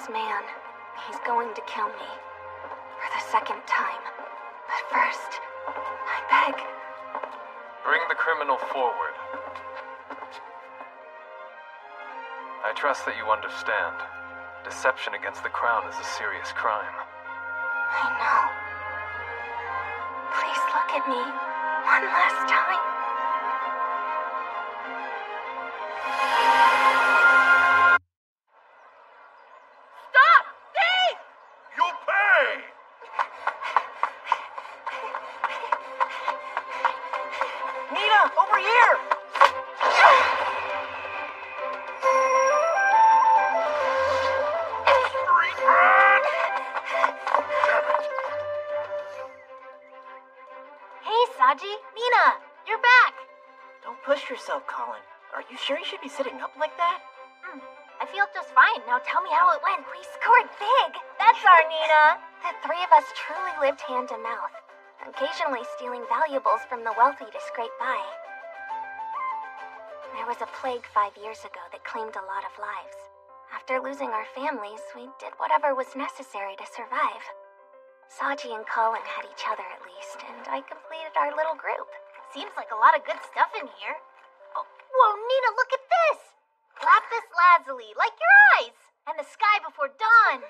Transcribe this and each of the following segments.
this man. He's going to kill me. For the second time. But first, I beg. Bring the criminal forward. I trust that you understand. Deception against the crown is a serious crime. I know. Please look at me one last time. Stop! Thief! You'll pay! Nina, over here! Street rat! Damn it. Hey, Saji. Nina, you're back. Don't push yourself, Colin. Are you sure you should be sitting up like that? I feel just fine. Now tell me how it went. We scored big. That's our Nina. The three of us truly lived hand to mouth, occasionally stealing valuables from the wealthy to scrape by. There was a plague 5 years ago that claimed a lot of lives. After losing our families, we did whatever was necessary to survive. Saji and Colin had each other at least, and I completed our little group. Seems like a lot of good stuff in here. Oh, whoa, Nina, look at this! Lapis lazuli, like your eyes! And the sky before dawn!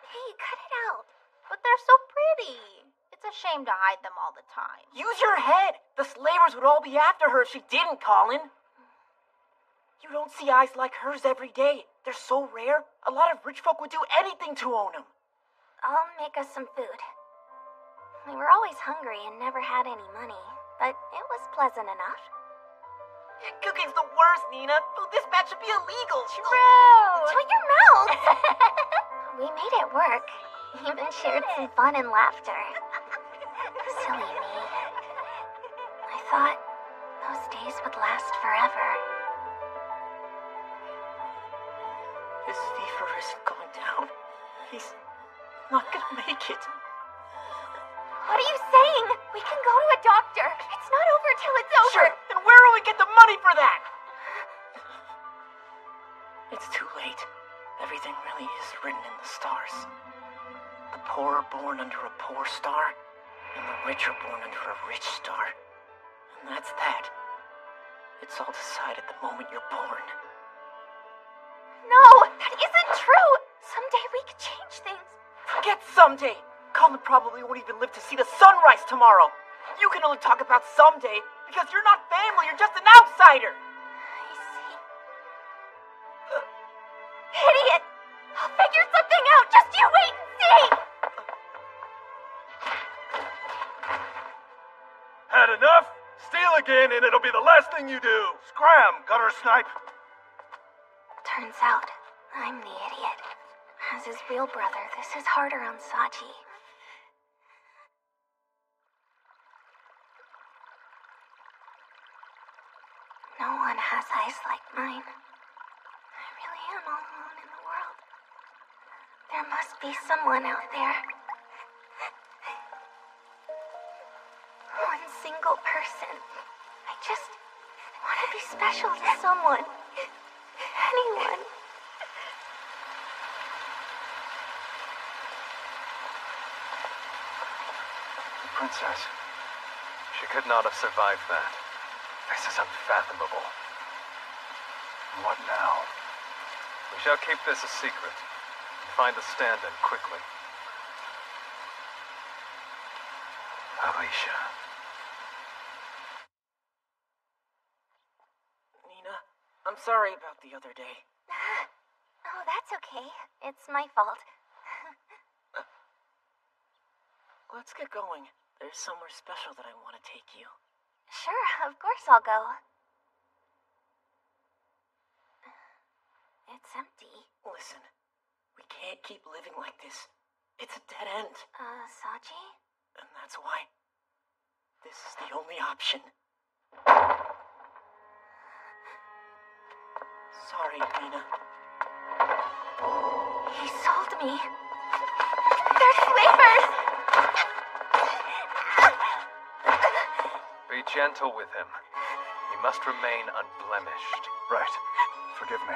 Hey, cut it out. But they're so pretty. It's a shame to hide them all the time. Use your head! The slavers would all be after her if she didn't, Colin. You don't see eyes like hers every day. They're so rare, a lot of rich folk would do anything to own them. I'll make us some food. We were always hungry and never had any money, but it was pleasant enough. Cooking's the worst, Nina. Oh, this batch should be illegal. True! Shut your mouth! We made it work. Even shared some fun and laughter. Silly me. I thought those days would last forever. His fever isn't going down. He's not gonna make it. What are you saying? We can go to a doctor. It's not over till it's over. Sure, and where will we get the money for that? It's too late. Everything really is written in the stars. The poor are born under a poor star, and the rich are born under a rich star. And that's that. It's all decided the moment you're born. No, that isn't true. Someday we could change things. Forget someday. Colin probably won't even live to see the sunrise tomorrow. You can only talk about someday because you're not family, you're just an outsider. I see. Idiot! I'll figure something out. Just you wait and see. Had enough? Steal again and it'll be the last thing you do. Scram, gutter snipe. Turns out, I'm the idiot. As his real brother, this is harder on Saji. No one has eyes like mine. I really am all alone in the world. There must be someone out there. One single person. I just want to be special to someone. Anyone. Princess. She could not have survived that. This is unfathomable. What now? We shall keep this a secret. And find the stand-in quickly. Alicia. Nina, I'm sorry about the other day. Oh, that's okay. It's my fault. Let's get going. There's somewhere special that I want to take you. Sure, of course I'll go. It's empty. Listen, we can't keep living like this. It's a dead end. Saji? And that's why this is the only option. Sorry, Nina. He sold me. They're slavers! Be gentle with him. He must remain unblemished. Right. Forgive me.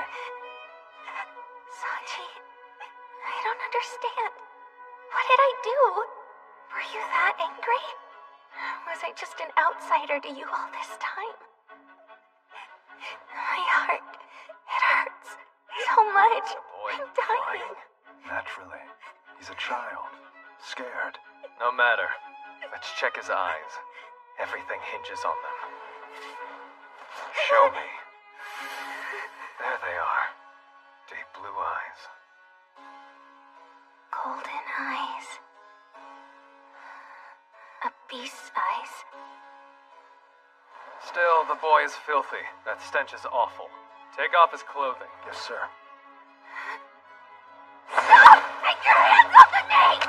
Saji, I understand. What did I do? Were you that angry? Was I just an outsider to you all this time? My heart, it hurts so much. Is a boy I'm dying. crying? Naturally. He's a child. Scared. No matter. Let's check his eyes. Everything hinges on them. Show me. There they are. Deep blue eyes. Golden eyes. A beast's eyes. Still, the boy is filthy. That stench is awful. Take off his clothing. Yes, sir. Take your hands off of me!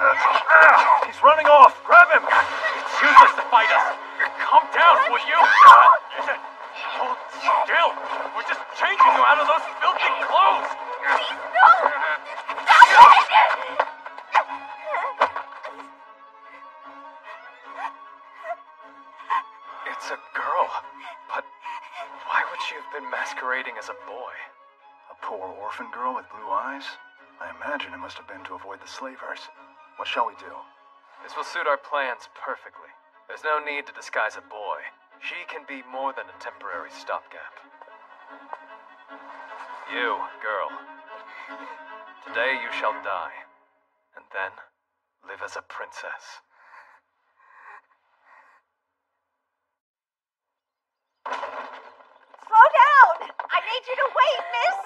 He's running off! Grab him! It's useless to fight us. Calm down, would you? Hold still. We're just changing you out of those filthy clothes. Please, no! Stop it! It's a girl. But why would she have been masquerading as a boy? A poor orphan girl with blue eyes? I imagine it must have been to avoid the slavers. What shall we do? This will suit our plans perfectly. There's no need to disguise a boy. She can be more than a temporary stopgap. You, girl. Today you shall die, and then live as a princess. Slow down! I need you to wait, miss!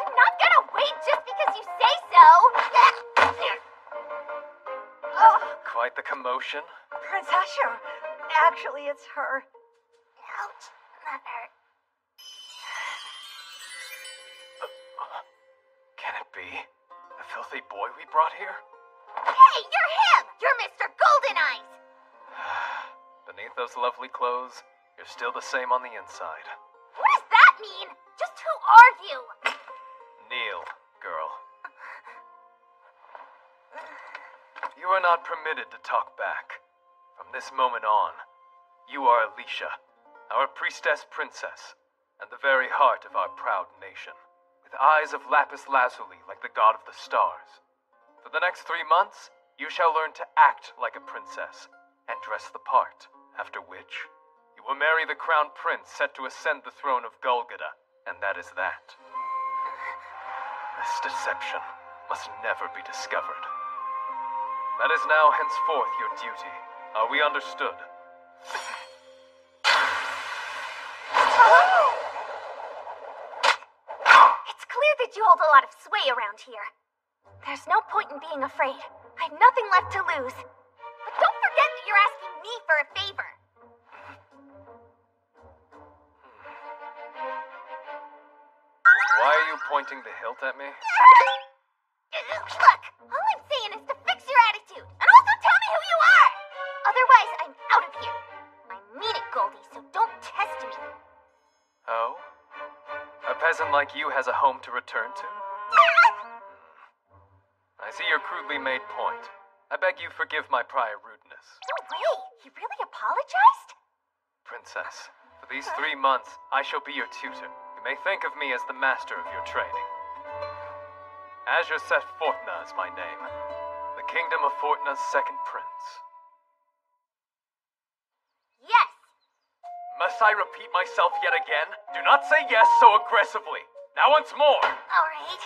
I'm not gonna wait just because you say so! Oh, Quite the commotion. Prince Asher. Actually, it's her. Ouch, that hurt. Can it be? The filthy boy we brought here? Hey, you're him! You're Mr. Golden Eyes! Beneath those lovely clothes, you're still the same on the inside. What does that mean? Just who are you? Kneel, girl. You are not permitted to talk back. From this moment on, you are Alicia, our priestess princess, and the very heart of our proud nation, with eyes of lapis lazuli like the god of the stars. For the next 3 months, you shall learn to act like a princess and dress the part, after which you will marry the crown prince set to ascend the throne of Golgotha, and that is that. This deception must never be discovered. That is now henceforth your duty. Are we understood? It's clear that you hold a lot of sway around here. There's no point in being afraid. I have nothing left to lose. But don't forget that you're asking me for a favor. Why are you pointing the hilt at me? Look, all I'm saying is to fix your attitude, and also tell me who you are! Otherwise, I'm out of here. I mean it, Goldie, so don't test me. Oh? A peasant like you has a home to return to? I see your crudely made point. I beg you forgive my prior rudeness. No way! He really apologized? Princess, for these 3 months, I shall be your tutor. You may think of me as the master of your training. Azure Set Fortna is my name. The kingdom of Fortna's second prince. Yes! Must I repeat myself yet again? Do not say yes so aggressively. Now once more. Alright.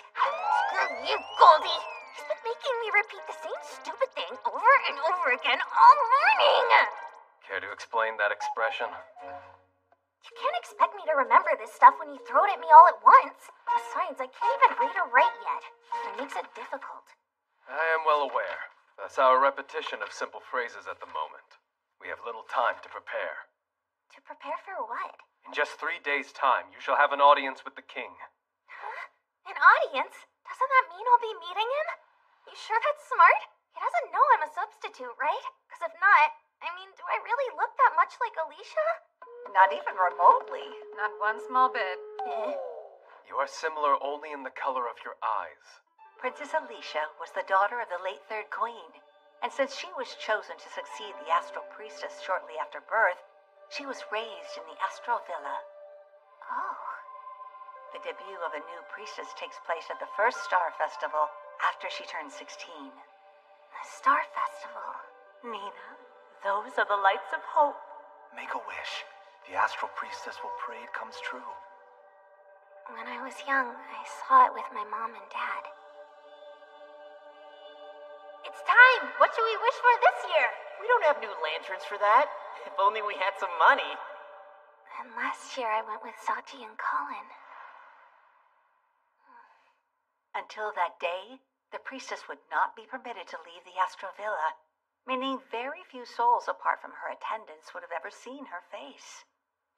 Screw you, Goldie! He's been making me repeat the same stupid thing over and over again all morning! Care to explain that expression? You can't expect me to remember this stuff when you throw it at me all at once. Besides, I can't even read or write yet. It makes it difficult. I am well aware. That's our repetition of simple phrases at the moment. We have little time to prepare. To prepare for what? In just 3 days' time, you shall have an audience with the king. Huh? An audience? Doesn't that mean I'll be meeting him? You sure that's smart? He doesn't know I'm a substitute, right? Because if not, I mean, do I really look that much like Alicia? Not even remotely. Not one small bit. You are similar only in the color of your eyes. Princess Alicia was the daughter of the late Third Queen, and since she was chosen to succeed the Astral Priestess shortly after birth, she was raised in the Astral Villa. Oh. The debut of a new priestess takes place at the first Star Festival, after she turned 16. The Star Festival. Nina, those are the lights of hope. Make a wish. The Astral Priestess will pray it comes true. When I was young, I saw it with my mom and dad. It's time! What should we wish for this year? We don't have new lanterns for that. If only we had some money. And last year I went with Sachi and Colin. Until that day, the priestess would not be permitted to leave the Astral Villa, meaning very few souls apart from her attendants would have ever seen her face.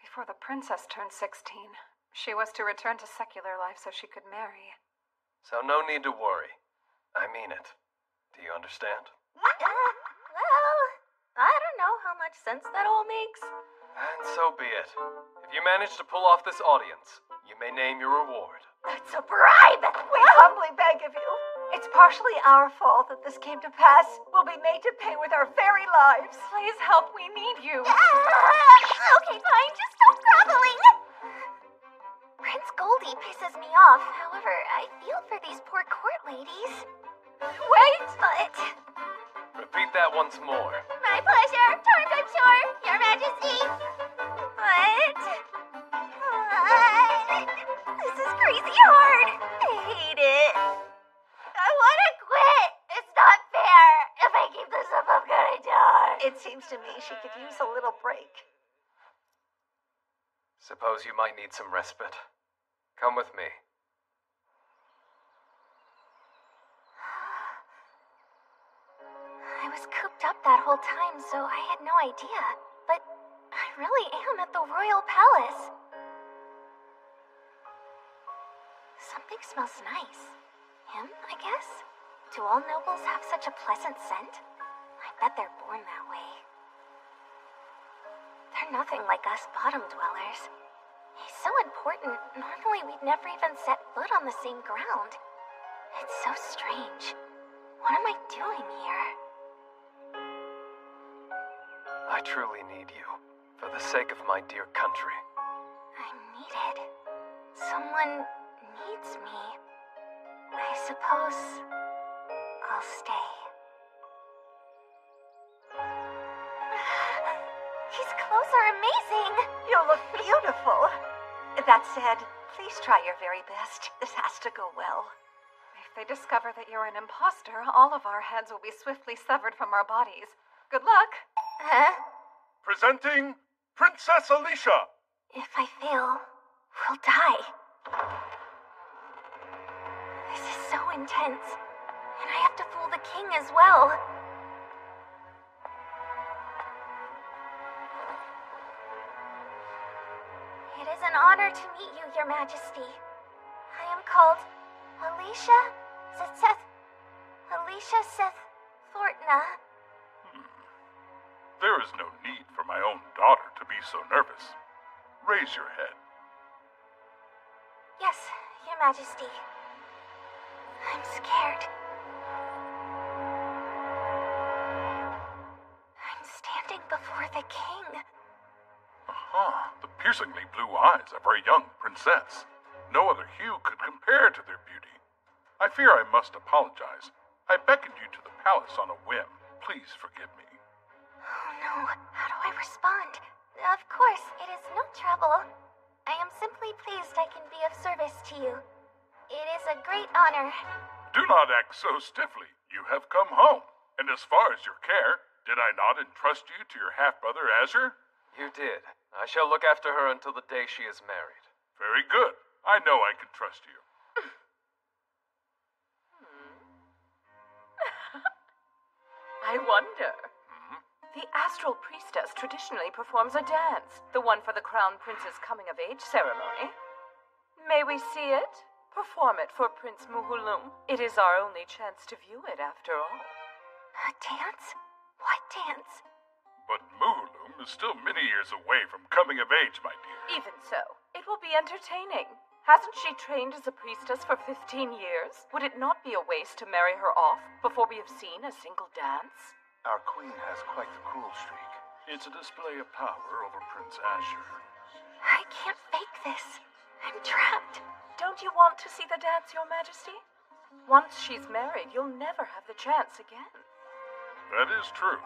Before the princess turned 16, she was to return to secular life so she could marry. So no need to worry. I mean it. Do you understand? Well, I don't know how much sense that all makes. And so be it. If you manage to pull off this audience, you may name your reward. It's a bribe! We humbly beg of you. It's partially our fault that this came to pass. We'll be made to pay with our very lives. Please help, we need you. Okay, fine, just stop groveling. Prince Goldie pisses me off. However, I feel for these poor court ladies. Wait! But... Repeat that once more. My pleasure, Tarkator, Your Majesty. But... this is crazy hard. I hate it. I want to quit. It's not fair. If I keep this up, I'm gonna die. It seems to me she could use a little break. Suppose you might need some respite. Come with me. I was cooped up that whole time, so I had no idea. But I really am at the royal palace. Something smells nice. Him, I guess? Do all nobles have such a pleasant scent? I bet they're born that way. They're nothing like us bottom dwellers. He's so important, normally we'd never even set foot on the same ground. It's so strange. What am I doing here? I truly need you, for the sake of my dear country. I'm needed. Someone needs me. I suppose I'll stay. These clothes are amazing! You look beautiful. That said, please try your very best. This has to go well. If they discover that you're an imposter, all of our heads will be swiftly severed from our bodies. Good luck. Huh? Presenting Princess Alicia. If I fail, we'll die. This is so intense. And I have to fool the king as well. It is an honor to meet you, Your Majesty. I am called Alicia Seth Thorntna. There is no need for my own daughter to be so nervous. Raise your head. Yes, Your Majesty. I'm scared. I'm standing before the king. The piercingly blue eyes of our young princess. No other hue could compare to their beauty. I fear I must apologize. I beckoned you to the palace on a whim. Please forgive me. Oh no, how do I respond? Of course, it is no trouble. I am simply pleased I can be of service to you. It is a great honor. Do not act so stiffly. You have come home. And as far as your care, did I not entrust you to your half-brother Azure? You did. I shall look after her until the day she is married. Very good. I know I can trust you. I wonder. The Astral Priestess traditionally performs a dance, the one for the Crown Prince's coming-of-age ceremony. May we see it? Perform it for Prince Muhulum. It is our only chance to view it, after all. A dance? What dance? But Muhulum is still many years away from coming of age, my dear. Even so, it will be entertaining. Hasn't she trained as a priestess for 15 years? Would it not be a waste to marry her off before we have seen a single dance? Our queen has quite the cool streak. It's a display of power over Prince Azure. I can't fake this. I'm trapped. Don't you want to see the dance, Your Majesty? Once she's married, you'll never have the chance again. That is true.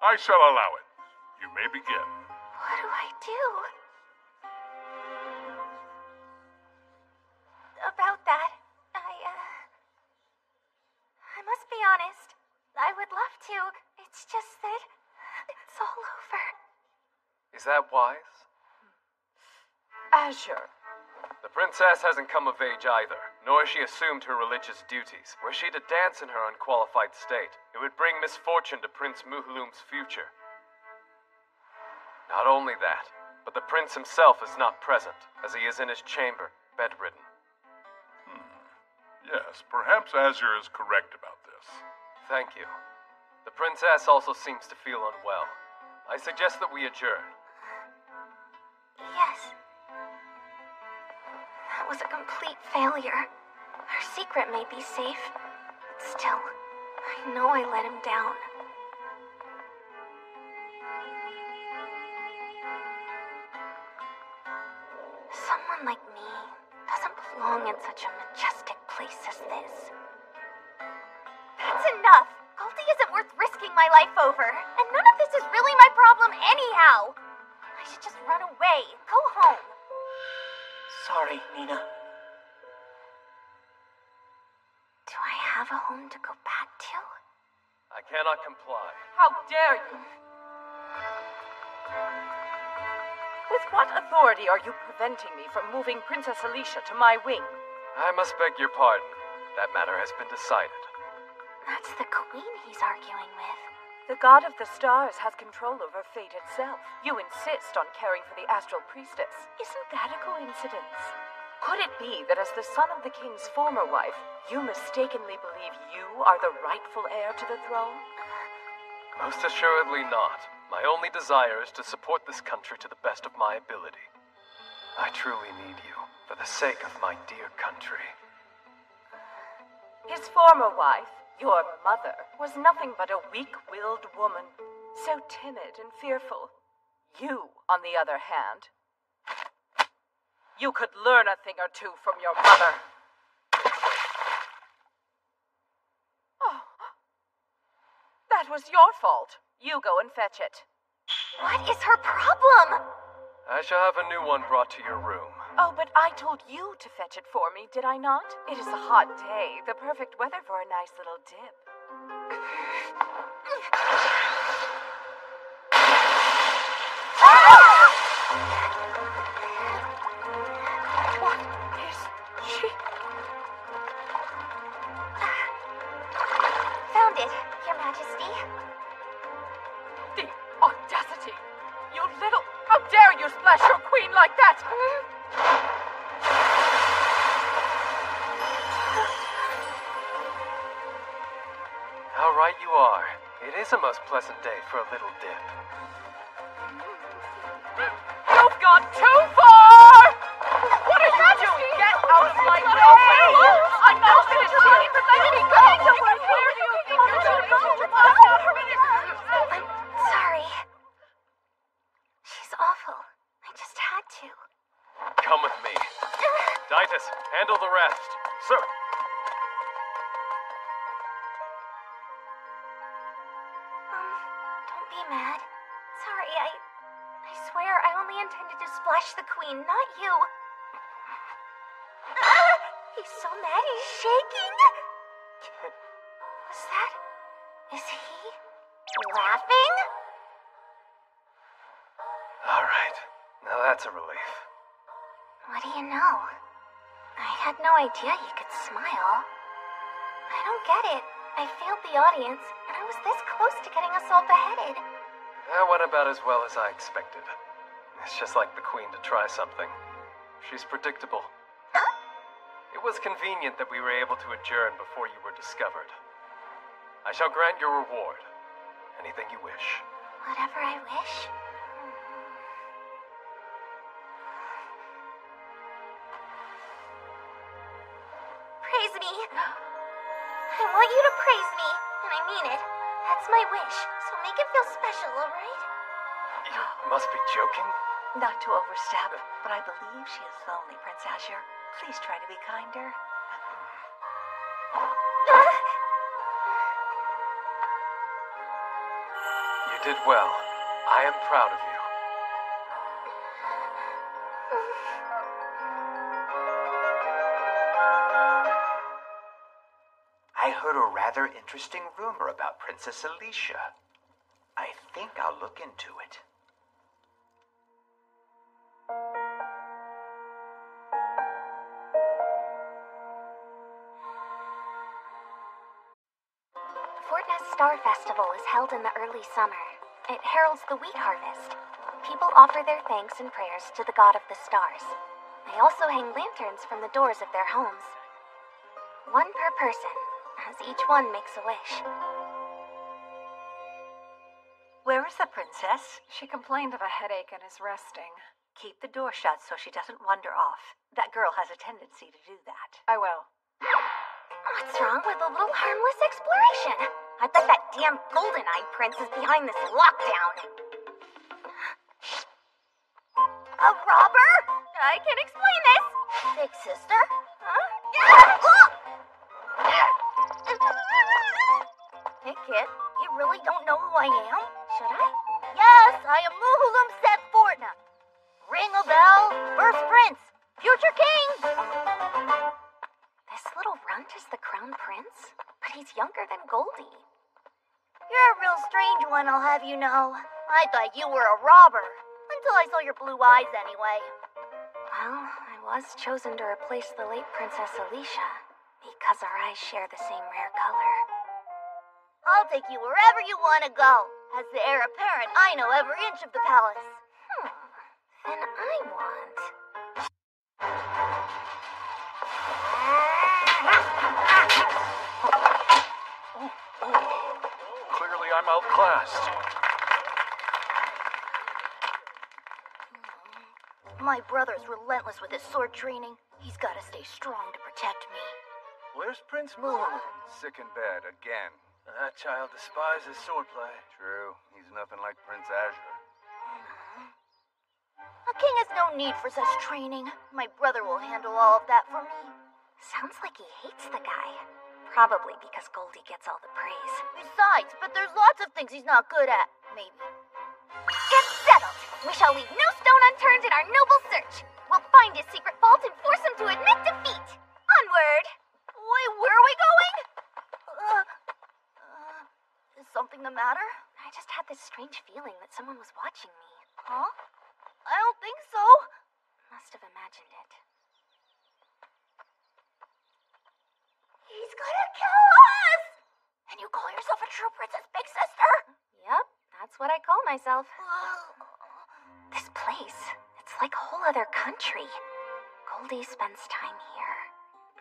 I shall allow it. You may begin. What do I do? About that, I must be honest. I would love to. It's just that it's all over. Is that wise? Azure. The princess hasn't come of age either, nor has she assumed her religious duties. Were she to dance in her unqualified state, it would bring misfortune to Prince Muhulum's future. Not only that, but the prince himself is not present, as he is in his chamber, bedridden. Yes, perhaps Azure is correct about this. Thank you. The princess also seems to feel unwell. I suggest that we adjourn. Yes. That was a complete failure. Our secret may be safe, but still, I know I let him down. Someone like me doesn't belong in such a majestic place as this. That's enough! Galti isn't worth risking my life over. And none of this is really my problem anyhow. I should just run away. Go home. Sorry, Nina. Do I have a home to go back to? I cannot comply. How dare you? With what authority are you preventing me from moving Princess Alicia to my wing? I must beg your pardon. That matter has been decided. That's the queen he's arguing with. The god of the stars has control over fate itself. You insist on caring for the astral priestess. Isn't that a coincidence? Could it be that as the son of the king's former wife, you mistakenly believe you are the rightful heir to the throne? Most assuredly not. My only desire is to support this country to the best of my ability. I truly need you, for the sake of my dear country. His former wife, your mother, was nothing but a weak-willed woman, so timid and fearful. You, on the other hand, you could learn a thing or two from your mother. Oh, that was your fault. You go and fetch it. What is her problem? I shall have a new one brought to your room. Oh, but I told you to fetch it for me, did I not? It is a hot day, the perfect weather for a nice little dip. What is she? Found it, Your Majesty. The audacity! You little... How dare you splash your queen like that? How right you are. It is a most pleasant day for a little dip. You've gone too far! What are you doing? Get out of my way! I'm not finished here! Let me go! Where do you think you're going? I'm sorry. She's awful. I just had to. Come with me. Ditus, handle the rest. Sir. Don't be mad. Sorry, I swear I only intended to splash the queen, not you. He's so mad he's shaking. Was that... Is he... laughing? All right. Now that's a relief. What do you know? I had no idea you could smile. I don't get it. I failed the audience, and I was this close to getting us all beheaded. That went about as well as I expected. It's just like the queen to try something. She's predictable. It was convenient that we were able to adjourn before you were discovered. I shall grant your reward. Anything you wish. Whatever I wish? Praise me. I want you to praise me, and I mean it. That's my wish, so make it feel special, alright? You must be joking. Not to overstep, but I believe she is lonely, Prince Azure. Please try to be kinder. did well. I am proud of you. I heard a rather interesting rumor about Princess Alicia. I think I'll look into it. Fortnest Star Festival is held in the early summer. It heralds the wheat harvest. People offer their thanks and prayers to the god of the stars. They also hang lanterns from the doors of their homes. One per person, as each one makes a wish. Where is the princess? She complained of a headache and is resting. Keep the door shut so she doesn't wander off. That girl has a tendency to do that. I will. What's wrong with a little harmless exploration? I bet that damn golden-eyed prince is behind this lockdown. A robber? I can explain this. Big sister? Huh? Hey, kid. You really don't know who I am? Should I? Yes, I am Muhulum Seth Fortna. Ring a bell, first prince, future king. This little runt is the crown prince, but he's younger than Goldie. You're a real strange one, I'll have you know. I thought you were a robber, until I saw your blue eyes anyway. Well, I was chosen to replace the late Princess Alicia, because our eyes share the same rare color. I'll take you wherever you want to go. As the heir apparent, I know every inch of the palace. Then I want... Clearly I'm outclassed. My brother's relentless with his sword training. He's got to stay strong to protect me. Where's Prince Moon? Sick in bed again. That child despises swordplay. True, he's nothing like Prince Azure. A king has no need for such training. My brother will handle all of that for me. Sounds like he hates the guy. Probably because Goldie gets all the praise. Besides, but there's lots of things he's not good at. Maybe. It's settled! We shall leave no stone unturned in our noble search. We'll find his secret vault and force him to admit defeat. Onward! Wait, where are we going? Is something the matter? I just had this strange feeling that someone was watching me. Huh? I don't think so. Must have imagined it. He's gonna kill us! And you call yourself a true princess, big sister? Yep, that's what I call myself. This place, it's like a whole other country. Goldie spends time here.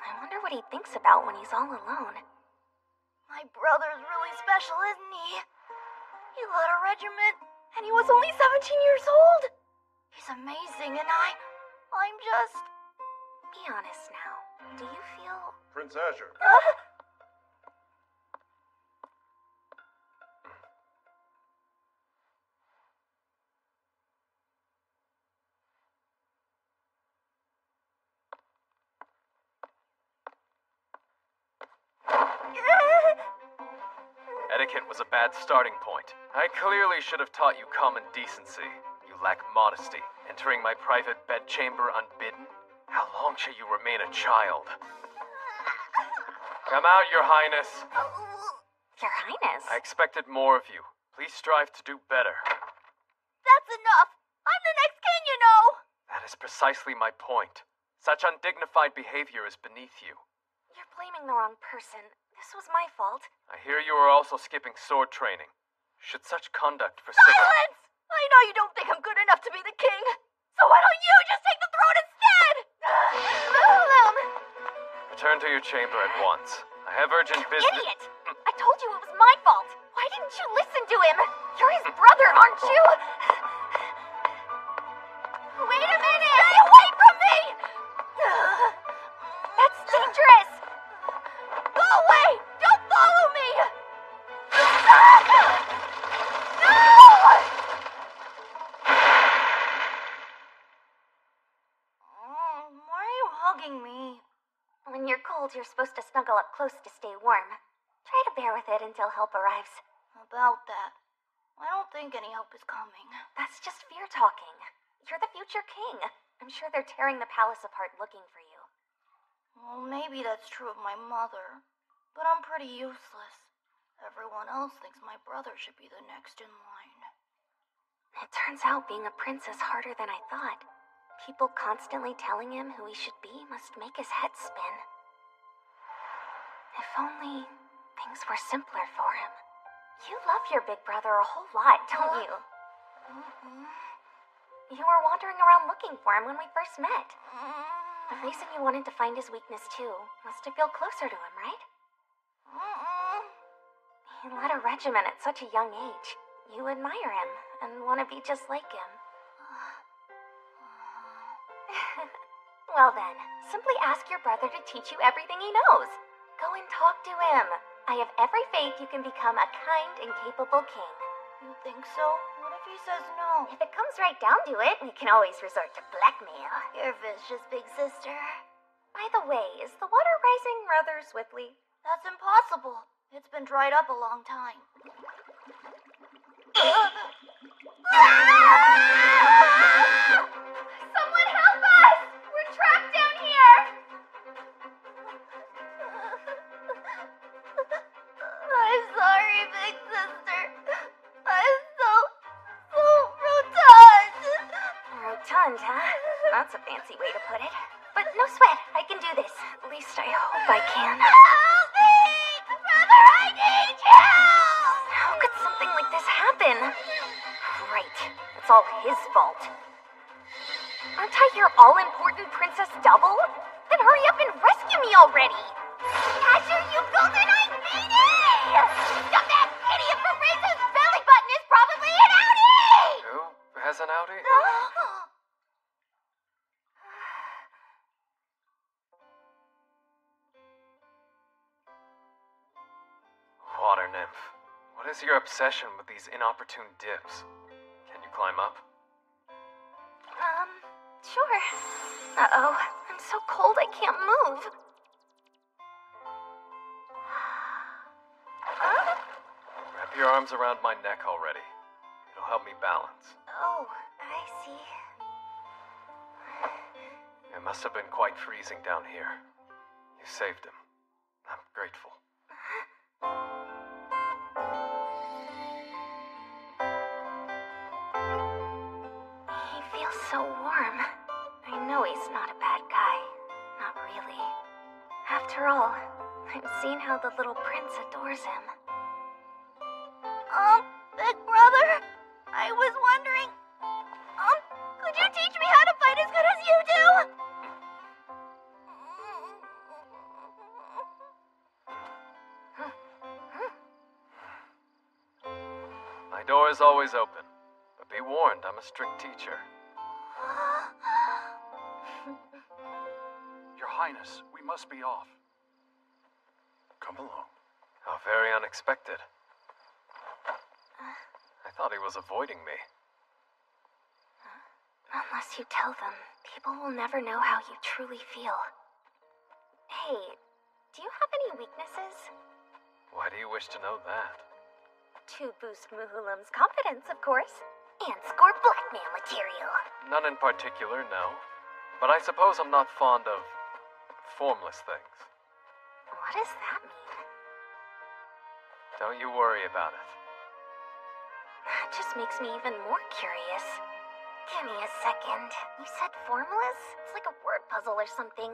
I wonder what he thinks about when he's all alone. My brother's really special, isn't he? He led a regiment, and he was only 17 years old. He's amazing, and I'm just... Be honest now. Do you feel... Prince Azure. Etiquette was a bad starting point. I clearly should have taught you common decency. You lack modesty, entering my private bedchamber unbidden. How long shall you remain a child? Come out, Your Highness. Your Highness? I expected more of you. Please strive to do better. That's enough! I'm the next king, you know! That is precisely my point. Such undignified behavior is beneath you. You're blaming the wrong person. This was my fault. I hear you are also skipping sword training. Should such conduct persist... Silence! I know you don't think I'm good enough to be the king. So why don't you just take the throne instead? Return to your chamber at once. I have urgent business... Idiot! I told you it was my fault. Why didn't you listen to him? You're his brother, aren't you? Wait a minute! Stay away from me! That's dangerous! Go away! Don't follow me! No! Why are you hugging me? When you're cold, you're supposed to snuggle up close to stay warm. Try to bear with it until help arrives. About that. I don't think any help is coming. That's just fear talking. You're the future king. I'm sure they're tearing the palace apart looking for you. Well, maybe that's true of my mother, but I'm pretty useless. Everyone else thinks my brother should be the next in line. It turns out being a prince is harder than I thought. People constantly telling him who he should be must make his head spin. If only things were simpler for him. You love your big brother a whole lot, don't you? You were wandering around looking for him when we first met. The reason you wanted to find his weakness too was to feel closer to him, right? He led a regiment at such a young age. You admire him and want to be just like him. Well then, simply ask your brother to teach you everything he knows. Go and talk to him. I have every faith you can become a kind and capable king. You think so? What if he says no? If it comes right down to it, we can always resort to blackmail. You're vicious, big sister. By the way, is the water rising rather swiftly? That's impossible. It's been dried up a long time. Someone help us! We're trapped down here! I'm sorry, big sister. I'm so rotund. Rotund, huh? That's a fancy way to put it. But no sweat, I can do this. At least I hope I can. Help me! Brother, I need you! How could something like this happen? Right, it's all his fault. Aren't I your all-important Princess Double? Then hurry up and rescue me already! Asher, you golden-eyed meanie! Scumbag idiot Marisa whose belly button is probably an outie! Who has an outie? Water nymph, what is your obsession with these inopportune dips? Can you climb up? Sure. Uh-oh, I'm so cold I can't move. Wrap your arms around my neck already. It'll help me balance. Oh, I see. It must have been quite freezing down here. You saved him. I'm grateful. He feels so warm. I know he's not a bad guy. Not really. After all, I've seen how the little prince adores him. Big brother, I was wondering, could you teach me how to fight as good as you do? My door is always open, but be warned, I'm a strict teacher. Your Highness, we must be off. Come along. How very unexpected. I thought he was avoiding me. Unless you tell them, people will never know how you truly feel. Hey, do you have any weaknesses? Why do you wish to know that? To boost Muhulam's confidence, of course. And score blackmail material. None in particular, no. But I suppose I'm not fond of formless things. What does that mean? Don't you worry about it. That just makes me even more curious. Give me a second. You said formless? It's like a word puzzle or something.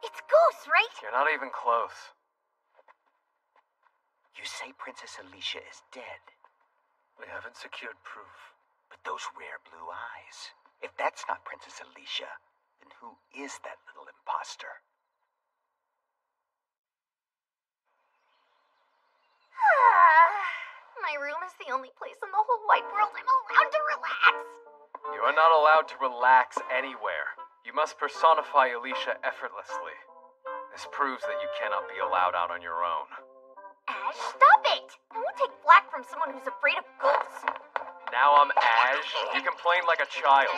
It's Goose, right? You're not even close. You say Princess Alicia is dead, We haven't secured proof. but those rare blue eyes. If that's not Princess Alicia, then who is that little imposter? My room is the only place in the whole wide world I'm allowed to relax. You are not allowed to relax anywhere. You must personify Alicia effortlessly. This proves that you cannot be allowed out on your own. Ash, stop it! I won't take flack from someone who's afraid of ghosts. Now I'm Ash. You complain like a child.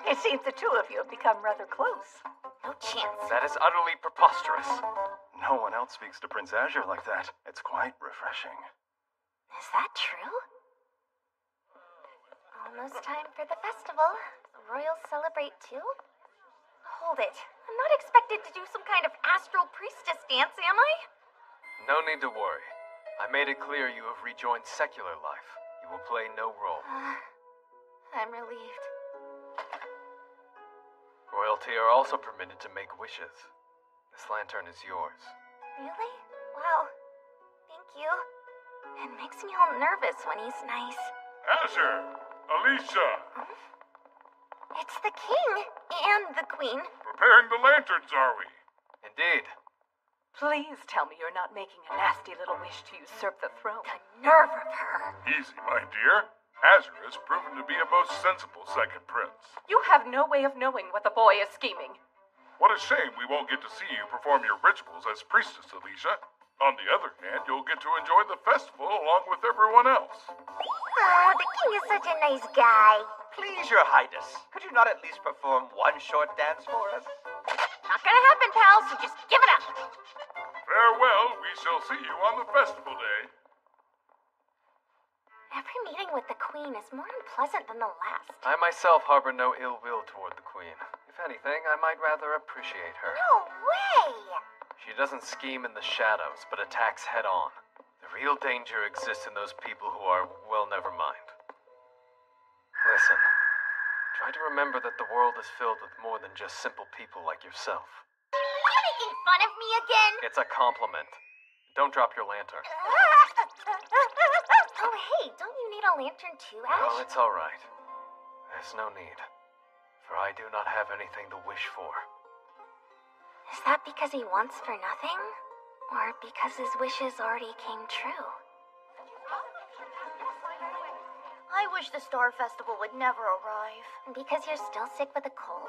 It seems the two of you have become rather close. No chance. That is utterly preposterous. No one else speaks to Prince Azure like that. It's quite refreshing. Is that true? Almost time for the festival. The royals celebrate too? Hold it. I'm not expected to do some kind of astral priestess dance, am I? No need to worry. I made it clear you have rejoined secular life. You will play no role. I'm relieved. Royalty are also permitted to make wishes. This lantern is yours. Really? Wow. Thank you. It makes me all nervous when he's nice. Azure! Alicia! It's the king and the queen. Preparing the lanterns, are we? Indeed. Please tell me you're not making a nasty little wish to usurp the throne. The nerve of her. Easy, my dear. Azure has proven to be a most sensible second prince. You have no way of knowing what the boy is scheming. What a shame we won't get to see you perform your rituals as Priestess Alicia. On the other hand, you'll get to enjoy the festival along with everyone else. Oh, the king is such a nice guy. Please, Your Highness, could you not at least perform one short dance for us? Not gonna happen, pal, so just give it up. Farewell, we shall see you on the festival day. Every meeting with the queen is more unpleasant than the last. I myself harbor no ill will toward the queen. If anything, I might rather appreciate her. No way! She doesn't scheme in the shadows, but attacks head on. The real danger exists in those people who are, well, never mind. Listen, try to remember that the world is filled with more than just simple people like yourself. Are you making fun of me again? It's a compliment. Don't drop your lantern. Oh, hey, don't you need a lantern too, Ash? Oh, it's all right. There's no need, for I do not have anything to wish for. Is that because he wants for nothing? Or because his wishes already came true? I wish the Star Festival would never arrive. Because you're still sick with a cold?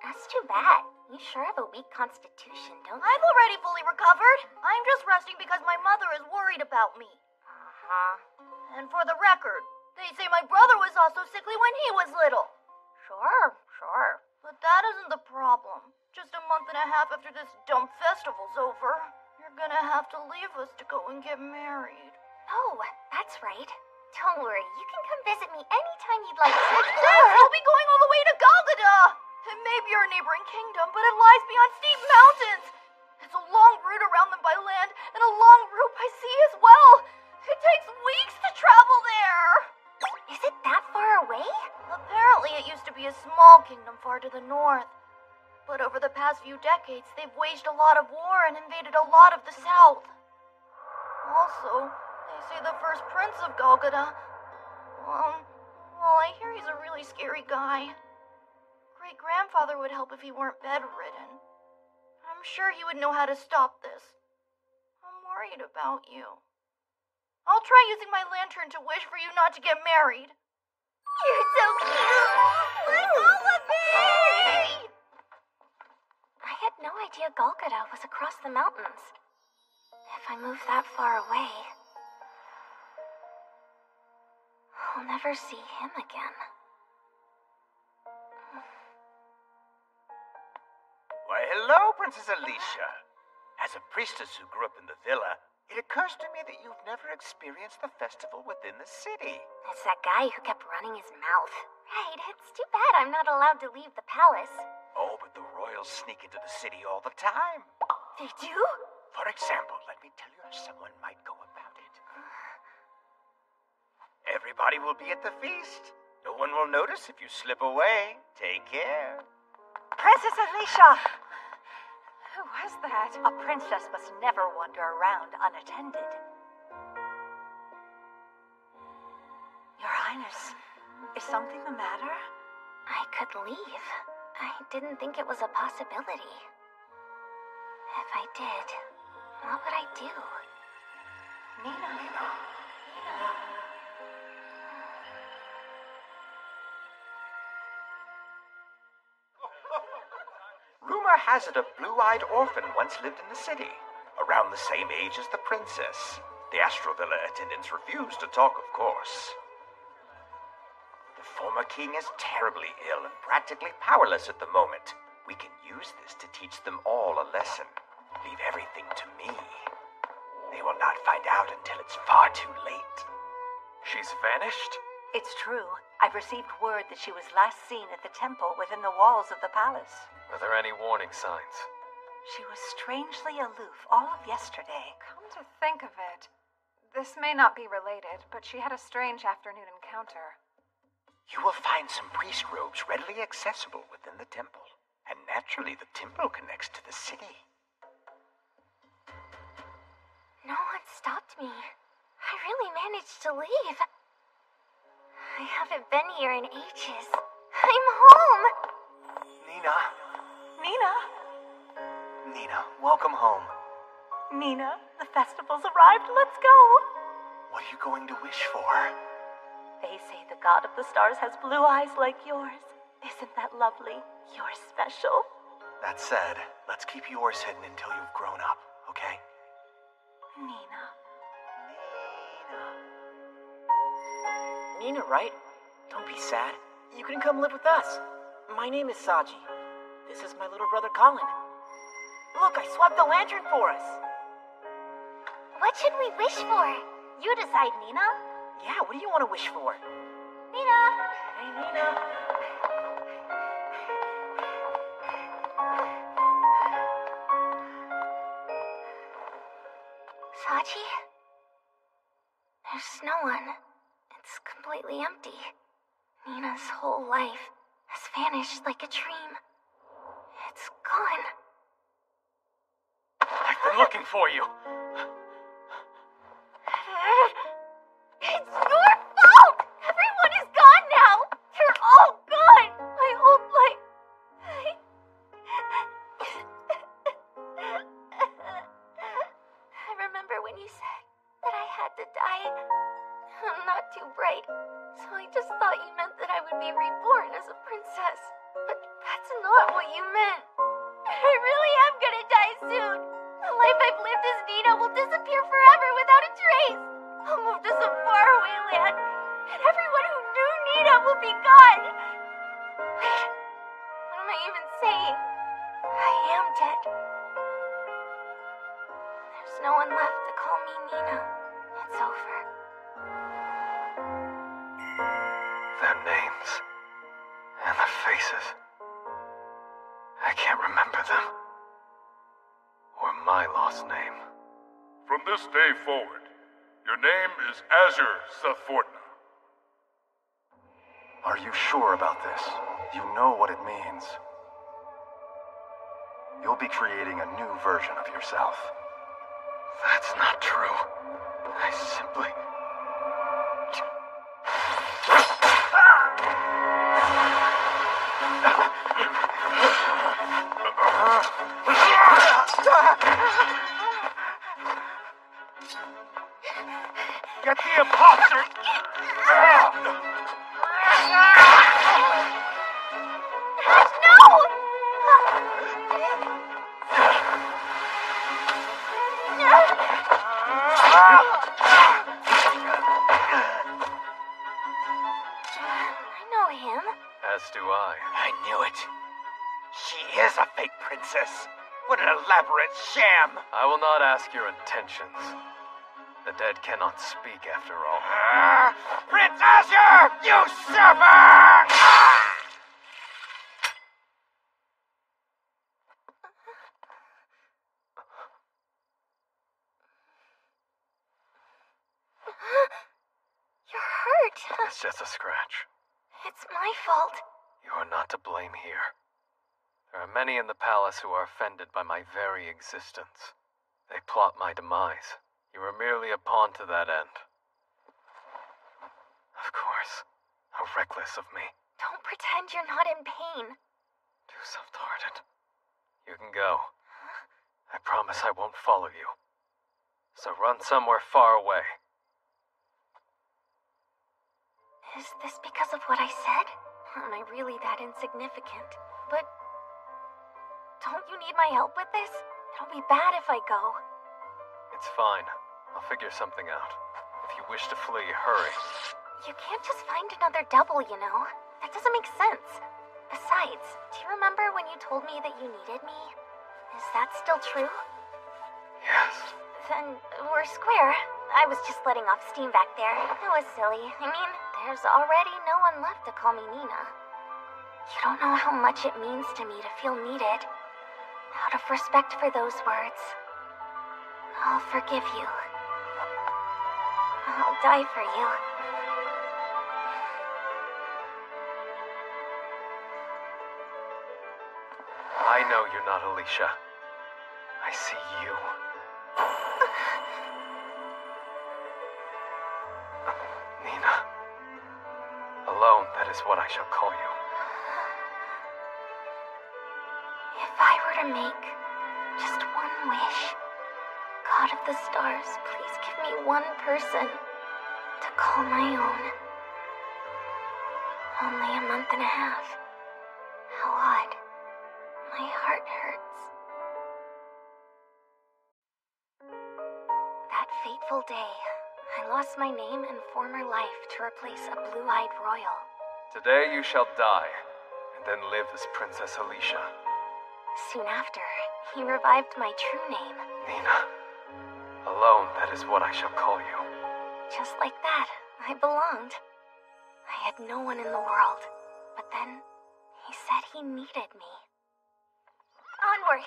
That's too bad. You sure have a weak constitution, don't you? I've already fully recovered. I'm just resting because my mother is worried about me. And for the record, they say my brother was also sickly when he was little. Sure. But that isn't the problem. Just a month and a half after this dumb festival's over, you're gonna have to leave us to go and get married. Oh, that's right. Don't worry, you can come visit me anytime you'd like to. We'll be going all the way to Golgotha! It may be our neighboring kingdom, but it lies beyond steep mountains. It's a long route around them by land, and a long route by sea as well. It takes weeks to travel there. Is it that far away? Apparently, it used to be a small kingdom far to the north. But over the past few decades, they've waged a lot of war and invaded a lot of the south. Also, they say the first prince of Golgotha, well, I hear he's a really scary guy. Great-grandfather would help if he weren't bedridden. I'm sure he would know how to stop this. I'm worried about you. I'll try using my lantern to wish for you not to get married. You're so cute! Let go of me! I had no idea Golgotha was across the mountains. If I move that far away, I'll never see him again. Why, hello, Princess Alicia. As a priestess who grew up in the villa, it occurs to me that you've never experienced the festival within the city. It's that guy who kept running his mouth. Right, it's too bad I'm not allowed to leave the palace. Oh, but the royals sneak into the city all the time. They do? For example, let me tell you how someone might go about it. Everybody will be at the feast. No one will notice if you slip away. Take care. Princess Alicia! Who was that? A princess must never wander around unattended. Your Highness, is something the matter? I could leave. I didn't think it was a possibility. If I did, what would I do? Nina. Rumor has it a blue-eyed orphan once lived in the city, around the same age as the princess. The Astro Villa attendants refused to talk, of course. The former king is terribly ill and practically powerless at the moment. We can use this to teach them all a lesson. Leave everything to me. They will not find out until it's far too late. She's vanished? It's true. I've received word that she was last seen at the temple within the walls of the palace. Were there any warning signs? She was strangely aloof all of yesterday. Come to think of it, this may not be related, but she had a strange afternoon encounter. You will find some priest robes readily accessible within the temple. And naturally, the temple connects to the city. No one stopped me. I really managed to leave. I haven't been here in ages. I'm home! Nina. Nina? Nina, welcome home. Nina, the festival's arrived. Let's go. What are you going to wish for? They say the god of the stars has blue eyes like yours. Isn't that lovely? You're special. That said, let's keep yours hidden until you've grown up, okay? Nina. Nina, right? Don't be sad. You can come live with us. My name is Saji. This is my little brother Colin. Look, I swapped the lantern for us. What should we wish for? You decide, Nina. Yeah, what do you want to wish for? Nina! Hey, Nina. Saji? There's no one. It's completely empty. Nina's whole life has vanished like a dream. It's gone. I've been looking for you. It's your fault! Everyone is gone now! You're all gone! My whole life... I remember when you said that I had to die. I'm not too bright, so I just thought you meant that I would be reborn as a princess. But that's not what you meant. I really am gonna die soon. The life I've lived as Nina will disappear forever without a trace. I'll move to some faraway land, and everyone who knew Nina will be gone. Wait, what am I even saying? I am dead. There's no one left to call me Nina. It's over. Their names and their faces. I can't remember them. Or my lost name. From this day forward, your name is Azure Setfortna. Are you sure about this? You know what it means. You'll be creating a new version of yourself. That's not true. I simply... Get the imposter! I know him. As do I. I knew it. She is a fake princess. What an elaborate sham! I will not ask your intentions. The dead cannot speak after all. Prince Azure! Usurper! You're hurt. It's just a scratch. It's my fault. You are not to blame here. There are many in the palace who are offended by my very existence. They plot my demise. You were merely a pawn to that end. Of course. How reckless of me. Don't pretend you're not in pain. Too soft-hearted. You can go. I promise I won't follow you. So run somewhere far away. Is this because of what I said? Am I really that insignificant? But don't you need my help with this? It'll be bad if I go. It's fine. I'll figure something out. If you wish to flee, hurry. You can't just find another double, you know. That doesn't make sense. Besides, do you remember when you told me that you needed me? Is that still true? Yes. and we're square. I was just letting off steam back there. It was silly. I mean, there's already no one left to call me Nina. You don't know how much it means to me to feel needed. Out of respect for those words, I'll forgive you. I'll die for you. I know you're not Alicia. I see you. Nina. Alone, that is what I shall call you. If I were to make just one wish, God of the stars, please give me one person to call my own. Only a month and a half. How odd. My heart hurts. That fateful day, I lost my name and former life to replace a blue-eyed royal. Today you shall die, and then live as Princess Alicia. Soon after, he revived my true name. Nina. Alone, that is what I shall call you. Just like that, I belonged. I had no one in the world, but then he said he needed me. Onward!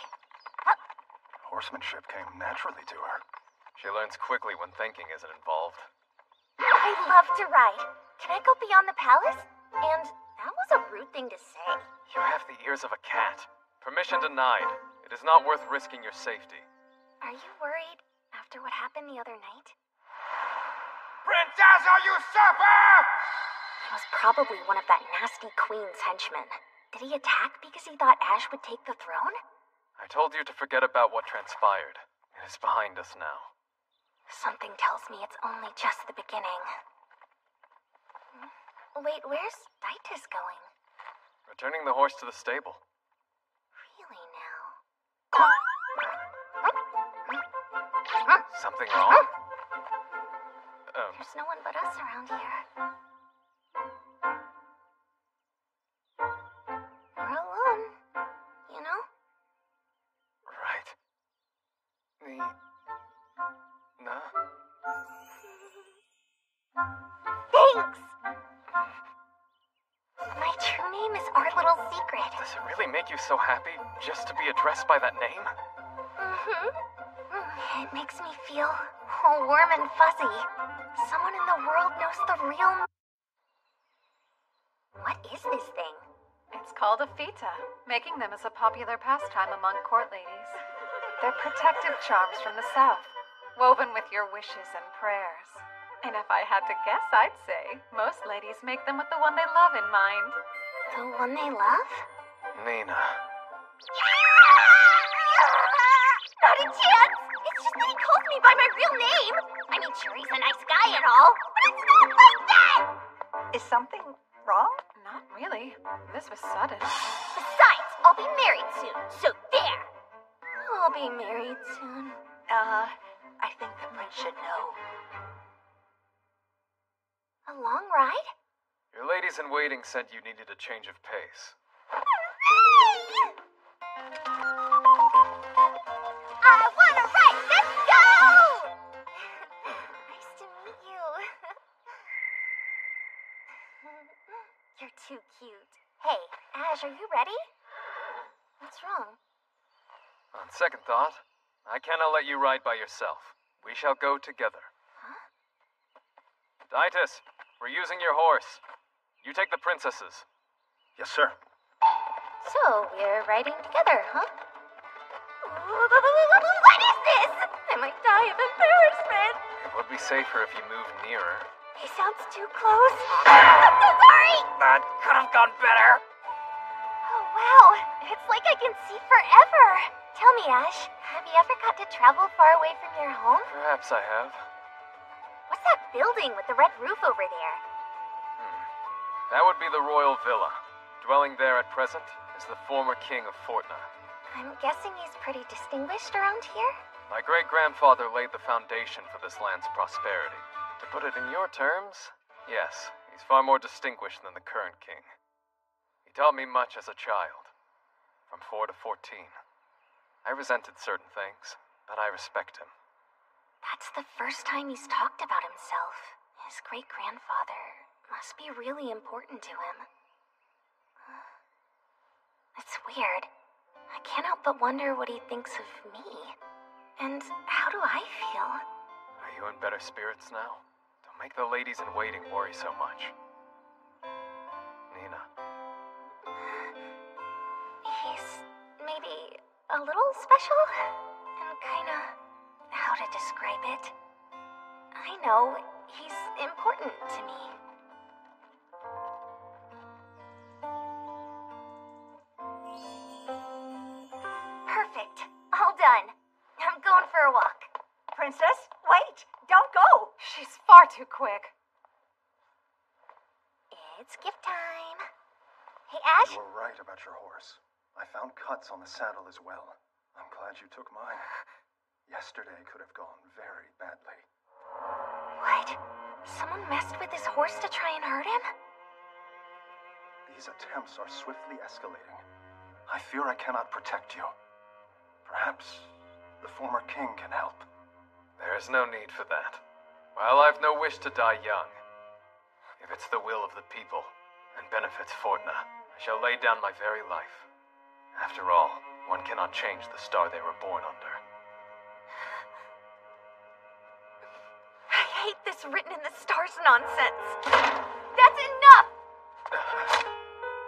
Horsemanship came naturally to her. She learns quickly when thinking isn't involved. I love to ride. Can I go beyond the palace? And that was a rude thing to say. You have the ears of a cat. Permission denied. It is not worth risking your safety. Are you worried after what happened the other night? Princess, are you usurper! He was probably one of that nasty queen's henchmen. Did he attack because he thought Ash would take the throne? I told you to forget about what transpired. It is behind us now. Something tells me it's only just the beginning. Wait, where's Dytus going? Returning the horse to the stable. Really now? Something wrong? There's no one but us around here. We're alone, you know? Right. Nah. Thanks! My true name is our little secret. Does it really make you so happy just to be addressed by that name? It makes me feel all warm and fuzzy. Someone in the world knows the real... What is this thing? It's called a fita. Making them is a popular pastime among court ladies. They're protective charms from the south, woven with your wishes and prayers. And if I had to guess, I'd say most ladies make them with the one they love in mind. The one they love? Nina. Not a chance! It's just that he calls me by my real name! I mean, sure, he's a nice guy and all, but it's not like that! Is something wrong? Not really. This was sudden. Besides, I'll be married soon, so there! I'll be married soon. I think the prince should know. A long ride? Your ladies in waiting said you needed a change of pace. Hooray! I wanna ride! Let's go! Nice to meet you. You're too cute. Hey, Ash, are you ready? What's wrong? On second thought, I cannot let you ride by yourself. We shall go together. Huh? Dytus, we're using your horse. You take the princesses. Yes, sir. So, we're riding together, huh? What is this? I might die of embarrassment. It would be safer if you moved nearer. He sounds too close. I'm so sorry! That could have gone better. Oh, wow. It's like I can see forever. Tell me, Ash, have you ever got to travel far away from your home? Perhaps I have. What's that building with the red roof over there? That would be the royal villa. Dwelling there at present is the former king of Fortna. I'm guessing he's pretty distinguished around here? My great-grandfather laid the foundation for this land's prosperity. To put it in your terms, yes, he's far more distinguished than the current king. He taught me much as a child, from 4 to 14. I resented certain things, but I respect him. That's the first time he's talked about himself. His great-grandfather must be really important to him. It's weird. I can't help but wonder what he thinks of me. And how do I feel? Are you in better spirits now? Don't make the ladies in waiting worry so much. Nina. He's maybe a little special? And kinda... how to describe it? I know, he's important to me. Perfect. All done. I'm going for a walk. Princess, wait! Don't go! She's far too quick. It's gift time. Hey, Ash. You were right about your horse. I found cuts on the saddle as well. I'm glad you took mine. Yesterday could have gone very badly. What? Someone messed with his horse to try and hurt him? These attempts are swiftly escalating. I fear I cannot protect you. Perhaps the former king can help. There is no need for that. While I've no wish to die young, if it's the will of the people and benefits Fortna, I shall lay down my very life. After all, one cannot change the star they were born under. I hate this written in the stars nonsense. That's enough!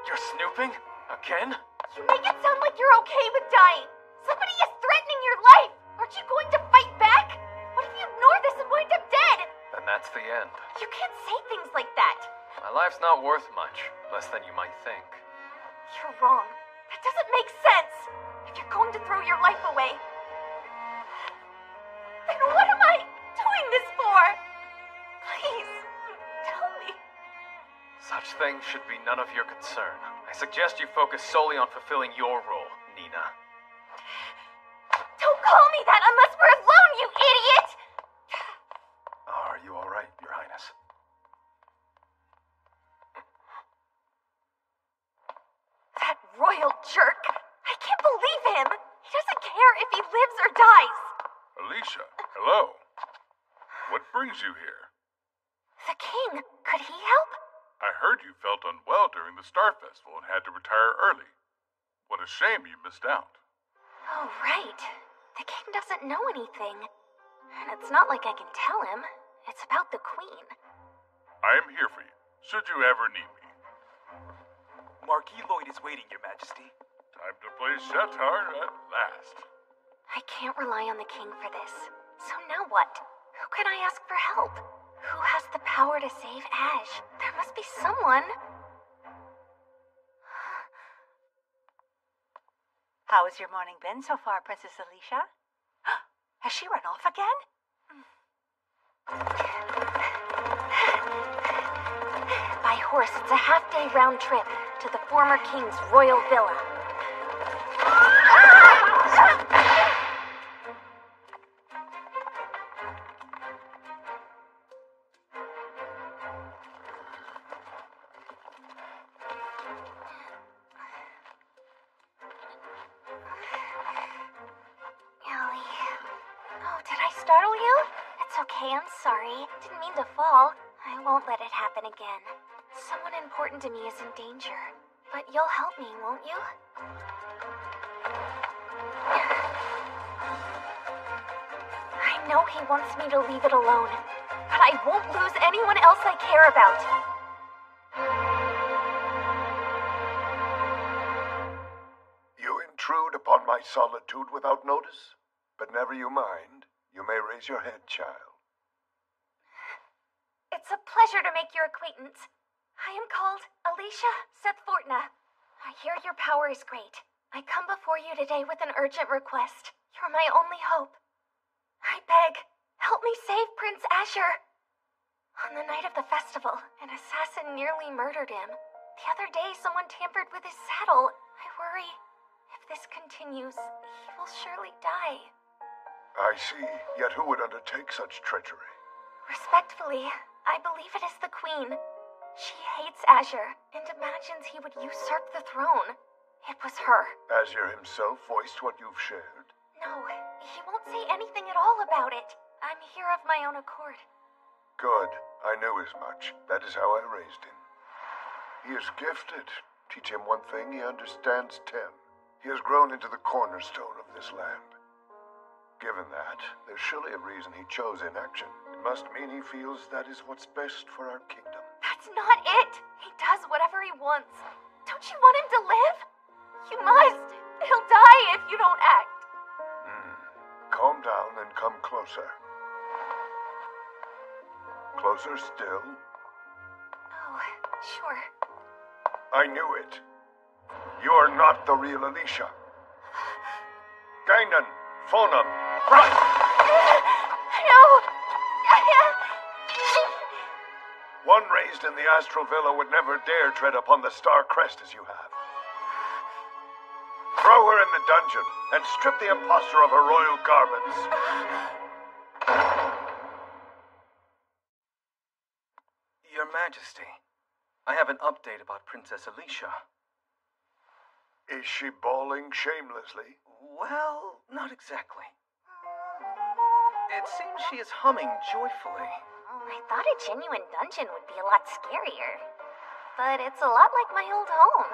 You're snooping? Again? You make it sound like you're okay with dying. Somebody is threatening your life. Aren't you going to fight back? What if you ignore this and wind up dead? Then that's the end. You can't say things like that. My life's not worth much, less than you might think. You're wrong. That doesn't make sense. If you're going to throw your life away, then what am I doing this for? Please, tell me. Such things should be none of your concern. I suggest you focus solely on fulfilling your role, Nina. Don't call me that unless we're alone, you idiot! Are you all right, Your Highness? That royal jerk! I can't believe him! He doesn't care if he lives or dies! Alicia, hello. What brings you here? The king, could he help? I heard you felt unwell during the Star Festival and had to retire early. What a shame you missed out. Oh, right. The king doesn't know anything. And it's not like I can tell him. It's about the queen. I am here for you, should you ever need me. Marquis Lloyd is waiting, Your Majesty. Time to play Shatar at last. I can't rely on the king for this. So now what? Who can I ask for help? Who has the power to save Ash? There must be someone. How has your morning been so far, Princess Alicia? Has she run off again? By horse, it's a half-day round trip to the former king's royal villa. Startle you? It's okay, I'm sorry. Didn't mean to fall. I won't let it happen again. Someone important to me is in danger. But you'll help me, won't you? I know he wants me to leave it alone, but I won't lose anyone else I care about. You intrude upon my solitude without notice, but never you mind. You may raise your head, child. It's a pleasure to make your acquaintance. I am called Alicia Sethfortna. I hear your power is great. I come before you today with an urgent request. You're my only hope. I beg, help me save Prince Asher. On the night of the festival, an assassin nearly murdered him. The other day, someone tampered with his saddle. I worry, if this continues, he will surely die. I see. Yet who would undertake such treachery? Respectfully, I believe it is the Queen. She hates Asher and imagines he would usurp the throne. It was her. Asher himself voiced what you've shared? No, he won't say anything at all about it. I'm here of my own accord. Good. I knew as much. That is how I raised him. He is gifted. Teach him one thing, he understands 10. He has grown into the cornerstone of this land. Given that, there's surely a reason he chose inaction. It must mean he feels that is what's best for our kingdom. That's not it! He does whatever he wants. Don't you want him to live? You must! He'll die if you don't act. Calm down and come closer. Closer still. Oh, sure. I knew it. You're not the real Alicia. Guinan, phone him. Run! No! One raised in the Astral Villa would never dare tread upon the star crest as you have. Throw her in the dungeon and strip the impostor of her royal garments. Your Majesty, I have an update about Princess Alicia. Is she bawling shamelessly? Well, not exactly. It seems she is humming joyfully. I thought a genuine dungeon would be a lot scarier. But it's a lot like my old home.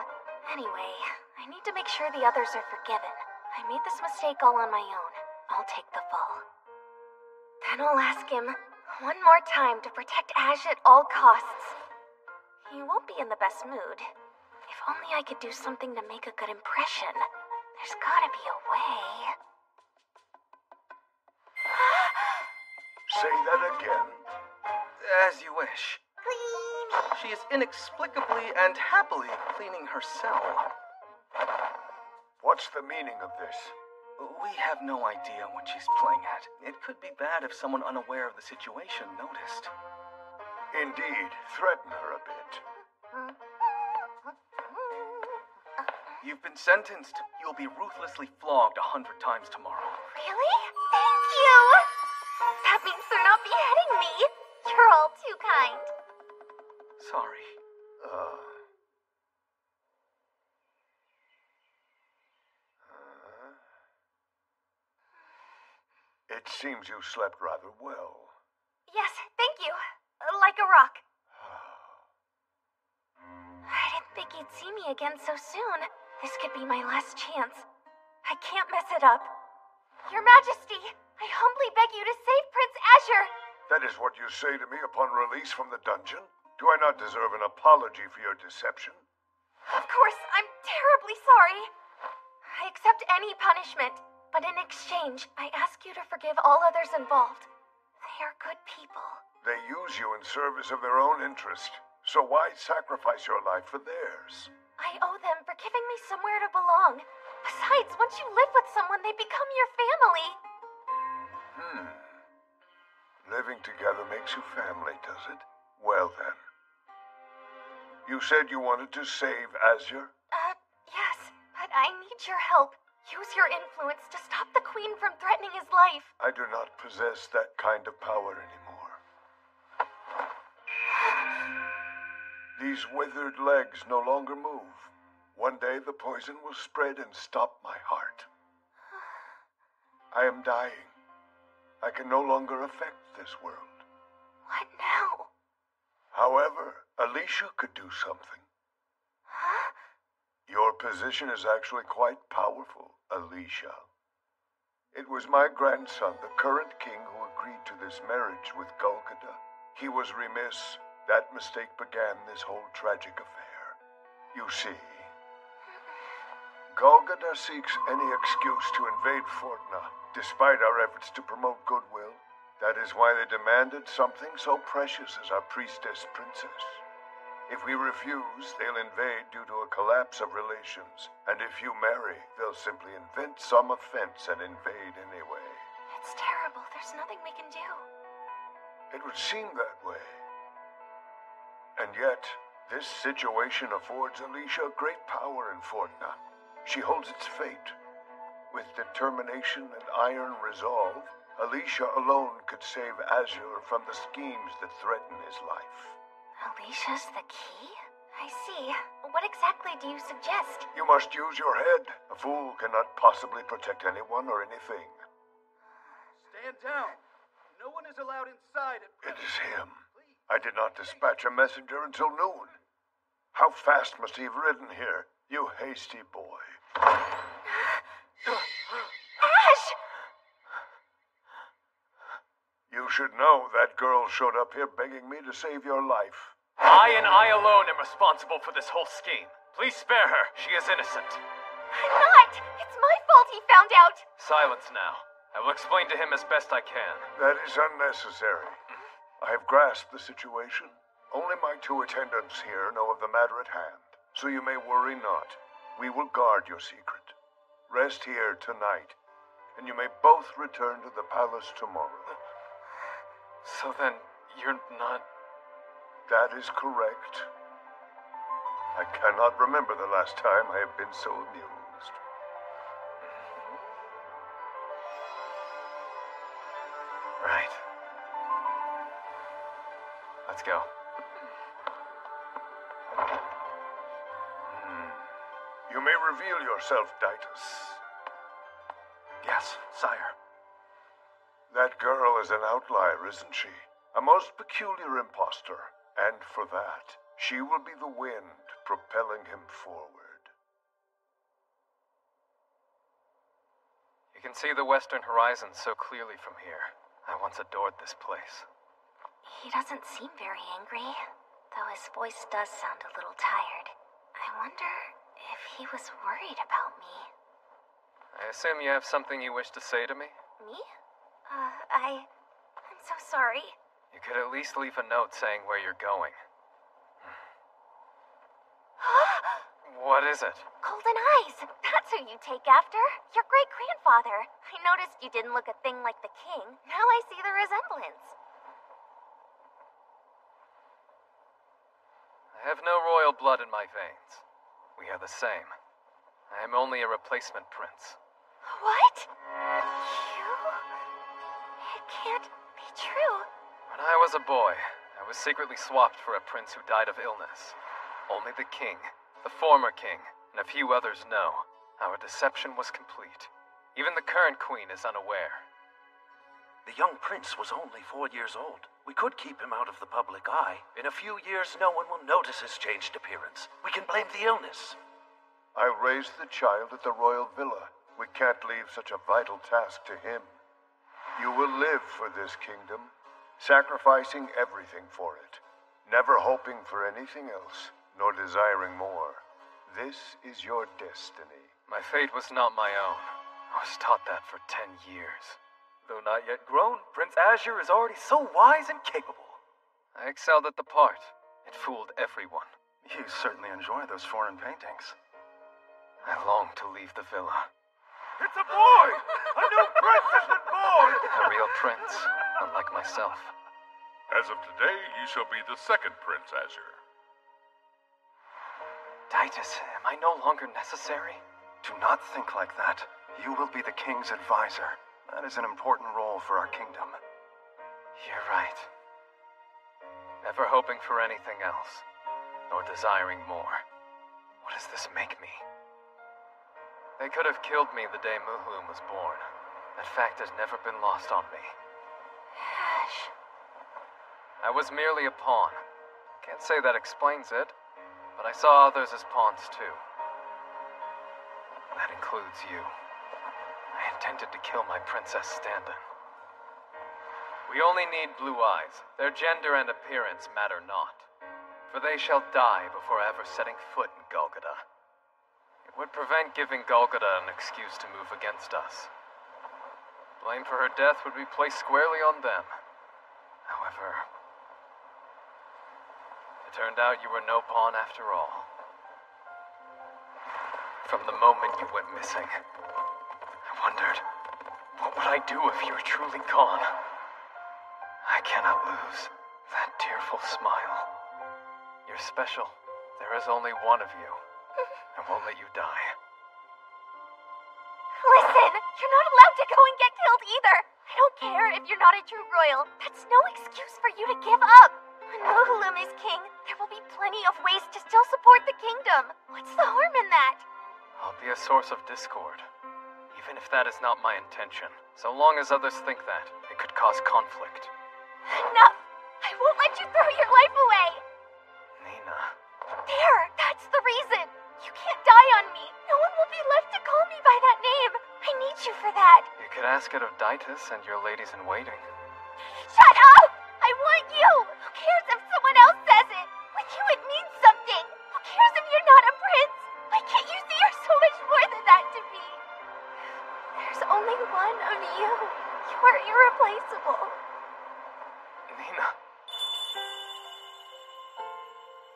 Anyway, I need to make sure the others are forgiven. I made this mistake all on my own. I'll take the fall. Then I'll ask him one more time to protect Ash at all costs. He won't be in the best mood. If only I could do something to make a good impression. There's gotta be a way. Say that again. As you wish. She is inexplicably and happily cleaning her cell. What's the meaning of this? We have no idea what she's playing at. It could be bad if someone unaware of the situation noticed. Indeed, threaten her a bit. You've been sentenced. You'll be ruthlessly flogged 100 times tomorrow. Really? Thank you! That means they're not beheading me. You're all too kind. Sorry. It seems you slept rather well. Yes, thank you. Like a rock. I didn't think you'd see me again so soon. This could be my last chance. I can't mess it up. Your Majesty, I humbly beg you to save Prince Asher. That is what you say to me upon release from the dungeon? Do I not deserve an apology for your deception? Of course, I'm terribly sorry. I accept any punishment, but in exchange, I ask you to forgive all others involved. They are good people. They use you in service of their own interest, so why sacrifice your life for theirs? I owe them for giving me somewhere to belong. Besides, once you live with someone, they become your family. Living together makes you family, does it? Well then. You said you wanted to save Azure? Yes, but I need your help. Use your influence to stop the Queen from threatening his life. I do not possess that kind of power anymore. These withered legs no longer move. One day the poison will spread and stop my heart. I am dying. I can no longer affect this world. What now? However, Alicia could do something. Huh? Your position is actually quite powerful, Alicia. It was my grandson, the current king, who agreed to this marriage with Golgotha. He was remiss. That mistake began this whole tragic affair. You see, Golgotha seeks any excuse to invade Fortna, despite our efforts to promote goodwill. That is why they demanded something so precious as our priestess princess. If we refuse, they'll invade due to a collapse of relations. And if you marry, they'll simply invent some offense and invade anyway. It's terrible. There's nothing we can do. It would seem that way. And yet, this situation affords Alicia great power in Fortna. She holds its fate. With determination and iron resolve, Alicia alone could save Azure from the schemes that threaten his life. Alicia's the key? I see. What exactly do you suggest? You must use your head. A fool cannot possibly protect anyone or anything. Man down. No one is allowed inside at It present. is him. I did not dispatch a messenger until noon. How fast must he have ridden here, you hasty boy? Ash! You should know that girl showed up here begging me to save your life. I and I alone am responsible for this whole scheme. Please spare her. She is innocent. I'm not! It's my fault he found out! Silence now. I will explain to him as best I can. That is unnecessary. I have grasped the situation. Only my 2 attendants here know of the matter at hand, so you may worry not. We will guard your secret. Rest here tonight, and you may both return to the palace tomorrow. So then, you're not... That is correct. I cannot remember the last time I have been so amused. Right. Let's go. You may reveal yourself, Ditus. Yes, sire. That girl is an outlier, isn't she? A most peculiar impostor. And for that, she will be the wind propelling him forward. You can see the western horizon so clearly from here. I once adored this place. He doesn't seem very angry, though his voice does sound a little tired. I wonder if he was worried about me. I assume you have something you wish to say to me? Me? I'm so sorry. You could at least leave a note saying where you're going. What is it? Golden eyes! That's who you take after. Your great-grandfather. I noticed you didn't look a thing like the king. Now I see the resemblance. I have no royal blood in my veins. We are the same. I am only a replacement prince. What? You? It can't be true. When I was a boy, I was secretly swapped for a prince who died of illness. Only the king, the former king, and a few others know. Our deception was complete. Even the current queen is unaware. The young prince was only 4 years old. We could keep him out of the public eye. In a few years, no one will notice his changed appearance. We can blame the illness. I raised the child at the royal villa. We can't leave such a vital task to him. You will live for this kingdom, sacrificing everything for it, never hoping for anything else, nor desiring more. This is your destiny. My fate was not my own. I was taught that for 10 years. Though not yet grown, Prince Azure is already so wise and capable. I excelled at the part. It fooled everyone. You certainly enjoy those foreign paintings. I long to leave the villa. It's a boy! A new prince has been born! A real prince, unlike myself. As of today, you shall be the second Prince Azure. Ditus, am I no longer necessary? Do not think like that. You will be the king's advisor. That is an important role for our kingdom. You're right. Never hoping for anything else, nor desiring more. What does this make me? They could have killed me the day Muhlum was born. That fact has never been lost on me. Ash. I was merely a pawn. Can't say that explains it, but I saw others as pawns too. That includes you. I intended to kill my Princess Standon. We only need blue eyes. Their gender and appearance matter not. For they shall die before ever setting foot in Golgotha. It would prevent giving Golgotha an excuse to move against us. Blame for her death would be placed squarely on them. However, it turned out you were no pawn after all. From the moment you went missing, I wondered, what would I do if you were truly gone? I cannot lose that tearful smile. You're special. There is only one of you. I won't let you die. Listen, you're not allowed to go and get killed either. I don't care if you're not a true royal. That's no excuse for you to give up. When Muhlum is king, there will be plenty of ways to still support the kingdom. What's the harm in that? I'll be a source of discord, Even if that is not my intention, so long as others think that, it could cause conflict. Enough! I won't let you throw your life away! Nina. There! That's the reason! You can't die on me! No one will be left to call me by that name! I need you for that! You could ask it of Dytus and your ladies-in-waiting. Shut up! I want you! Who cares if someone else says it? With you it means something! Who cares if you're not a prince? Why can't you see you're so much more than that to me? There's only one of you. You're irreplaceable. Nina.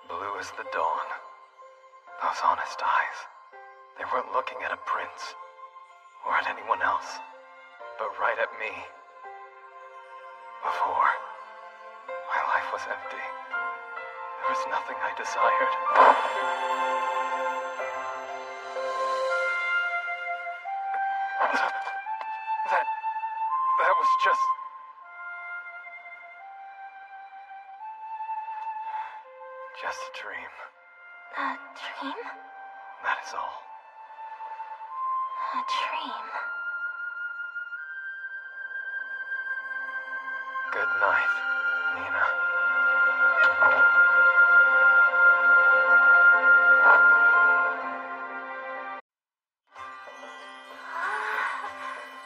Blue as the dawn. Those honest eyes. They weren't looking at a prince. Or at anyone else. But right at me. Before, my life was empty. There was nothing I desired. That was just... just a dream. A dream? That is all. A dream. Good night, Nina.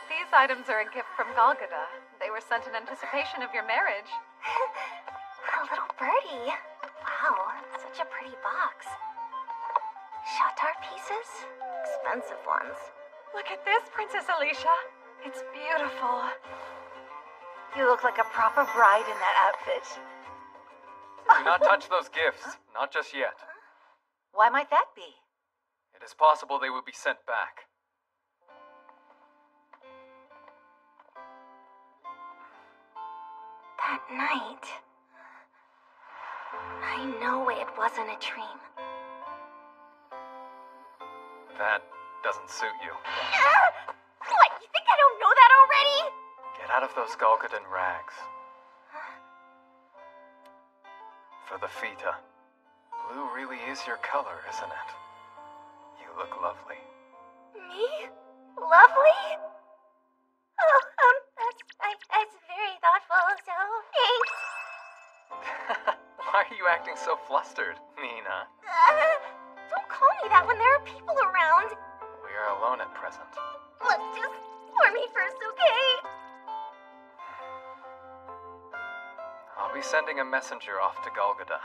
These items are a gift from Golgotha. They were sent in anticipation of your marriage. A little birdie. Wow, such a pretty box. Shatar pieces? Expensive ones. Look at this, Princess Alicia. It's beautiful. You look like a proper bride in that outfit. Do not touch those gifts. Not just yet. Why might that be? It is possible they will be sent back. That night... I know it wasn't a dream. That doesn't suit you. What? You think I don't know that already? Get out of those Golgothan rags. For the Fita, blue really is your color, isn't it? You look lovely. Me? Lovely? Oh, that's very thoughtful, so thanks. Why are you acting so flustered, Nina? Don't call me that when there are people around. We are alone at present. Let's just pour me first, okay? I'll be sending a messenger off to Golgotha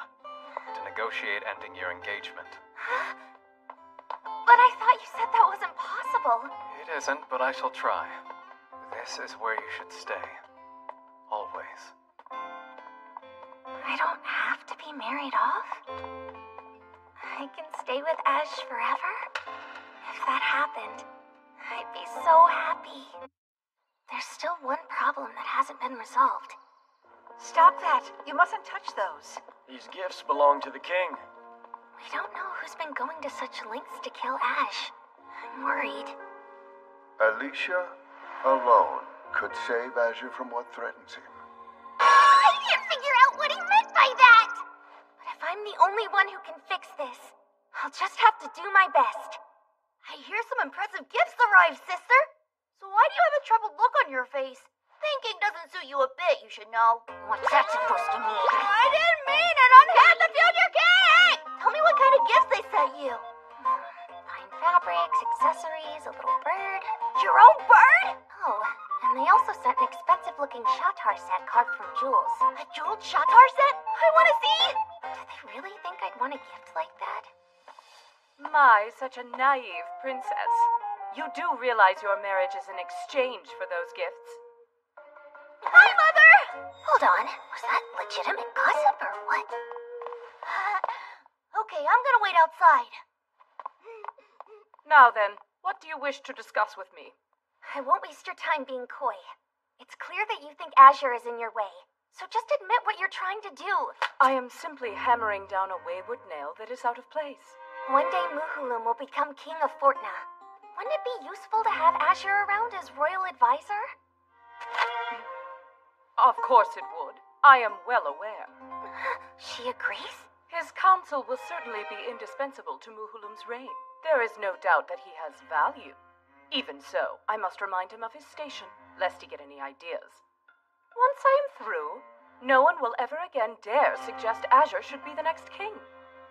to negotiate ending your engagement. But I thought you said that was impossible. It isn't, but I shall try. This is where you should stay. Always. I don't have to be married off. I can stay with Ash forever. If that happened, I'd be so happy. There's still one problem that hasn't been resolved. Stop that. You mustn't touch those. These gifts belong to the king. We don't know who's been going to such lengths to kill Ash. I'm worried. Alicia alone could save Azure from what threatens him. I can't figure out what he meant by that! But if I'm the only one who can fix this, I'll just have to do my best. I hear some impressive gifts arrived, sister. So why do you have a troubled look on your face? Thinking doesn't suit you a bit, you should know. What's that supposed to mean? I didn't mean it! Unhand the future king! Tell me what kind of gifts they sent you. Fine fabrics, accessories, a little bird. Your own bird? Oh, and they also sent an expensive-looking Shatar set carved from jewels. A jeweled Shatar set? I want to see! Do they really think I'd want a gift like that? My, such a naive princess. You do realize your marriage is in exchange for those gifts. Hi, Mother! Hold on. Was that legitimate gossip or what? Okay, I'm gonna wait outside. Now then, what do you wish to discuss with me? I won't waste your time being coy. It's clear that you think Azure is in your way. So just admit what you're trying to do. I am simply hammering down a wayward nail that is out of place. One day Muhulum will become king of Fortna. Wouldn't it be useful to have Azure around as royal advisor? Of course it would. I am well aware. She agrees? His counsel will certainly be indispensable to Muhulum's reign. There is no doubt that he has value. Even so, I must remind him of his station, lest he get any ideas. Once I am through, no one will ever again dare suggest Azure should be the next king.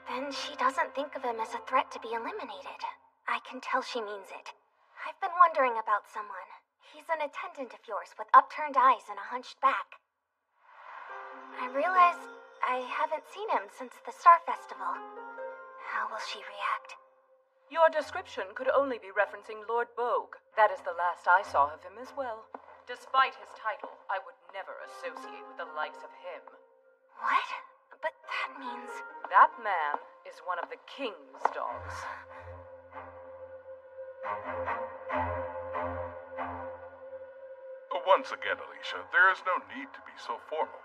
Then she doesn't think of him as a threat to be eliminated. I can tell she means it. I've been wondering about someone. He's an attendant of yours with upturned eyes and a hunched back. I realize I haven't seen him since the Star Festival. How will she react? Your description could only be referencing Lord Bogue. That is the last I saw of him as well. Despite his title, I would never associate with the likes of him. What? But that means... That man is one of the king's dogs. Once again, Alicia, there is no need to be so formal.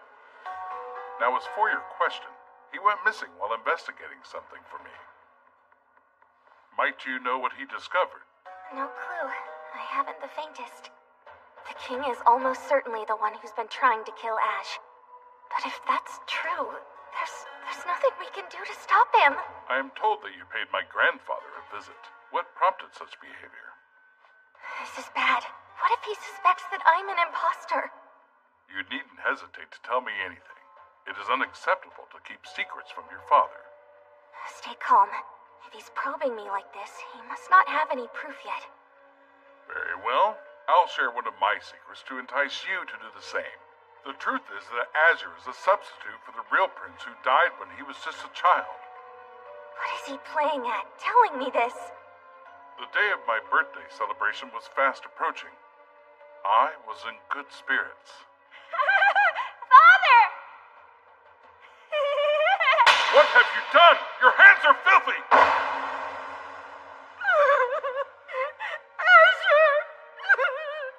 Now, as for your question, he went missing while investigating something for me. Might you know what he discovered? No clue. I haven't the faintest. The king is almost certainly the one who's been trying to kill Ash. But if that's true, there's nothing we can do to stop him. I am told that you paid my grandfather a visit. What prompted such behavior? This is bad. What if he suspects that I'm an imposter? You needn't hesitate to tell me anything. It is unacceptable to keep secrets from your father. Stay calm. If he's probing me like this, he must not have any proof yet. Very well. I'll share one of my secrets to entice you to do the same. The truth is that Azure is a substitute for the real prince who died when he was just a child. What is he playing at, telling me this? The day of my birthday celebration was fast approaching. I was in good spirits. Father! What have you done? Your hands are filthy! Azure!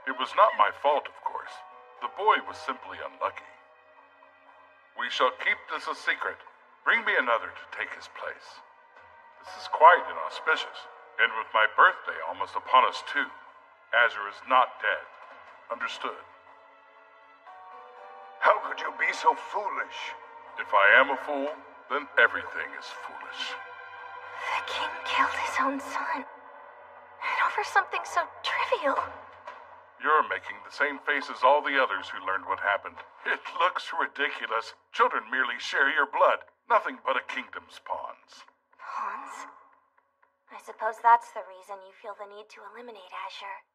It was not my fault, of course. The boy was simply unlucky. We shall keep this a secret. Bring me another to take his place. This is quite inauspicious, and with my birthday almost upon us too, Azure is not dead. Understood? How could you be so foolish? If I am a fool, then everything is foolish. The king killed his own son. And over something so trivial. You're making the same face as all the others who learned what happened. It looks ridiculous. Children merely share your blood, nothing but a kingdom's pawns. Pawns? I suppose that's the reason you feel the need to eliminate Azure.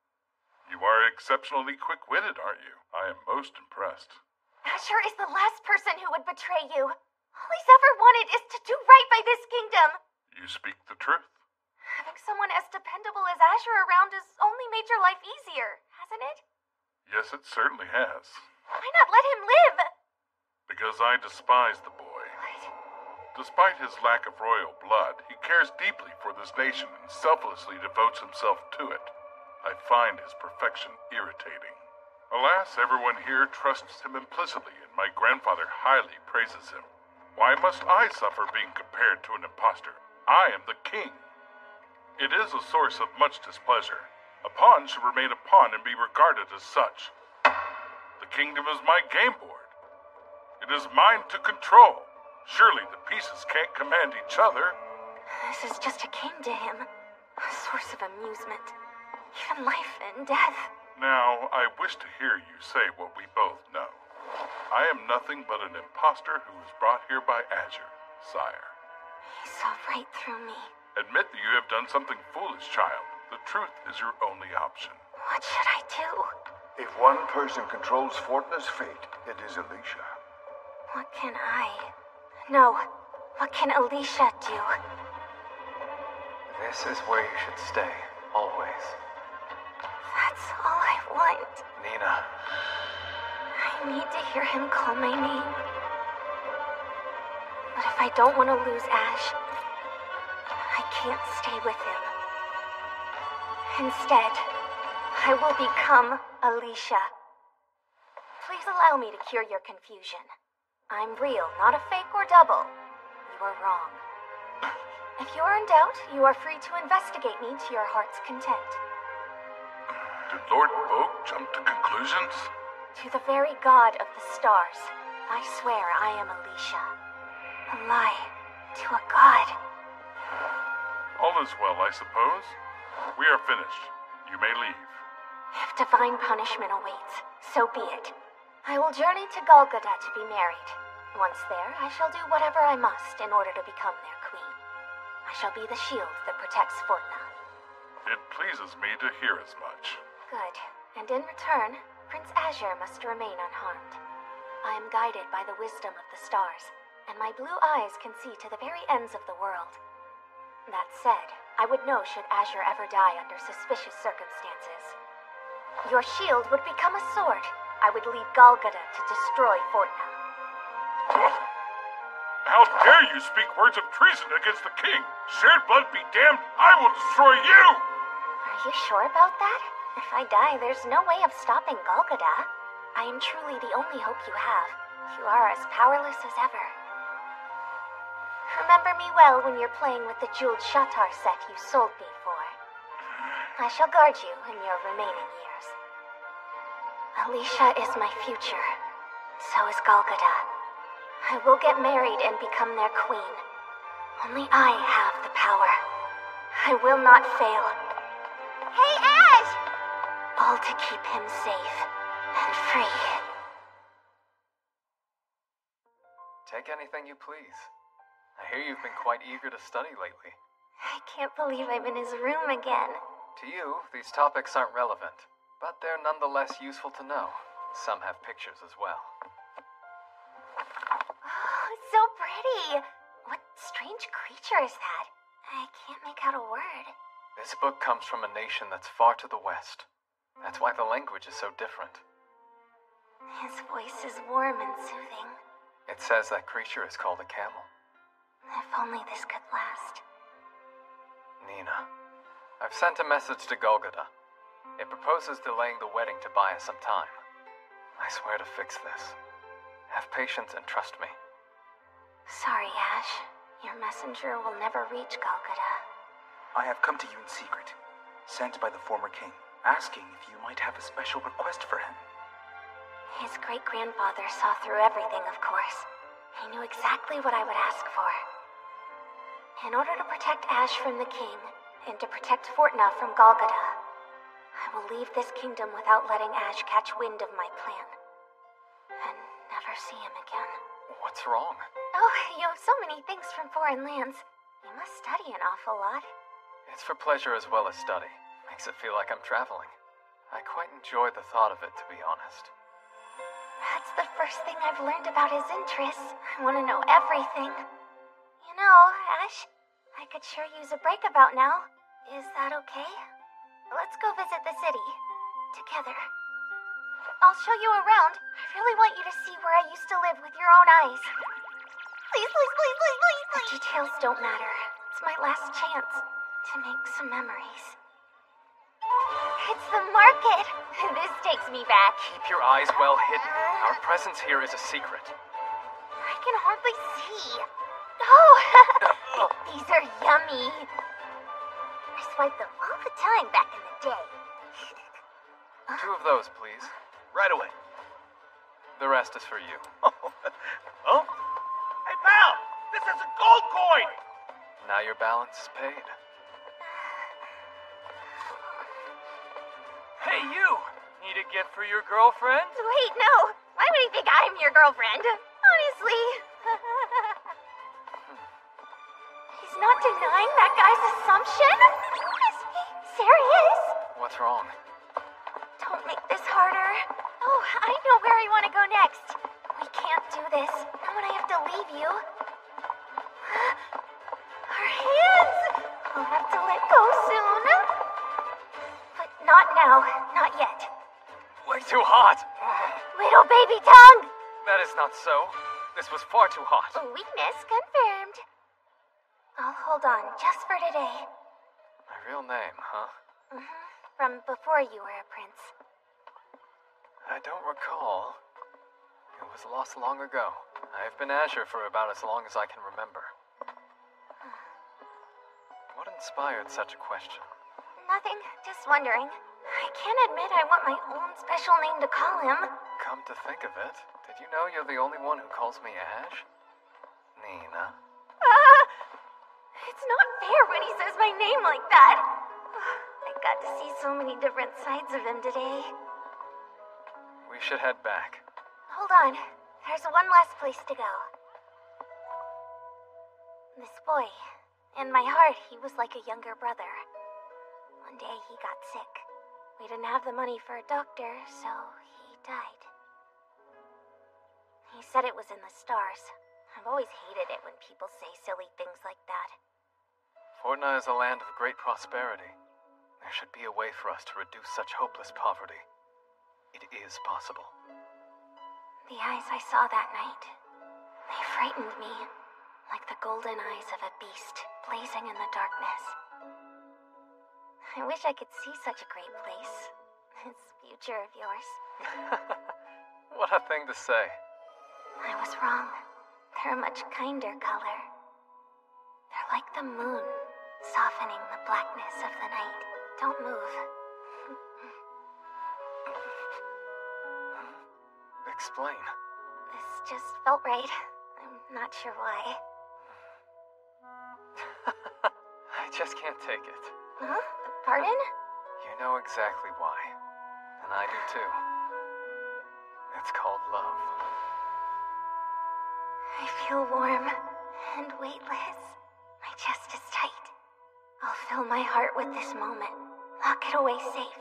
You are exceptionally quick-witted, aren't you? I am most impressed. Azure is the last person who would betray you. All he's ever wanted is to do right by this kingdom. You speak the truth. Having someone as dependable as Azure around has only made your life easier, hasn't it? Yes, it certainly has. Why not let him live? Because I despise the boy. What? Despite his lack of royal blood, he cares deeply for this nation and selflessly devotes himself to it. I find his perfection irritating. Alas, everyone here trusts him implicitly, and my grandfather highly praises him. Why must I suffer being compared to an impostor? I am the king. It is a source of much displeasure. A pawn should remain a pawn and be regarded as such. The kingdom is my game board. It is mine to control. Surely the pieces can't command each other. This is just a game to him. A source of amusement. Even life and death. Now, I wish to hear you say what we both know. I am nothing but an impostor who was brought here by Azure, sire. He saw right through me. Admit that you have done something foolish, child. The truth is your only option. What should I do? If one person controls Fortna's fate, it is Alicia. What can I... No. What can Alicia do? This is where you should stay, always. That's all I want. Nina. I need to hear him call my name. But if I don't want to lose Ash, I can't stay with him. Instead, I will become Alicia. Please allow me to cure your confusion. I'm real, not a fake or double. You are wrong. If you are in doubt, you are free to investigate me to your heart's content. Did Lord Bogue jump to conclusions? To the very god of the stars, I swear I am Alicia. A lie to a god. All is well, I suppose. We are finished. You may leave. If divine punishment awaits, so be it. I will journey to Golgotha to be married. Once there, I shall do whatever I must in order to become their queen. I shall be the shield that protects Fortna. It pleases me to hear as much. Good. And in return, Prince Azure must remain unharmed. I am guided by the wisdom of the stars, and my blue eyes can see to the very ends of the world. That said, I would know should Azure ever die under suspicious circumstances. Your shield would become a sword. I would lead Golgotha to destroy Fortna. How dare you speak words of treason against the king? Shared blood be damned, I will destroy you! Are you sure about that? If I die, there's no way of stopping Golgotha. I am truly the only hope you have. You are as powerless as ever. Remember me well when you're playing with the jeweled Shatar set you sold me for. I shall guard you in your remaining years. Alicia is my future. So is Golgotha. I will get married and become their queen. Only I have the power. I will not fail. Hey, Ash! All to keep him safe and free. Take anything you please. I hear you've been quite eager to study lately. I can't believe I'm in his room again. To you, these topics aren't relevant, but they're nonetheless useful to know. Some have pictures as well. Oh, it's so pretty. What strange creature is that? I can't make out a word. This book comes from a nation that's far to the west. That's why the language is so different. His voice is warm and soothing. It says that creature is called a camel. If only this could last. Nina, I've sent a message to Golgotha. It proposes delaying the wedding to buy us some time. I swear to fix this. Have patience and trust me. Sorry, Ash. Your messenger will never reach Golgotha. I have come to you in secret, sent by the former king, asking if you might have a special request for him. His great-grandfather saw through everything, of course. He knew exactly what I would ask for. In order to protect Ash from the king, and to protect Fortna from Golgotha, I will leave this kingdom without letting Ash catch wind of my plan. And never see him again. What's wrong? Oh, you have so many things from foreign lands. You must study an awful lot. It's for pleasure as well as study. Makes it feel like I'm traveling. I quite enjoy the thought of it, to be honest. That's the first thing I've learned about his interests. I want to know everything. You know, Ash, I could sure use a break about now. Is that okay? Let's go visit the city. Together. I'll show you around. I really want you to see where I used to live with your own eyes. Please, please, please, please, please, please. The details don't matter. It's my last chance to make some memories. It's the market. This takes me back. Keep your eyes well hidden. Our presence here is a secret. I can hardly see. Oh, these are yummy. I swiped them all the time back in the day. 2 of those, please. Right away. The rest is for you. Oh? Hey, pal! This is a gold coin! Now your balance is paid. Hey, you! Need a gift for your girlfriend? Wait, no. Why would he think I'm your girlfriend? Honestly. He's not denying that guy's assumption? Is he serious? What's wrong? Don't make this harder. Oh, I know where I want to go next. We can't do this. Not when I have to leave you. Our hands! I'll have to let go soon. But not now. Not yet. Way too hot! Little baby tongue! That is not so. This was far too hot. Weakness confirmed. I'll hold on just for today. My real name, huh? From before you were a prince. I don't recall. It was lost long ago. I've been Azure for about as long as I can remember. What inspired such a question? Nothing, just wondering. I can't admit I want my own special name to call him. Come to think of it, did you know you're the only one who calls me Ash? Nina. It's not fair when he says my name like that. I got to see so many different sides of him today. We should head back. Hold on. There's one last place to go. This boy. In my heart, he was like a younger brother. One day he got sick. We didn't have the money for a doctor, so he died. He said it was in the stars. I've always hated it when people say silly things like that. Fortna is a land of great prosperity. There should be a way for us to reduce such hopeless poverty. It is possible. The eyes I saw that night, they frightened me, like the golden eyes of a beast blazing in the darkness. I wish I could see such a great place. This future of yours. What a thing to say. I was wrong. They're a much kinder color. They're like the moon, softening the blackness of the night. Don't move. Explain. This just felt right. I'm not sure why. I just can't take it. Huh? Pardon? You know exactly why. And I do too. It's called love. I feel warm and weightless. My chest is tight. I'll fill my heart with this moment, lock it away safe,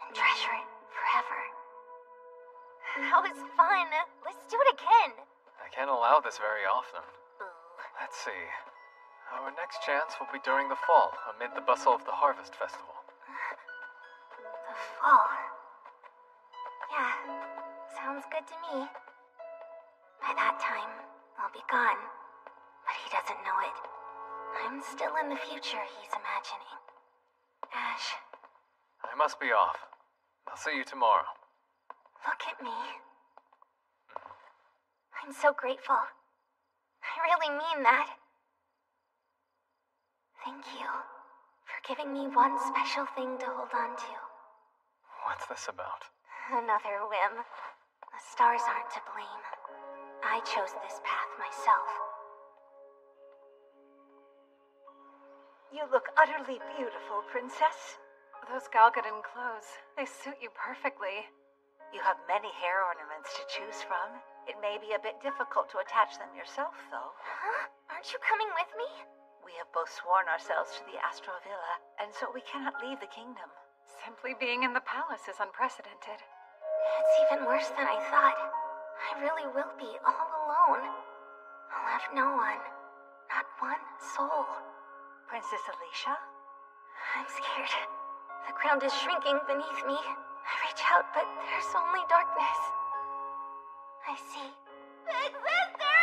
and treasure it forever. That was fun. Let's do it again. I can't allow this very often. Let's see. Our next chance will be during the fall, amid the bustle of the Harvest Festival. The fall. Yeah, sounds good to me. By that time, I'll be gone. But he doesn't know it. I'm still in the future he's imagining. Ash. I must be off. I'll see you tomorrow. Look at me. I'm so grateful. I really mean that. Thank you for giving me one special thing to hold on to. What's this about? Another whim. The stars aren't to blame. I chose this path myself. You look utterly beautiful, Princess. Those Galgadon clothes, they suit you perfectly. You have many hair ornaments to choose from. It may be a bit difficult to attach them yourself, though. Huh? Aren't you coming with me? We have both sworn ourselves to the Astral Villa, and so we cannot leave the kingdom. Simply being in the palace is unprecedented. It's even worse than I thought. I really will be all alone. I'll have no one. Not one soul. Princess Alicia? I'm scared. The ground is shrinking beneath me. I reach out, but there's only darkness. I see. Big sister!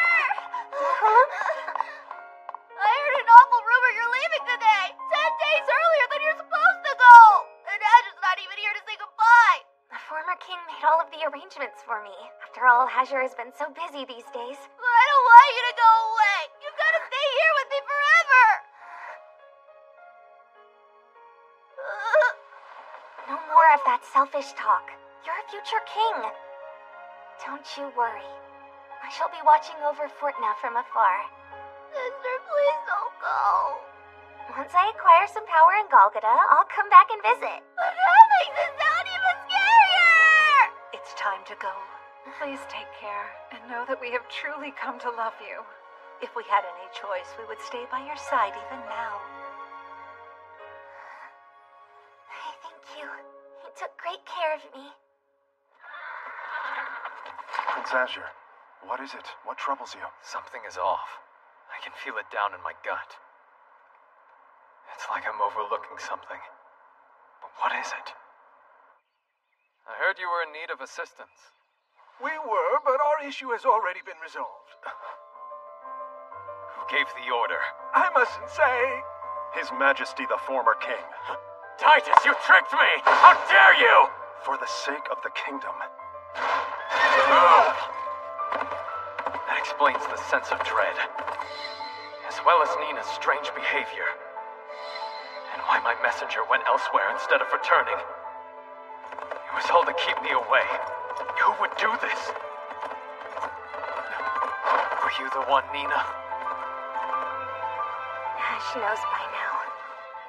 I heard an awful rumor you're leaving today! 10 days earlier than you're supposed to go! And Ash is not even here to say goodbye! The former king made all of the arrangements for me. After all, Hazur has been so busy these days. I don't want you to go away! You've got to stay here with me forever! No more of that selfish talk. You're a future king. Don't you worry. I shall be watching over Fortna from afar. Sister, please don't go. Once I acquire some power in Golgotha, I'll come back and visit. But that makes it sound even scarier! It's time to go. Please take care, and know that we have truly come to love you. If we had any choice, we would stay by your side even now. I thank you. You took great care of me. Prince Azure, what is it? What troubles you? Something is off. I can feel it down in my gut. It's like I'm overlooking something. But what is it? I heard you were in need of assistance. We were, but our issue has already been resolved. Who gave the order? I mustn't say. His Majesty the former king. Titus, you tricked me! How dare you! For the sake of the kingdom. That explains the sense of dread, as well as Nina's strange behavior, and why my messenger went elsewhere instead of returning. It was all to keep me away. Who would do this? Were you the one, Nina? Ash knows by now.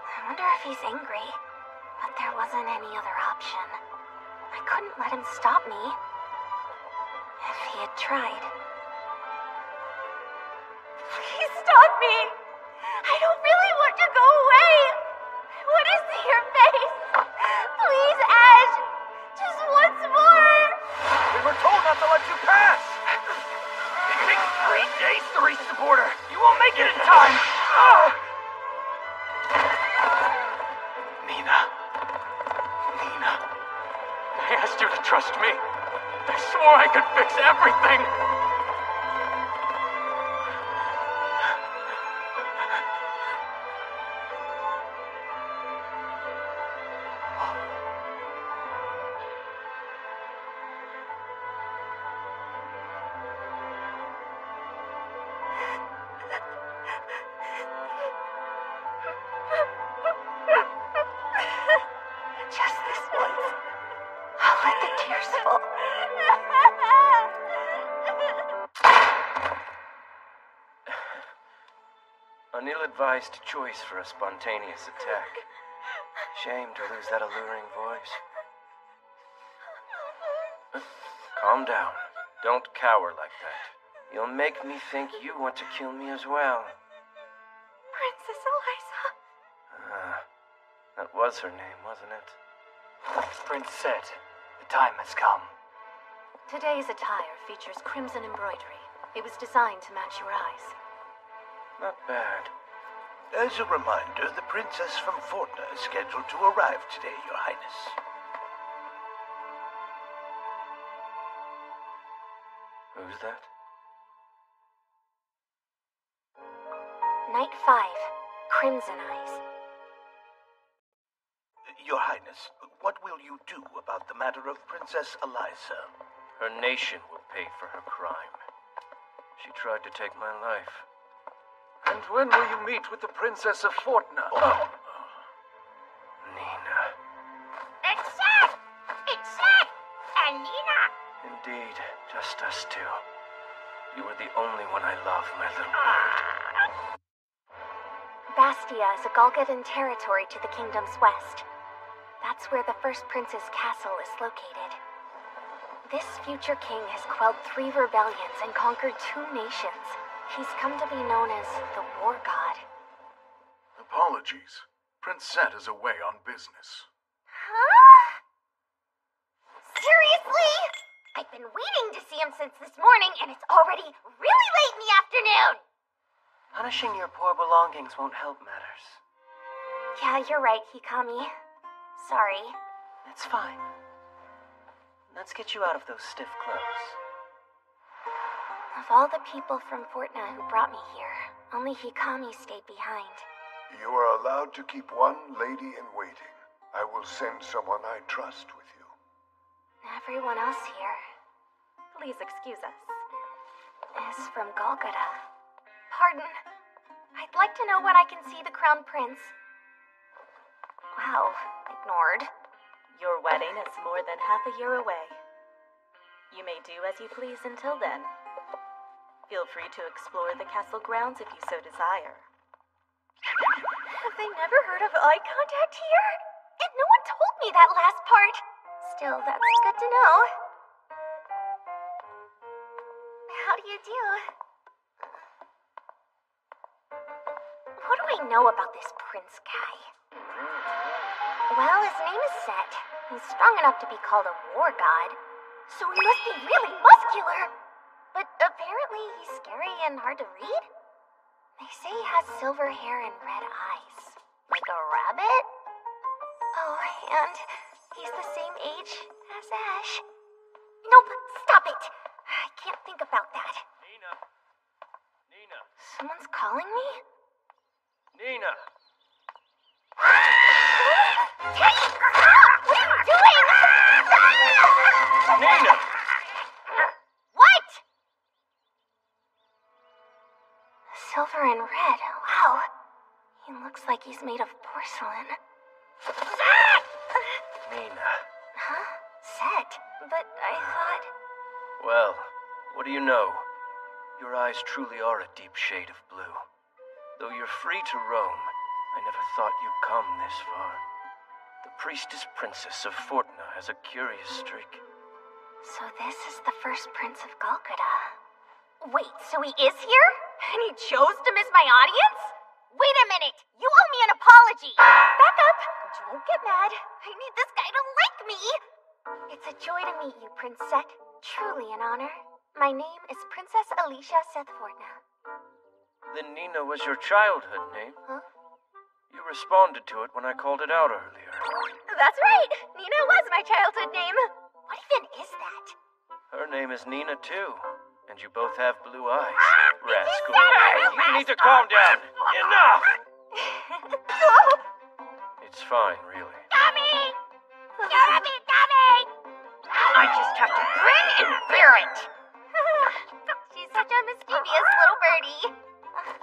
I wonder if he's angry. But There wasn't any other option. I couldn't let him stop me. If he had tried. Please stop me! I don't really want to go away! I want to see your face! Please, Ash! Just once more! We were told not to let you pass! It takes 3 days to reach the border! You won't make it in time! Nina. I asked you to trust me. I swore I could fix everything! Just this once. I'll let the tears fall. An ill-advised choice for a spontaneous attack. Shame to lose that alluring voice. Calm down. Don't cower like that. You'll make me think you want to kill me as well. Princess Eliza. That was her name, wasn't it? Princess, the time has come. Today's attire features crimson embroidery. It was designed to match your eyes. Not bad. As a reminder, the princess from Fortna is scheduled to arrive today, Your Highness. Who's that? Night 5. Crimson Eyes. Your Highness, what will you do about the matter of Princess Eliza? Her nation will pay for her crime. She tried to take my life. And when will you meet with the Princess of Fortna? Nina. It's Seth! It's Seth! And Nina! Indeed, just us two. You are the only one I love, my little bird. Bastia is a Golgothan territory to the kingdom's west. That's where the first prince's castle is located. This future king has quelled 3 rebellions and conquered 2 nations. He's come to be known as the War God. Apologies. Prince Set is away on business. Huh? Seriously? I've been waiting to see him since this morning, and it's already really late in the afternoon! Punishing your poor belongings won't help matters. Yeah, you're right, Hikami. Sorry. It's fine. Let's get you out of those stiff clothes. Of all the people from Fortna who brought me here, only Hikami stayed behind. You are allowed to keep one lady in waiting. I will send someone I trust with you. Everyone else here, please excuse us, is from Golgotha. Pardon. I'd like to know when I can see the Crown Prince. Wow, ignored. Your wedding is more than half a year away. You may do as you please until then. Feel free to explore the castle grounds if you so desire. Have they never heard of eye contact here? And no one told me that last part. Still, that's good to know. How do you do? What do I know about this prince guy? Well, his name is Set. He's strong enough to be called a war god, so he must be really muscular. But apparently he's scary and hard to read. They say he has silver hair and red eyes. Like a rabbit? Oh, and he's the same age as Ash. Nope, stop it. I can't think about that. Nina. Someone's calling me? Nina. Hey! What are you doing? Nina! What? Silver and red. Wow. He looks like he's made of porcelain. Nina. Huh? Set. But I thought... Well, what do you know? Your eyes truly are a deep shade of blue. Though you're free to roam, I never thought you'd come this far. The priestess princess of Fortna has a curious streak. So this is the first prince of Golgota. Wait, so he is here? And he chose to miss my audience? Wait a minute! You owe me an apology! Back up! Don't get mad. I need this guy to like me! It's a joy to meet you, Princette. Truly an honor. My name is Princess Alicia Sethfortna. Then Nina was your childhood name? Huh? You responded to it when I called it out earlier. That's right! Nina was my childhood name. What even is that? Her name is Nina, too. And you both have blue eyes. Rascal. Hey, you need to calm down. Enough! It's fine, really. Dummy! You're a big dummy! I just have to grin and bear it. She's such a mischievous little birdie.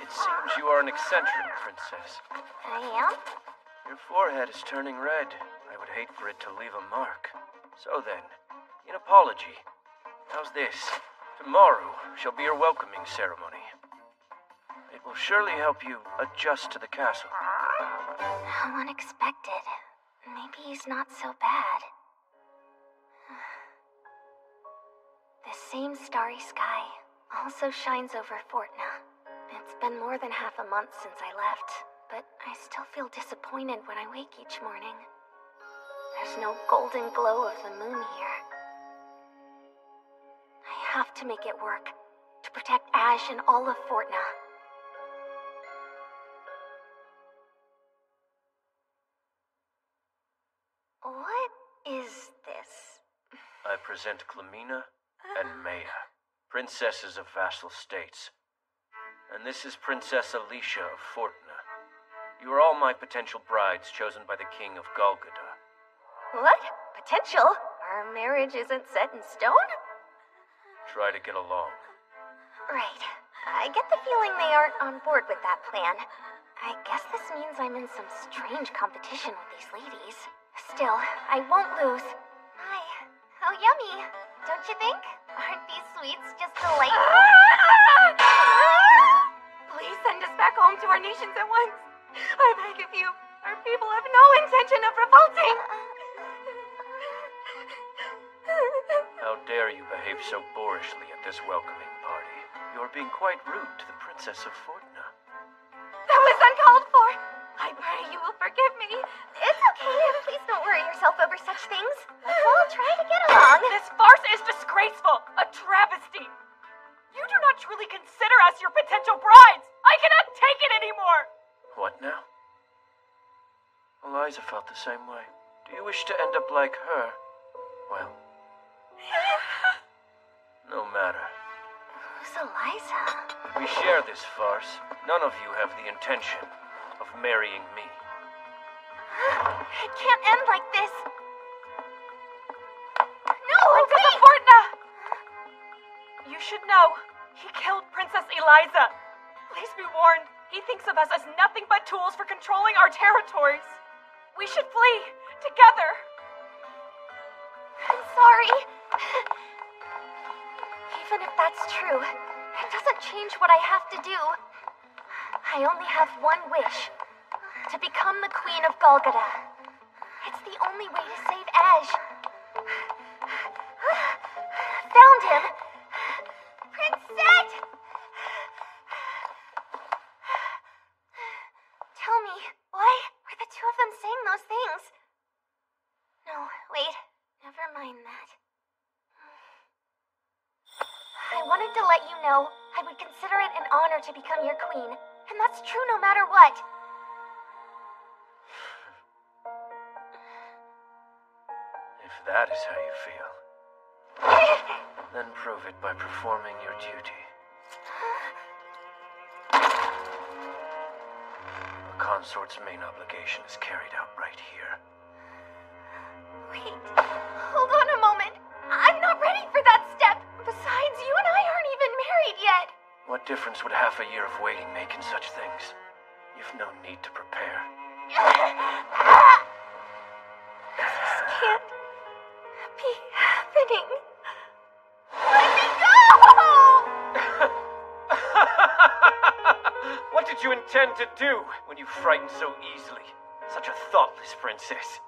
It seems you are an eccentric princess. I am? Your forehead is turning red. I would hate for it to leave a mark. So then, in apology, how's this? Tomorrow shall be your welcoming ceremony. It will surely help you adjust to the castle. How unexpected. Maybe he's not so bad. The same starry sky also shines over Fortna. It's been more than half a month since I left, but I still feel disappointed when I wake each morning. There's no golden glow of the moon here. I have to make it work to protect Ash and all of Fortna. What is this? I present Clemina and Maya, princesses of vassal states. And this is Princess Alicia of Fortna. You are all my potential brides chosen by the King of Golgota. What? Potential? Our marriage isn't set in stone? Try to get along. Right. I get the feeling they aren't on board with that plan. I guess this means I'm in some strange competition with these ladies. Still, I won't lose. My, how yummy, don't you think? Aren't these sweets just delightful? Please send us back home to our nations at once. I beg of you. Our people have no intention of revolting. How dare you behave so boorishly at this welcoming party? You are being quite rude to the Princess of Fortna. That was uncalled for. I pray you will forgive me. It's okay. Please don't worry yourself over such things. Let's all try to get along. This farce is disgraceful. A travesty. You do not truly consider us your potential brides. I cannot take it anymore. What now? Eliza felt the same way. Do you wish to end up like her? Well, no matter. Who's Eliza? We share this farce. None of you have the intention of marrying me. It can't end like this. No, Princess wait! Fortna! You should know, he killed Princess Eliza. Please be warned, he thinks of us as nothing but tools for controlling our territories. We should flee, together. I'm sorry. Even if that's true, it doesn't change what I have to do. I only have one wish. To become the Queen of Golgota. It's the only way to save Ash. Found him! Princette! Tell me, why were the two of them saying those things? No, wait. Never mind that. I wanted to let you know I would consider it an honor to become your queen, and that's true no matter what. If that is how you feel, then prove it by performing your duty. A consort's main obligation is carried out right here. Wait, hold on a moment. I'm not ready for that step. Besides, you and I aren't even married yet. What difference would half a year of waiting make in such things? You've no need to prepare. This can't be happening. Let me go! What did you intend to do when you frightened so easily? Such a thoughtless princess.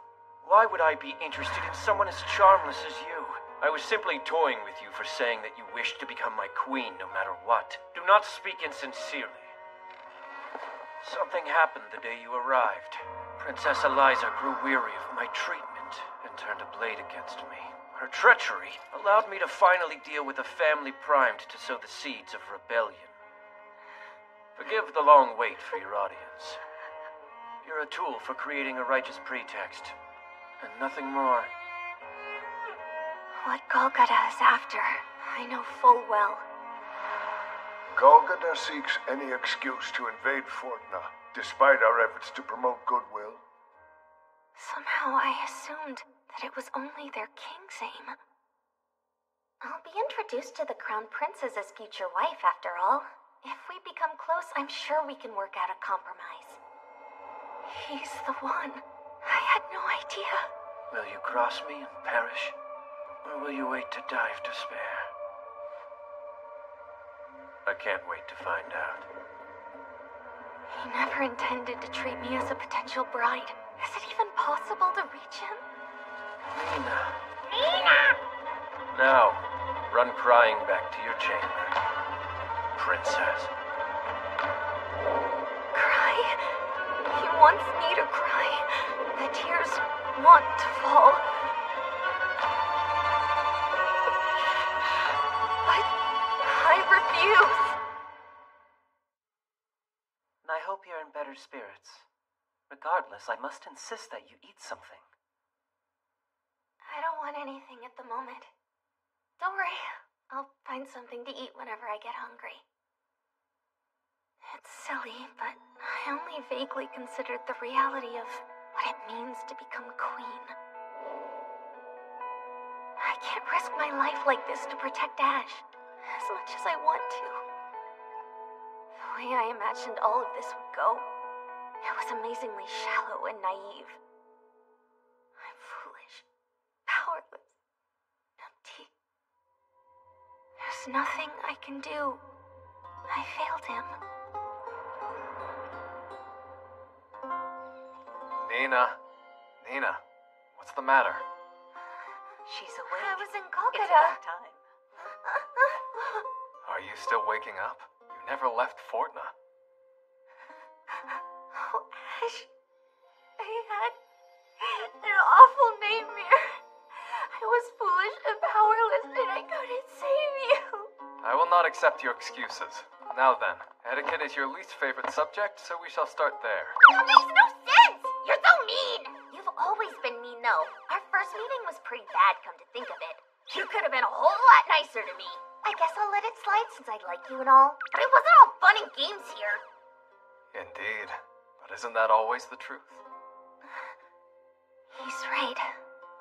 Why would I be interested in someone as charmless as you? I was simply toying with you for saying that you wished to become my queen no matter what. Do not speak insincerely. Something happened the day you arrived. Princess Eliza grew weary of my treatment and turned a blade against me. Her treachery allowed me to finally deal with a family primed to sow the seeds of rebellion. Forgive the long wait for your audience. You're a tool for creating a righteous pretext, and nothing more. What Golgotha is after, I know full well. Golgotha seeks any excuse to invade Fortna, despite our efforts to promote goodwill. Somehow I assumed that it was only their king's aim. I'll be introduced to the Crown Princess as future wife, after all. If we become close, I'm sure we can work out a compromise. He's the one. I had no idea. Will you cross me and perish? Or will you wait to die of despair? I can't wait to find out. He never intended to treat me as a potential bride. Is it even possible to reach him? Nina. Nina! Now, run crying back to your chamber. Princess. Cry? He wants me to cry. The tears want to fall. But I refuse. I hope you're in better spirits. Regardless, I must insist that you eat something. I don't want anything at the moment. Don't worry, I'll find something to eat whenever I get hungry. It's silly, but I only vaguely considered the reality of what it means to become queen. I can't risk my life like this to protect Ash, as much as I want to. The way I imagined all of this would go, it was amazingly shallow and naive. I'm foolish, powerless, empty. There's nothing I can do. I failed him. Nina, what's the matter? She's awake. I was in It's Golgotha. about time. Are you still waking up? You never left Fortna. Oh, Ash. I had an awful nightmare. I was foolish and powerless, and I couldn't save you. I will not accept your excuses. Now then, etiquette is your least favorite subject, so we shall start there. That makes no sense! You're so mean! You've always been mean, though. Our first meeting was pretty bad, come to think of it. You could have been a whole lot nicer to me. I guess I'll let it slide since I like you and all. But it wasn't all fun and games here. Indeed. But isn't that always the truth? He's right.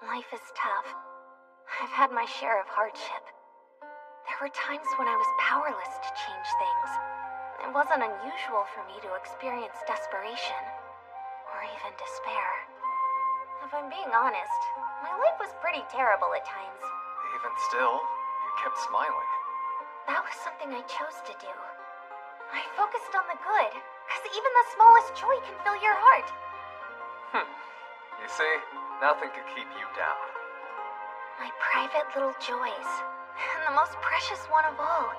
Life is tough. I've had my share of hardship. There were times when I was powerless to change things. It wasn't unusual for me to experience desperation, or even despair. If I'm being honest, my life was pretty terrible at times. Even still, you kept smiling. That was something I chose to do. I focused on the good, because even the smallest joy can fill your heart. You see, nothing could keep you down. My private little joys, and the most precious one of all,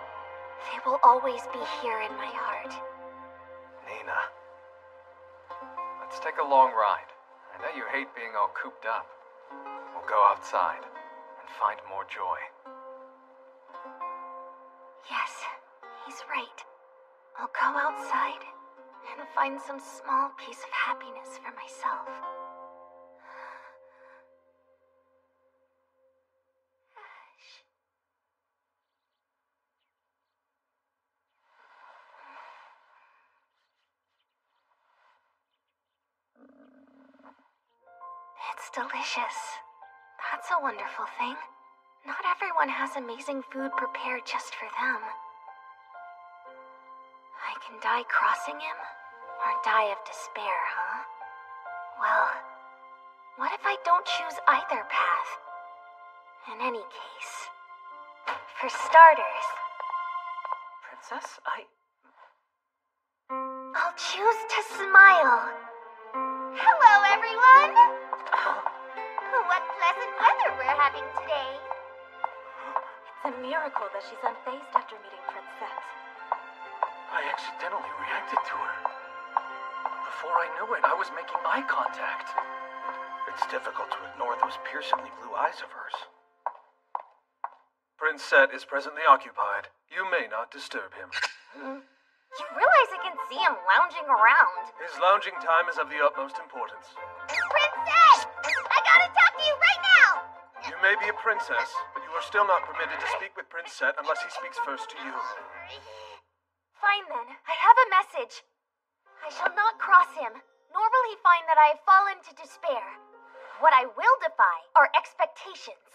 they will always be here in my heart. Nina, let's take a long ride. I know you hate being all cooped up. We'll go outside and find more joy. Yes, he's right. I'll go outside and find some small piece of happiness for myself. It's delicious. That's a wonderful thing. Not everyone has amazing food prepared just for them. I can die crossing him, or die of despair, huh? Well, what if I don't choose either path? In any case, for starters, Princess, I'll choose to smile. Hello, everyone! what pleasant weather we're having today. It's a miracle that she's unfazed after meeting Princess. I accidentally reacted to her. Before I knew it, I was making eye contact. It's difficult to ignore those piercingly blue eyes of hers. Prince Set is presently occupied. You may not disturb him. You realize I can see him lounging around. His lounging time is of the utmost importance. Princess! I gotta talk to you right now! You may be a princess, but you are still not permitted to speak with Prince Set unless he speaks first to you. Fine then. I have a message. I shall not cross him, nor will he find that I have fallen to despair. What I will defy are expectations.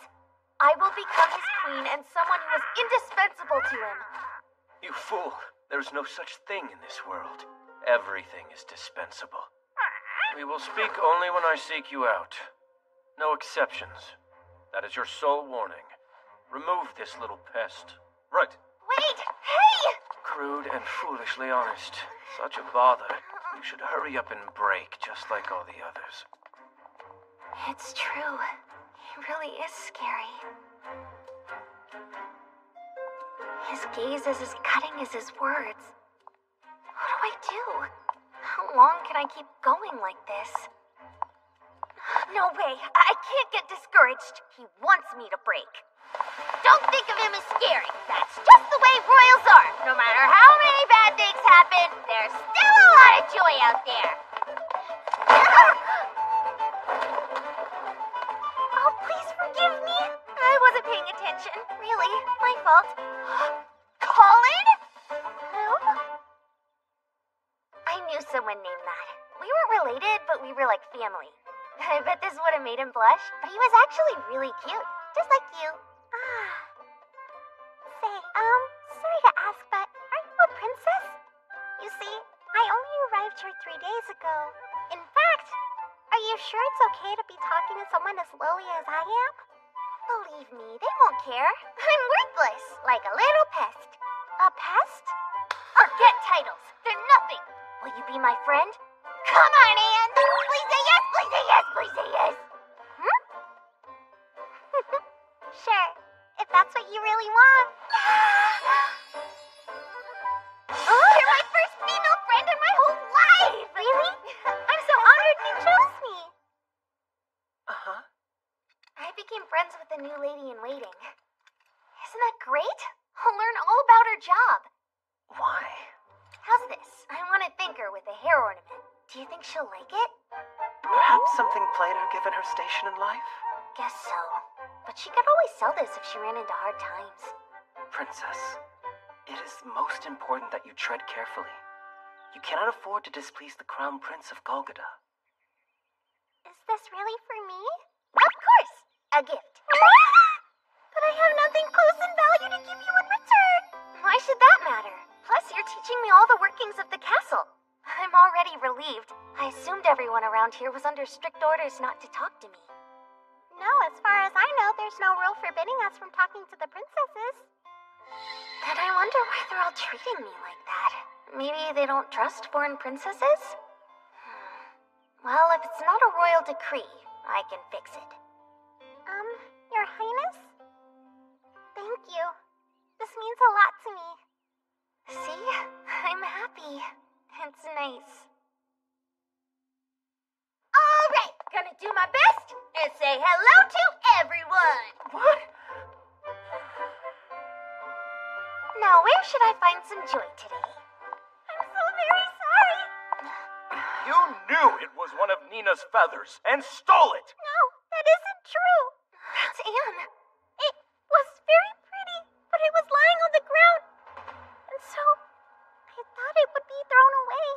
I will become his queen and someone who is indispensable to him. You fool. There is no such thing in this world. Everything is dispensable. We will speak only when I seek you out. No exceptions. That is your sole warning. Remove this little pest. Right. Wait! Hey! Crude and foolishly honest. Such a bother. You should hurry up and break, just like all the others. It's true. He really is scary. His gaze is as cutting as his words. What do I do? How long can I keep going like this? No way! I can't get discouraged. He wants me to break. Don't think of him as scary. That's just the way royals are. No matter how many bad things happen, there's still a lot of joy out there. Oh, please forgive me. I wasn't paying attention. Really, my fault. Colin? Who? I knew someone named that. We weren't related, but we were like family. I bet this would have made him blush, but he was actually really cute. Just like you. Say, sorry to ask, but are you a princess? You see, I only arrived here 3 days ago. In fact, are you sure it's okay to be talking to someone as lowly as I am? Believe me, they won't care. I'm worthless, like a little pest. A pest? Forget titles. They're nothing. Will you be my friend? Come on, Anne. Please say yes, please say yes, please say yes. Sure, if that's what you really want. You're my first female friend in my whole life! Really? I'm so honored you chose me. Uh-huh. I became friends with the new lady in waiting. Isn't that great? I'll learn all about her job. Why? How's this? I want a thinker with a hair ornament. Do you think she'll like it? Perhaps something plainer given her station in life? Guess so. But she could always sell this if she ran into hard times. Princess, it is most important that you tread carefully. You cannot afford to displease the Crown Prince of Golgotha. Is this really for me? Of course! A gift. But I have nothing close in value to give you in return. Why should that matter? Plus, you're teaching me all the workings of the castle. I'm already relieved. I assumed everyone around here was under strict orders not to talk to me. No, as far as I know, there's no rule forbidding us from talking to the princesses. Then I wonder why they're all treating me like that. Maybe they don't trust foreign princesses? Well, if it's not a royal decree, I can fix it. Your Highness? Thank you. This means a lot to me. See? I'm happy. It's nice. Alright, gonna do my best and say hello to everyone! What? Now, where should I find some joy today? I'm so very sorry. You knew it was one of Nina's feathers and stole it! No, that isn't true. That's Anne. It was very pretty, but it was lying on the ground. And so, I thought it would be thrown away.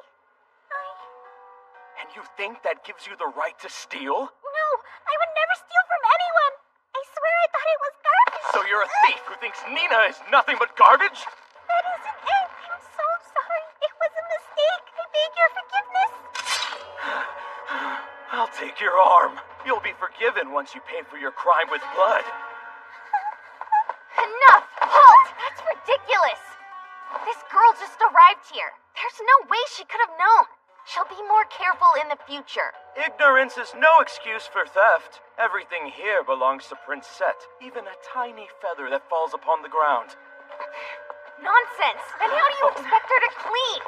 And you think that gives you the right to steal? No, I would never steal from anyone. I swear I thought it was garbage. So you're a thief who thinks Nina is nothing but garbage? That isn't it. I'm so sorry. It was a mistake. I beg your forgiveness. I'll take your arm. You'll be forgiven once you pay for your crime with blood. Enough! Halt! That's ridiculous. This girl just arrived here. There's no way she could have known. She'll be more careful in the future. Ignorance is no excuse for theft. Everything here belongs to Princette, even a tiny feather that falls upon the ground. Nonsense! Then how do you expect her to clean?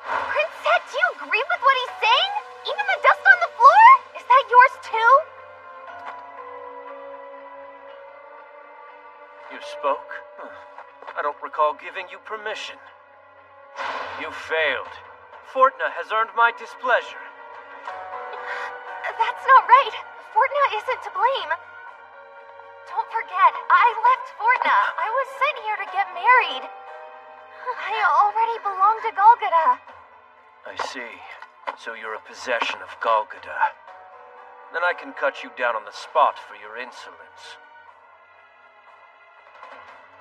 Princette, do you agree with what he's saying? Even the dust on the floor? Is that yours too? You spoke? I don't recall giving you permission. You failed. Fortna has earned my displeasure. That's not right. Fortna isn't to blame. Don't forget, I left Fortna. I was sent here to get married. I already belong to Golgotha. I see. So you're a possession of Golgotha. Then I can cut you down on the spot for your insolence.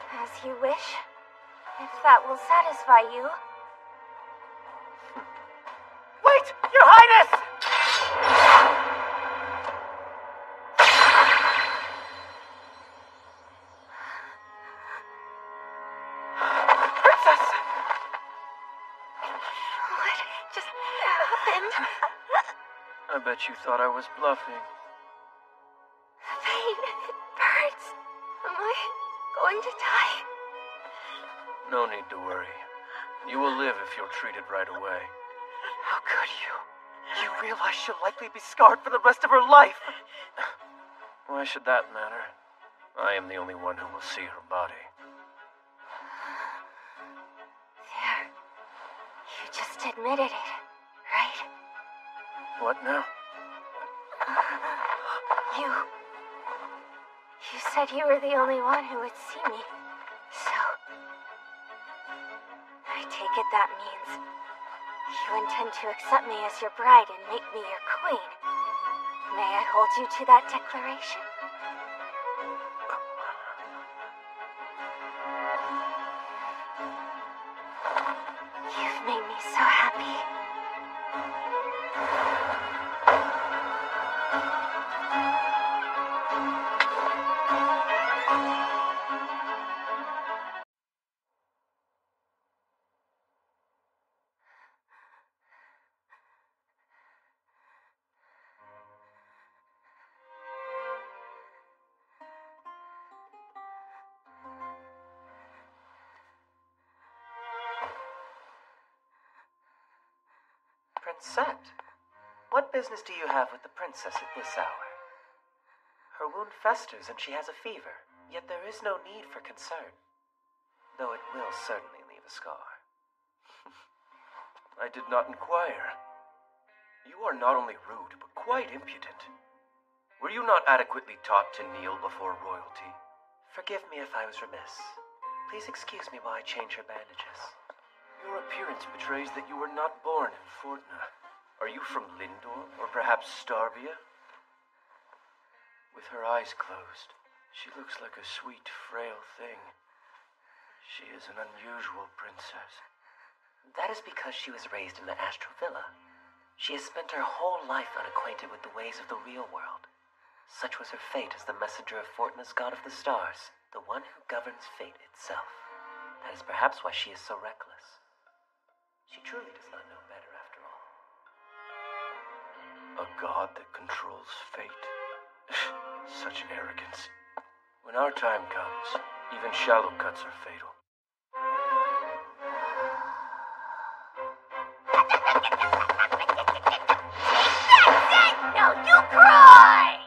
As you wish. If that will satisfy you. Wait, Your Highness! Princess! What just happened? I bet you thought I was bluffing. Pain, it hurts. Am I going to die? No need to worry. You will live if you're treated right away. How could you? You realize she'll likely be scarred for the rest of her life. Why should that matter? I am the only one who will see her body. There. You just admitted it, right? What now? You said you were the only one who would see me. So, I take it that means you intend to accept me as your bride and make me your queen. May I hold you to that declaration? You've made me so happy. Princette, what business do you have with the princess at this hour? Her wound festers and she has a fever, yet there is no need for concern, though it will certainly leave a scar. I did not inquire. You are not only rude, but quite impudent. Were you not adequately taught to kneel before royalty? Forgive me if I was remiss. Please excuse me while I change her bandages. Your appearance betrays that you were not born in Fortna. Are you from Lindor, or perhaps Starbia? With her eyes closed, she looks like a sweet, frail thing. She is an unusual princess. That is because she was raised in the Astral Villa. She has spent her whole life unacquainted with the ways of the real world. Such was her fate as the messenger of Fortna's god of the stars, the one who governs fate itself. That is perhaps why she is so reckless. She truly does not know better after all. A god that controls fate. Such arrogance. When our time comes, even shallow cuts are fatal. Now you cry!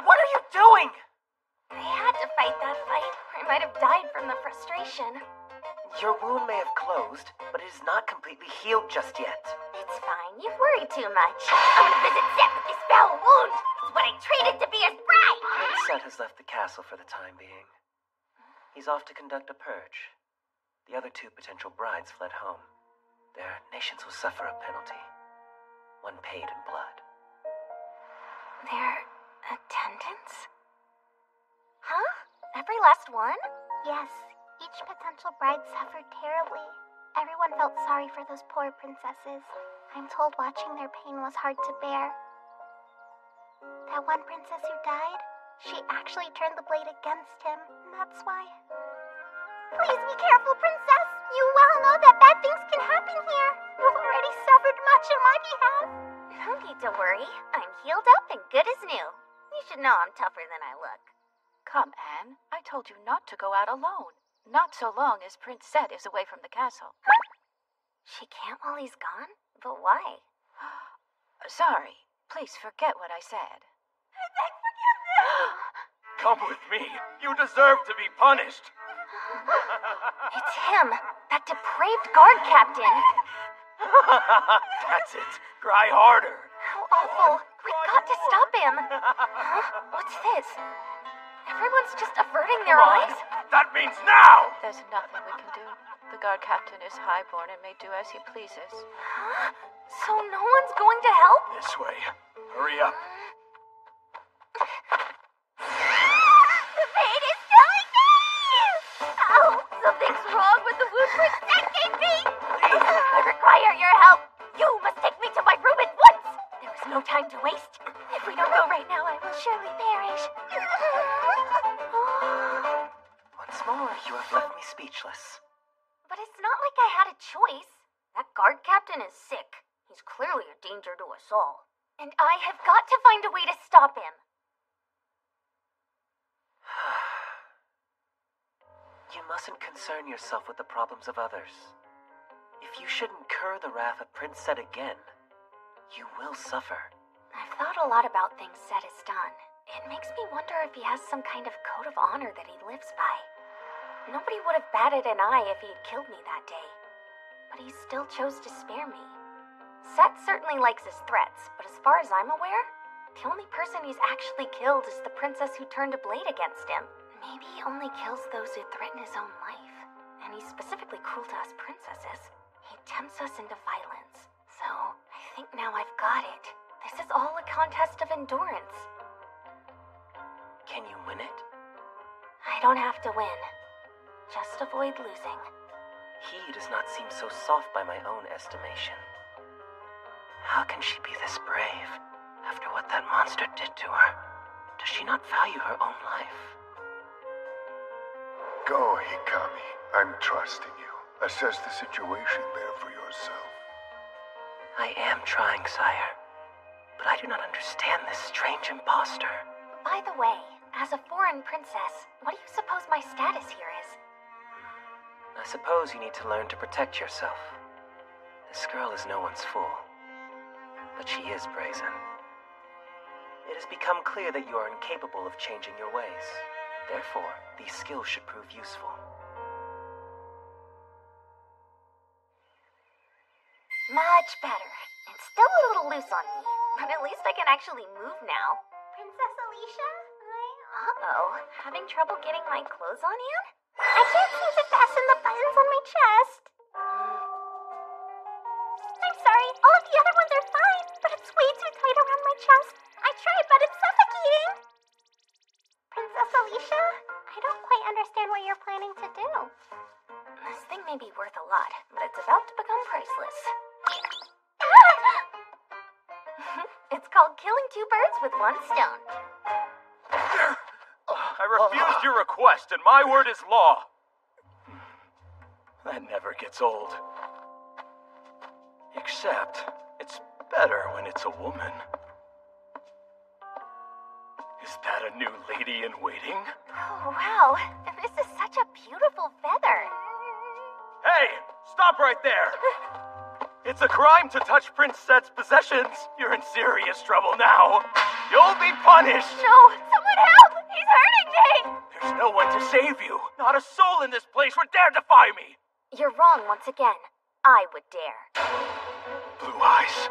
What are you doing? I had to fight that fight, or I might have died from the frustration. Your wound may have closed, but it is not completely healed just yet. It's fine. You've worried too much. I want to visit Seth with this foul wound. It's what I traded to be his bride. Prince Set has left the castle for the time being. He's off to conduct a purge. The other two potential brides fled home. Their nations will suffer a penalty. One paid in blood. Their attendants? Huh? Every last one? Yes. Each potential bride suffered terribly. Everyone felt sorry for those poor princesses. I'm told watching their pain was hard to bear. That one princess who died, she actually turned the blade against him, and that's why. Please be careful, princess! You well know that bad things can happen here. You've already suffered much on my behalf. No need to worry. I'm healed up and good as new. You should know I'm tougher than I look. Come, Anne. I told you not to go out alone. Not so long as Prince Set is away from the castle. She can't while he's gone? But why? Sorry. Please forget what I said. Come with me. You deserve to be punished. It's him, that depraved guard captain. That's it. Try harder. How awful. We've got to stop him. Huh? What's this? Everyone's just averting their eyes? That means now! There's nothing we can do. The guard captain is highborn and may do as he pleases. Huh? So no one's going to help? This way. Hurry up. The pain is killing me! Ow! Something's wrong with the wound Princess gave me! Please, I require your help! You must take me to my room at once! There is no time to waste. If we don't go right now, I will surely perish. Once more, you have left me speechless. But it's not like I had a choice. That guard captain is sick. He's clearly a danger to us all. And I have got to find a way to stop him. You mustn't concern yourself with the problems of others. If you should incur the wrath of Prince Set again, you will suffer. I've thought a lot about things Set has done. It makes me wonder if he has some kind of code of honor that he lives by. Nobody would have batted an eye if he had killed me that day. But he still chose to spare me. Set certainly likes his threats, but as far as I'm aware, the only person he's actually killed is the princess who turned a blade against him. Maybe he only kills those who threaten his own life. And he's specifically cruel to us princesses. He tempts us into violence. So, I think now I've got it. This is all a contest of endurance. Can you win it? I don't have to win. Just avoid losing. He does not seem so soft by my own estimation. How can she be this brave after what that monster did to her? Does she not value her own life? Go, Hikami. I'm trusting you. Assess the situation there for yourself. I am trying, sire. But I do not understand this strange imposter. By the way, as a foreign princess, what do you suppose my status here is? I suppose you need to learn to protect yourself. This girl is no one's fool. But she is brazen. It has become clear that you are incapable of changing your ways. Therefore, these skills should prove useful. Much better. It's still a little loose on me, but at least I can actually move now. Princess Alicia? Uh-oh. Having trouble getting my clothes on, Anne? I can't seem to fasten the buttons on my chest. I'm sorry, all of the other ones are fine, but it's way too tight around my chest. I tried, but it's suffocating. Princess Alicia, I don't quite understand what you're planning to do. This thing may be worth a lot, but it's about to become priceless. It's called killing two birds with one stone. I refused your request, and my word is law. That never gets old. Except, it's better when it's a woman. Is that a new lady in waiting? Oh, wow. This is such a beautiful feather. Hey! Stop right there! It's a crime to touch Prince Set's possessions. You're in serious trouble now. You'll be punished! No! Someone help! He's hurting me! There's no one to save you. Not a soul in this place would dare defy me. You're wrong once again. I would dare. Blue Eyes.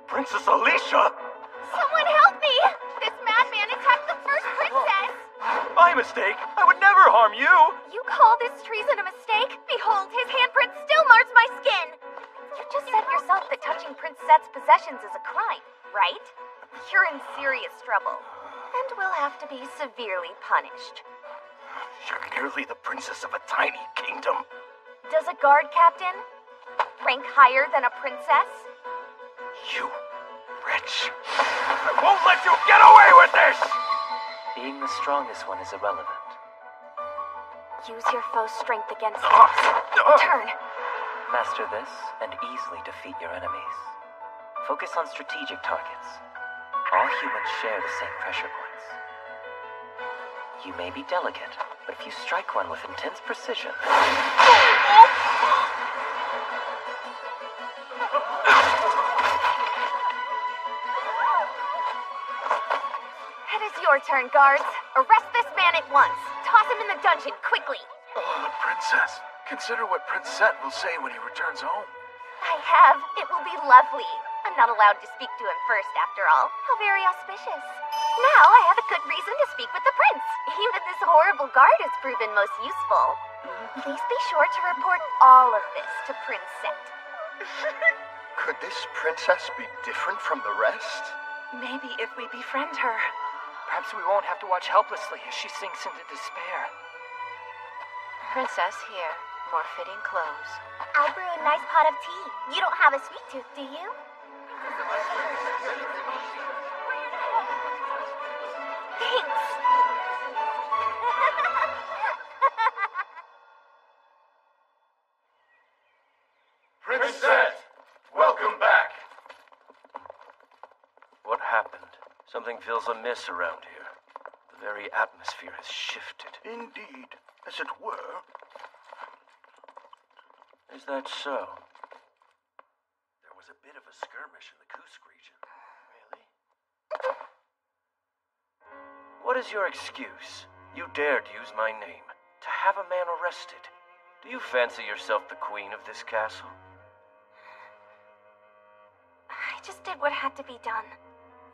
Princess Alicia! Someone help me! This madman attacked the first princess! My mistake. I would never harm you. You call this treason a mistake? Behold, his handprint still mars my skin! You just said yourself that touching Prince Set's possessions is a crime, right? You're in serious trouble. And will have to be severely punished. You're merely the princess of a tiny kingdom. Does a guard captain rank higher than a princess? You wretch. I won't let you get away with this! Being the strongest one is irrelevant. Use your foe's strength against theirs. Turn. Master this and easily defeat your enemies. Focus on strategic targets. All humans share the same pressure points. You may be delicate, but if you strike one with intense precision... It is your turn, guards. Arrest this man at once. Toss him in the dungeon, quickly. Oh, Princess. Consider what Prince Set will say when he returns home. I have. It will be lovely. I'm not allowed to speak to him first, after all. How very auspicious. Now I have a good reason to speak with the prince. Even this horrible guard has proven most useful. Please be sure to report all of this to Prince Set. Could this princess be different from the rest? Maybe if we befriend her. Perhaps we won't have to watch helplessly as she sinks into despair. Princess, here. More fitting clothes. I'll brew a nice pot of tea. You don't have a sweet tooth, do you? Thanks. Prince Set, welcome back. What happened? Something feels amiss around here. The very atmosphere has shifted. Indeed, as it were. Is that so? There was a bit of a skirmish in the Kusk region. Really? What is your excuse? You dared use my name to have a man arrested. Do you fancy yourself the queen of this castle? I just did what had to be done.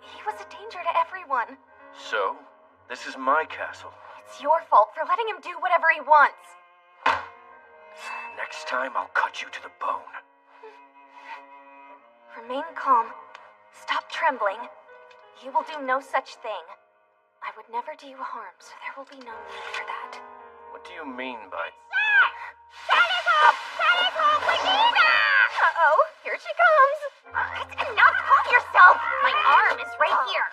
He was a danger to everyone. So, this is my castle. It's your fault for letting him do whatever he wants. Next time, I'll cut you to the bone. Remain calm. Stop trembling. You will do no such thing. I would never do you harm, so there will be no need for that. What do you mean by... Uh-oh, here she comes. It's enough. Calm yourself. My arm is right here.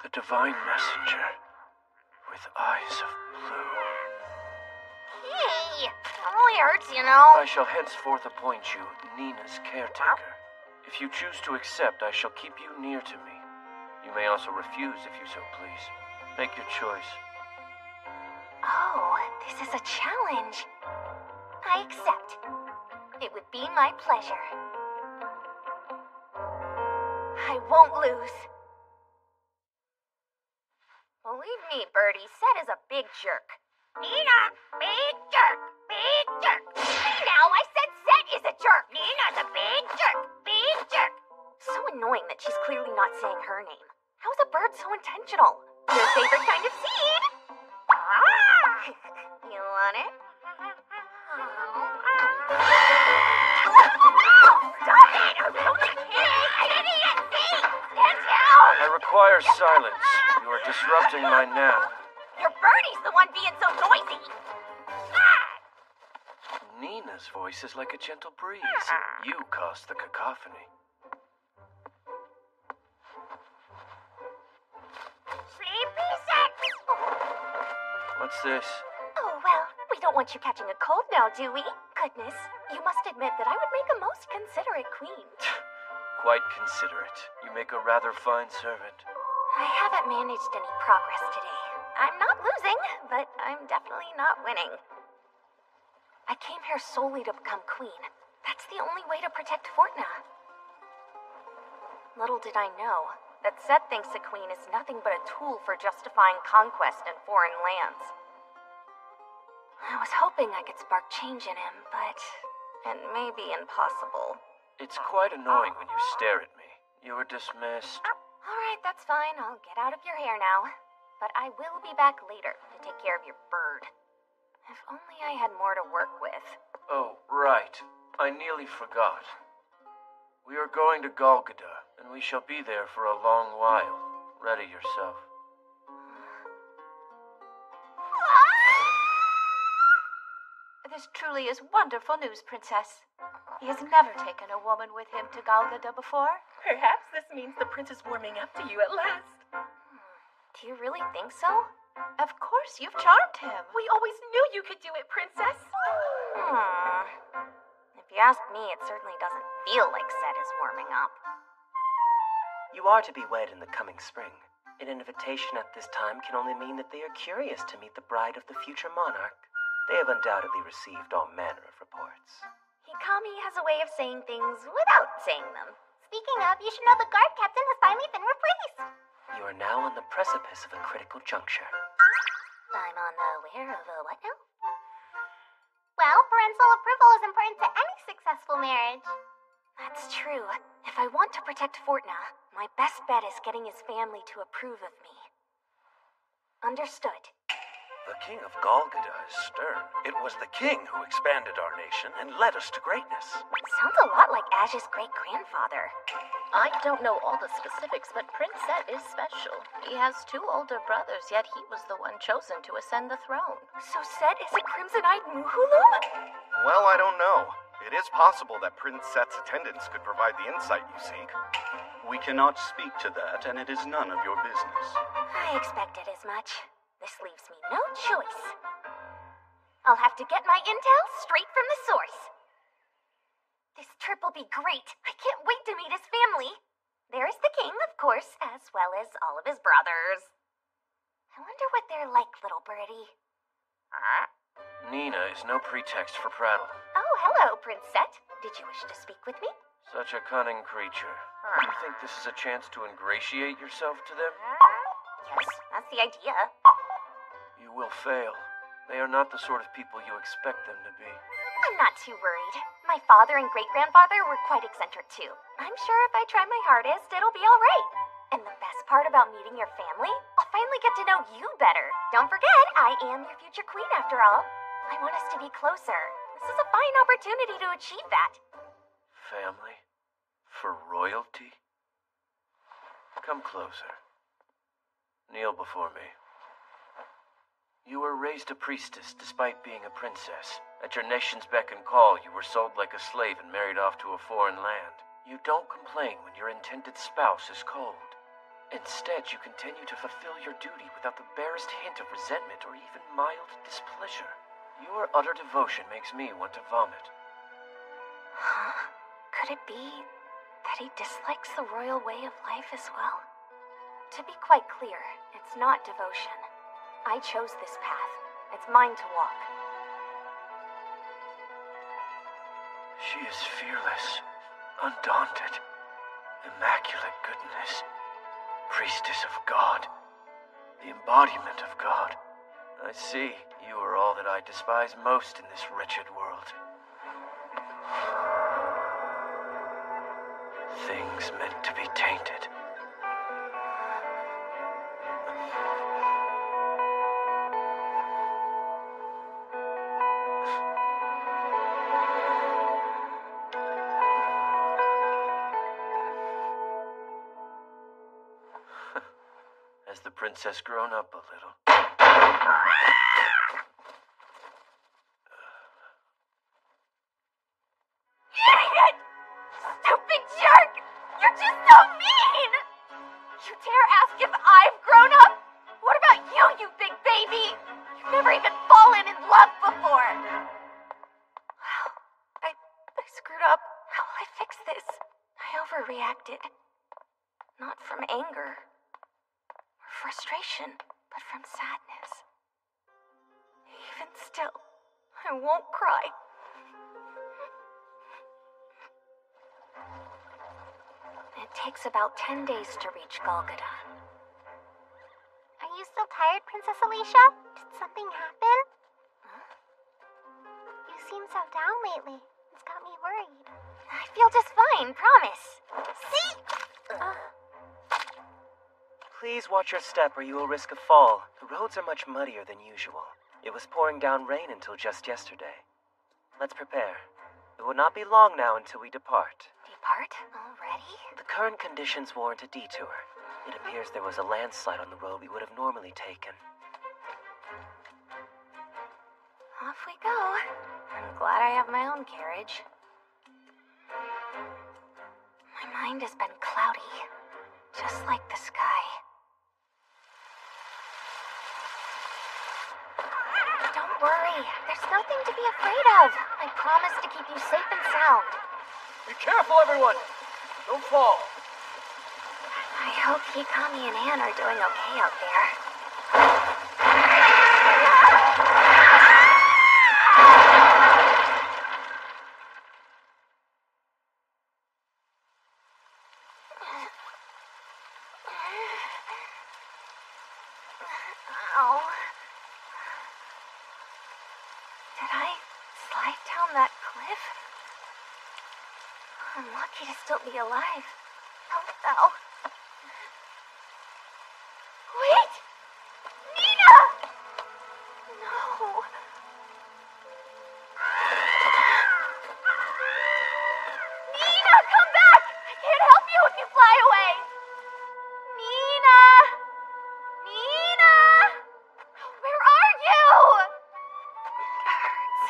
The divine messenger with eyes of blue. Hey, it really hurts, you know. I shall henceforth appoint you Nina's caretaker. If you choose to accept, I shall keep you near to me. You may also refuse if you so please. Make your choice. Oh, this is a challenge. I accept. It would be my pleasure. I won't lose. Believe me, Birdie, Set is a big jerk. Nina, big jerk, big jerk. Now I said Set is a jerk. Nina's a big jerk, big jerk. So annoying that she's clearly not saying her name. How is a bird so intentional? Your favorite kind of seed? You want it? Stop it! I'm only kidding! I didn't even see! Stand down! I require silence. You are disrupting my nap. Your birdie's the one being so noisy! Nina's voice is like a gentle breeze. You caused the cacophony. Sleepy Set! What's this? Oh, well, we don't want you catching a cold now, do we? Goodness, you must admit that I would make a most considerate queen. Quite considerate. You make a rather fine servant. I haven't managed any progress today. I'm not losing, but I'm definitely not winning. I came here solely to become queen. That's the only way to protect Fortna. Little did I know that Set thinks a queen is nothing but a tool for justifying conquest in foreign lands. I was hoping I could spark change in him, but it may be impossible. It's quite annoying when you stare at me. You are dismissed. All right, that's fine. I'll get out of your hair now. But I will be back later to take care of your bird. If only I had more to work with. Oh, right. I nearly forgot. We are going to Golgotha, and we shall be there for a long while. Ready yourself. This truly is wonderful news, Princess. He has never taken a woman with him to Golgotha before. Perhaps this means the prince is warming up to you at last. Do you really think so? Of course, you've charmed him. We always knew you could do it, Princess. If you ask me, it certainly doesn't feel like Set is warming up. You are to be wed in the coming spring. An invitation at this time can only mean that they are curious to meet the bride of the future monarch. They have undoubtedly received all manner of reports. Hikami has a way of saying things without saying them. Speaking of, you should know the guard captain has finally been replaced. You are now on the precipice of a critical juncture. I'm on the where of a what now? Well, parental approval is important to any successful marriage. That's true. If I want to protect Fortna, my best bet is getting his family to approve of me. Understood. The King of Golgotha is stern. It was the king who expanded our nation and led us to greatness. Sounds a lot like Ash's great-grandfather. I don't know all the specifics, but Prince Set is special. He has 2 older brothers, yet he was the one chosen to ascend the throne. So Set is a Crimson-Eyed Muhulum? Well, I don't know. It is possible that Prince Set's attendants could provide the insight you seek. We cannot speak to that, and it is none of your business. I expected as much. This leaves me no choice. I'll have to get my intel straight from the source. This trip will be great. I can't wait to meet his family. There's the king, of course, as well as all of his brothers. I wonder what they're like, little birdie. Nina is no pretext for prattle. Oh, hello, Prince Set. Did you wish to speak with me? Such a cunning creature. You think this is a chance to ingratiate yourself to them? Yes, that's the idea. You will fail. They are not the sort of people you expect them to be. I'm not too worried. My father and great-grandfather were quite eccentric too. I'm sure if I try my hardest, it'll be all right. And the best part about meeting your family, I'll finally get to know you better. Don't forget, I am your future queen after all. I want us to be closer. This is a fine opportunity to achieve that. Family? For royalty? Come closer. Kneel before me. You were raised a priestess despite being a princess. At your nation's beck and call, you were sold like a slave and married off to a foreign land. You don't complain when your intended spouse is cold. Instead, you continue to fulfill your duty without the barest hint of resentment or even mild displeasure. Your utter devotion makes me want to vomit. Huh? Could it be that he dislikes the royal way of life as well? To be quite clear, it's not devotion. I chose this path. It's mine to walk. She is fearless, undaunted, immaculate goodness, priestess of God, the embodiment of God. I see you are all that I despise most in this wretched world. Things meant to be tainted. Has the princess grown up a little? Idiot! Stupid jerk! You're just so mean! You dare ask if I've grown up? What about you, you big baby? You've never even fallen in love before! Wow, I screwed up. How will I fix this? I overreacted. Not from anger or frustration, but from sadness. Even still, I won't cry. It takes about 10 days to reach Golgotha. Are you still tired, Princess Alicia? Did something happen? Huh? You seem so down lately. It's got me worried. I feel just fine, promise. See? Please watch your step or you will risk a fall. The roads are much muddier than usual. It was pouring down rain until just yesterday. Let's prepare. It will not be long now until we depart. Depart? Already? The current conditions warrant a detour. It appears there was a landslide on the road we would have normally taken. Off we go. I'm glad I have my own carriage. My mind has been cloudy, just like the sky. Don't worry. There's nothing to be afraid of. I promise to keep you safe and sound. Be careful, everyone! Don't fall. I hope Hikami and Anne are doing okay out there. Ow. Did I slide down that cliff? I'm lucky to still be alive. Ow. Wait! Nina! No. Nina, come back! I can't help you if you fly away! Nina! Nina! Where are you? It hurts.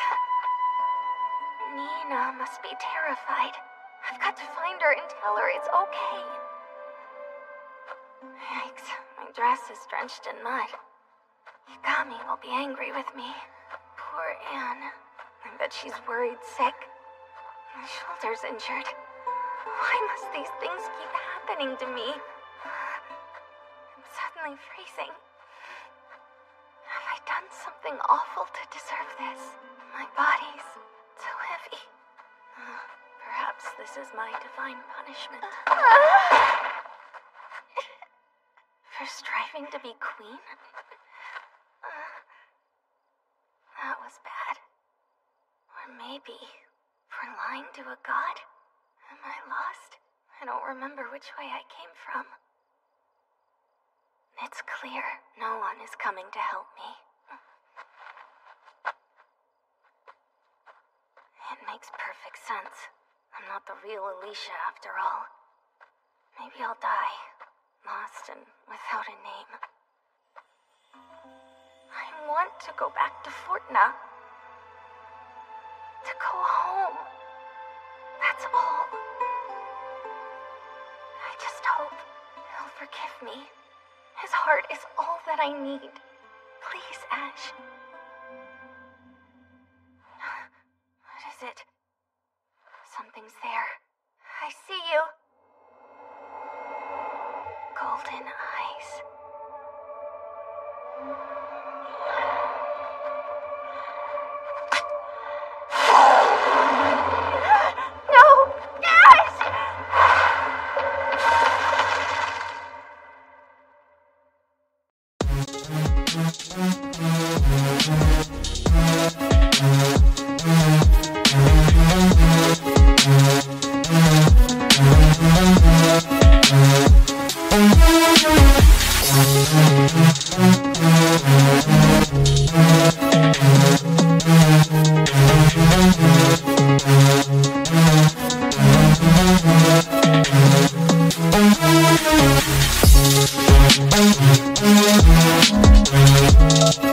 Nina must be terrified. I've got to find her and tell her it's okay. Yikes, my dress is drenched in mud. Hikami will be angry with me. Poor Anne. I bet she's worried sick. My shoulder's injured. Why must these things keep happening to me? I'm suddenly freezing. Have I done something awful to deserve this? My body's so heavy. Perhaps this is my divine punishment. For striving to be queen? That was bad. Or maybe for lying to a god? Am I lost? I don't remember which way I came from. It's clear no one is coming to help me. It makes perfect sense. I'm not the real Alicia after all. Maybe I'll die, lost and without a name. I want to go back to Fortna. To go home. That's all. I just hope he'll forgive me. His heart is all that I need. Please, Ash. What is it? Something's there. I see you. Golden eyes. No! Yes! Thank you.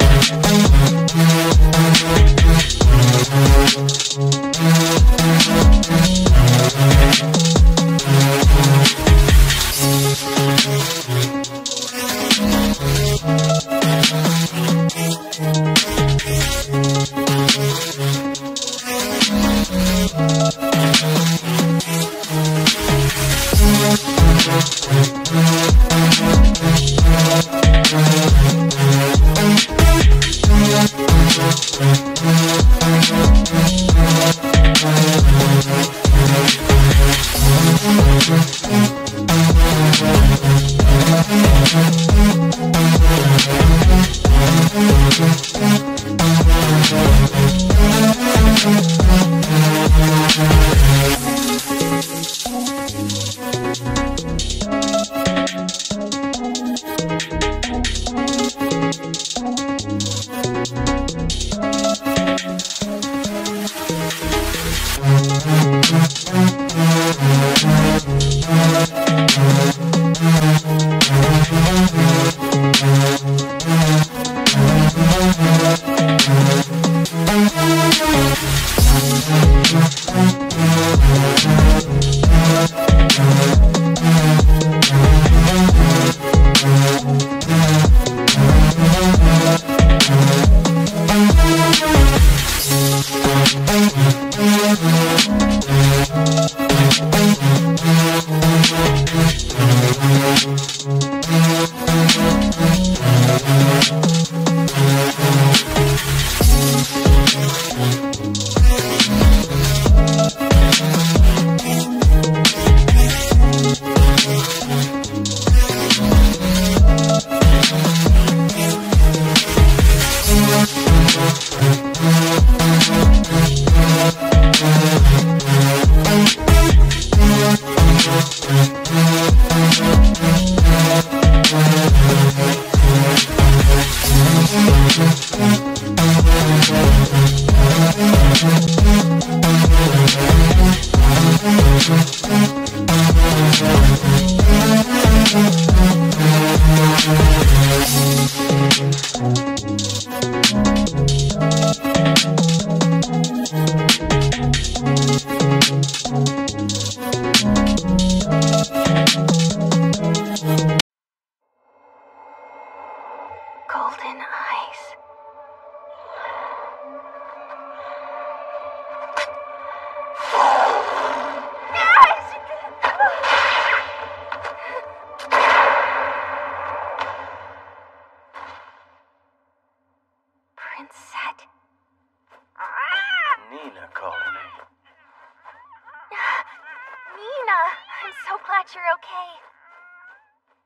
you're okay.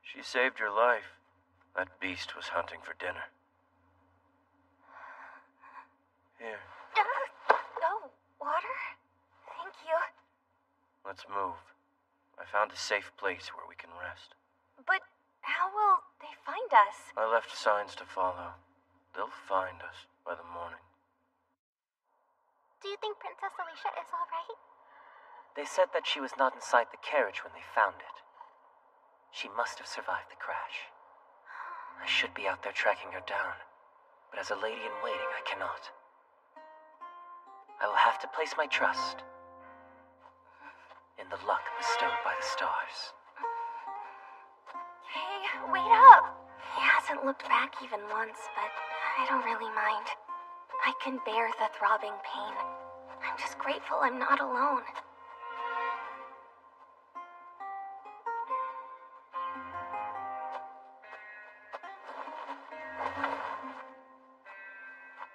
She saved your life. That beast was hunting for dinner. Here. Oh, water? Thank you. Let's move. I found a safe place where we can rest. But how will they find us? I left signs to follow. They'll find us by the morning. Do you think Princess Alicia is all right? They said that she was not inside the carriage when they found it. She must have survived the crash. I should be out there tracking her down, but as a lady in waiting, I cannot. I will have to place my trust in the luck bestowed by the stars. Hey, wait up! He hasn't looked back even once, but I don't really mind. I can bear the throbbing pain. I'm just grateful I'm not alone.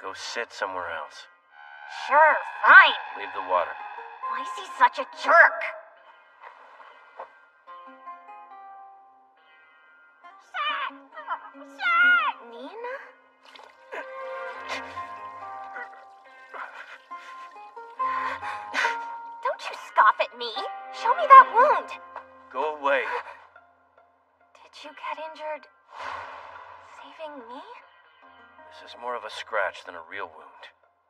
Go sit somewhere else. Sure, fine. Leave the water. Why is he such a jerk? Nina? Don't you scoff at me. Show me that wound. Go away. Did you get injured saving me? This is more of a scratch than a real wound.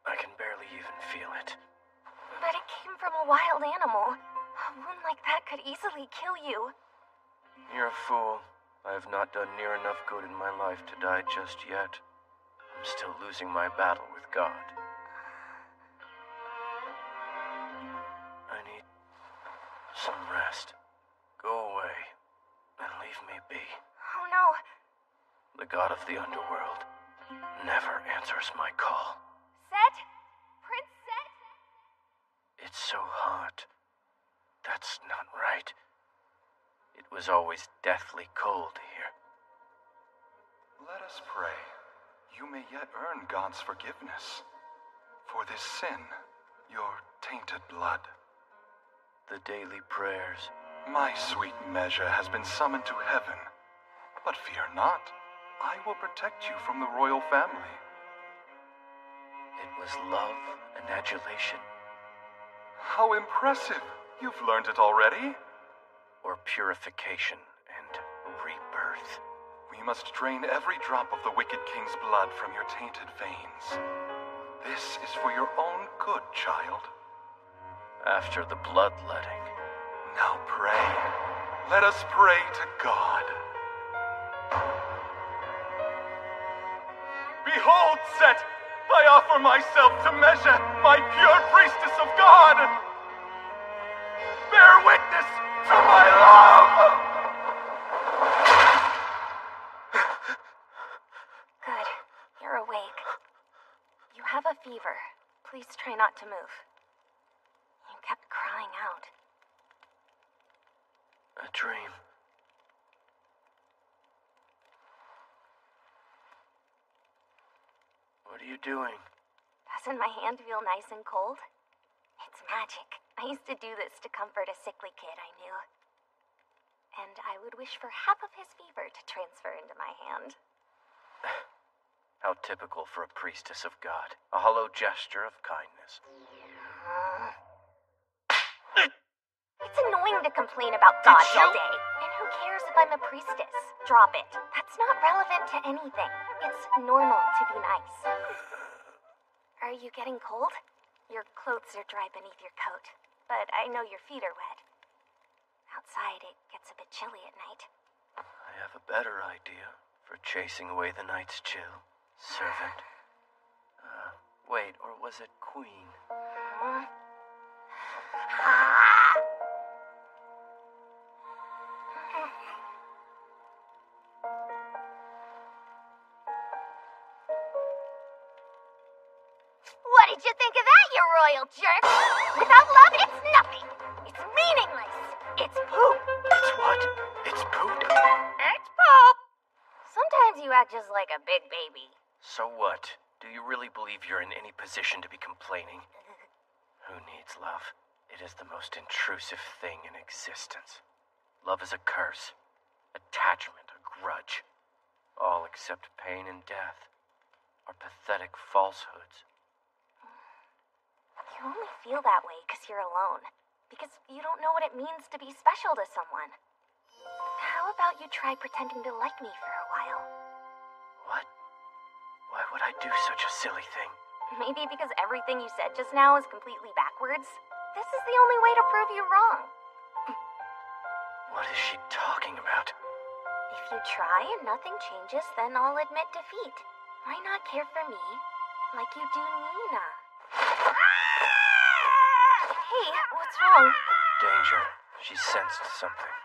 I can barely even feel it. But it came from a wild animal. A wound like that could easily kill you. You're a fool. I have not done near enough good in my life to die just yet. I'm still losing my battle with God. I need some rest. Go away and leave me be. Oh no. The God of the underworld never answers my call. Set? Prince Set? It's so hot. That's not right. It was always deathly cold here. Let us pray. You may yet earn God's forgiveness. For this sin, your tainted blood. The daily prayers. My sweet measure has been summoned to heaven. But fear not. I will protect you from the royal family. It was love and adulation. How impressive! You've learned it already? Or purification and rebirth. We must drain every drop of the wicked king's blood from your tainted veins. This is for your own good, child. After the bloodletting. Now pray. Let us pray to God. Behold, Set! I offer myself to measure, my pure priestess of God! Bear witness to my love! Good. You're awake. You have a fever. Please try not to move. You kept crying out. A dream. What are you doing? Doesn't my hand feel nice and cold? It's magic. I used to do this to comfort a sickly kid I knew. And I would wish for half of his fever to transfer into my hand. How typical for a priestess of God. A hollow gesture of kindness. It's annoying to complain about God all day. And who cares if I'm a priestess? Drop it. That's not relevant to anything. It's normal to be nice. Are you getting cold? Your clothes are dry beneath your coat, but I know your feet are wet. Outside, it gets a bit chilly at night. I have a better idea for chasing away the night's chill. Servant. Wait, or was it queen? What did you think of that, you royal jerk? Without love, it's nothing. It's meaningless. It's poop. It's what? It's poop? It's poop. Sometimes you act just like a big baby. So what? Do you really believe you're in any position to be complaining? Who needs love? It is the most intrusive thing in existence. Love is a curse. Attachment, a grudge. All except pain and death are pathetic falsehoods. You only feel that way because you're alone. Because you don't know what it means to be special to someone. How about you try pretending to like me for a while? What? Why would I do such a silly thing? Maybe because everything you said just now is completely backwards. This is the only way to prove you wrong. What is she talking about? If you try and nothing changes, then I'll admit defeat. Why not care for me like you do Nina? Hey, what's wrong? Danger. She sensed something.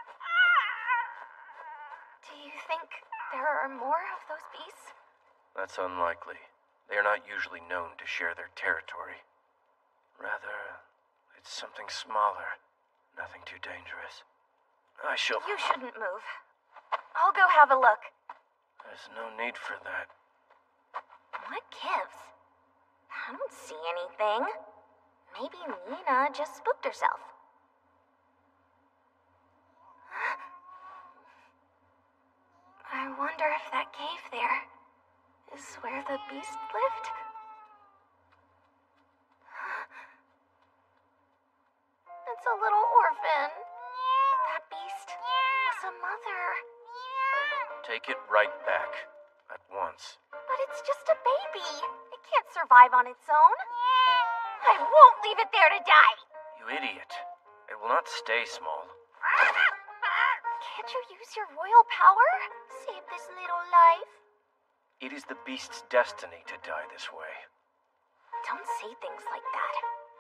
Do you think there are more of those beasts? That's unlikely. They are not usually known to share their territory. Rather, it's something smaller. Nothing too dangerous. You shouldn't move. I'll go have a look. There's no need for that. What gives? I don't see anything. Maybe Nina just spooked herself. I wonder if that cave there is where the beast lived? It's a little orphan. That beast was a mother. Take it right back. At once. But it's just a baby. It can't survive on its own. I won't leave it there to die. You idiot. It will not stay small. Can't you use your royal power? Save this little life. It is the beast's destiny to die this way. Don't say things like that.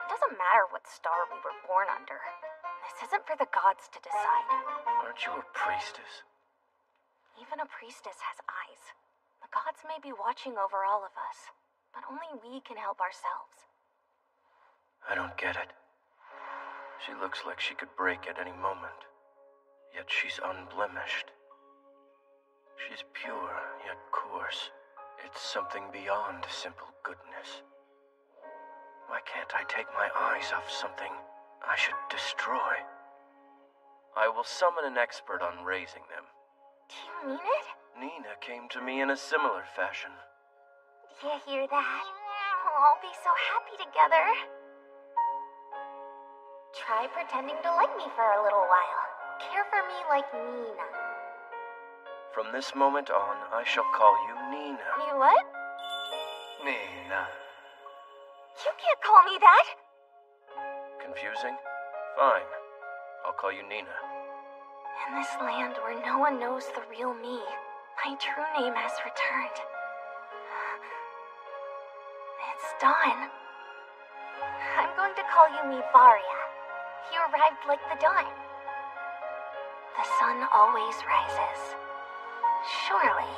It doesn't matter what star we were born under. This isn't for the gods to decide. Aren't you a priestess? Even a priestess has eyes. The gods may be watching over all of us, but only we can help ourselves. I don't get it. She looks like she could break at any moment, yet she's unblemished. She's pure, yet coarse. It's something beyond simple goodness. Why can't I take my eyes off something I should destroy? I will summon an expert on raising them. Do you mean it? Nina came to me in a similar fashion. Do you hear that? We'll all be so happy together. Try pretending to like me for a little while. Care for me like Nina. From this moment on, I shall call you Nina. You what? Nina. You can't call me that. Confusing? Fine. I'll call you Nina. In this land where no one knows the real me, my true name has returned. It's dawn. I'm going to call you Mivaria. You arrived like the dawn. The sun always rises. Surely.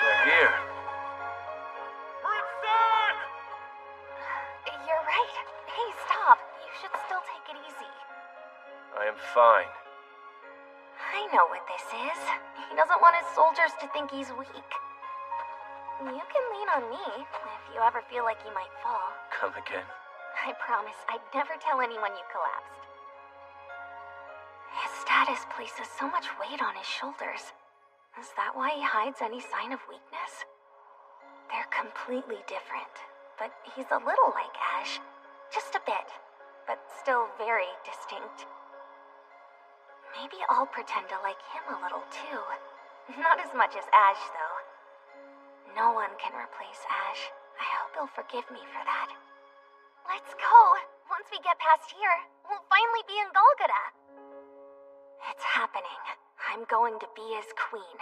They're here. You're right. Hey, stop. You should still take it easy. I am fine. I know what this is. He doesn't want his soldiers to think he's weak. You can lean on me if you ever feel like you might fall. Come again. I promise I'd never tell anyone you collapsed. His status places so much weight on his shoulders. Is that why he hides any sign of weakness? They're completely different, but he's a little like Ash. Just a bit, but still very distinct. Maybe I'll pretend to like him a little too. Not as much as Ash, though. No one can replace Ash. I hope he'll forgive me for that. Let's go! Once we get past here, we'll finally be in Golgotha. It's happening. I'm going to be his queen.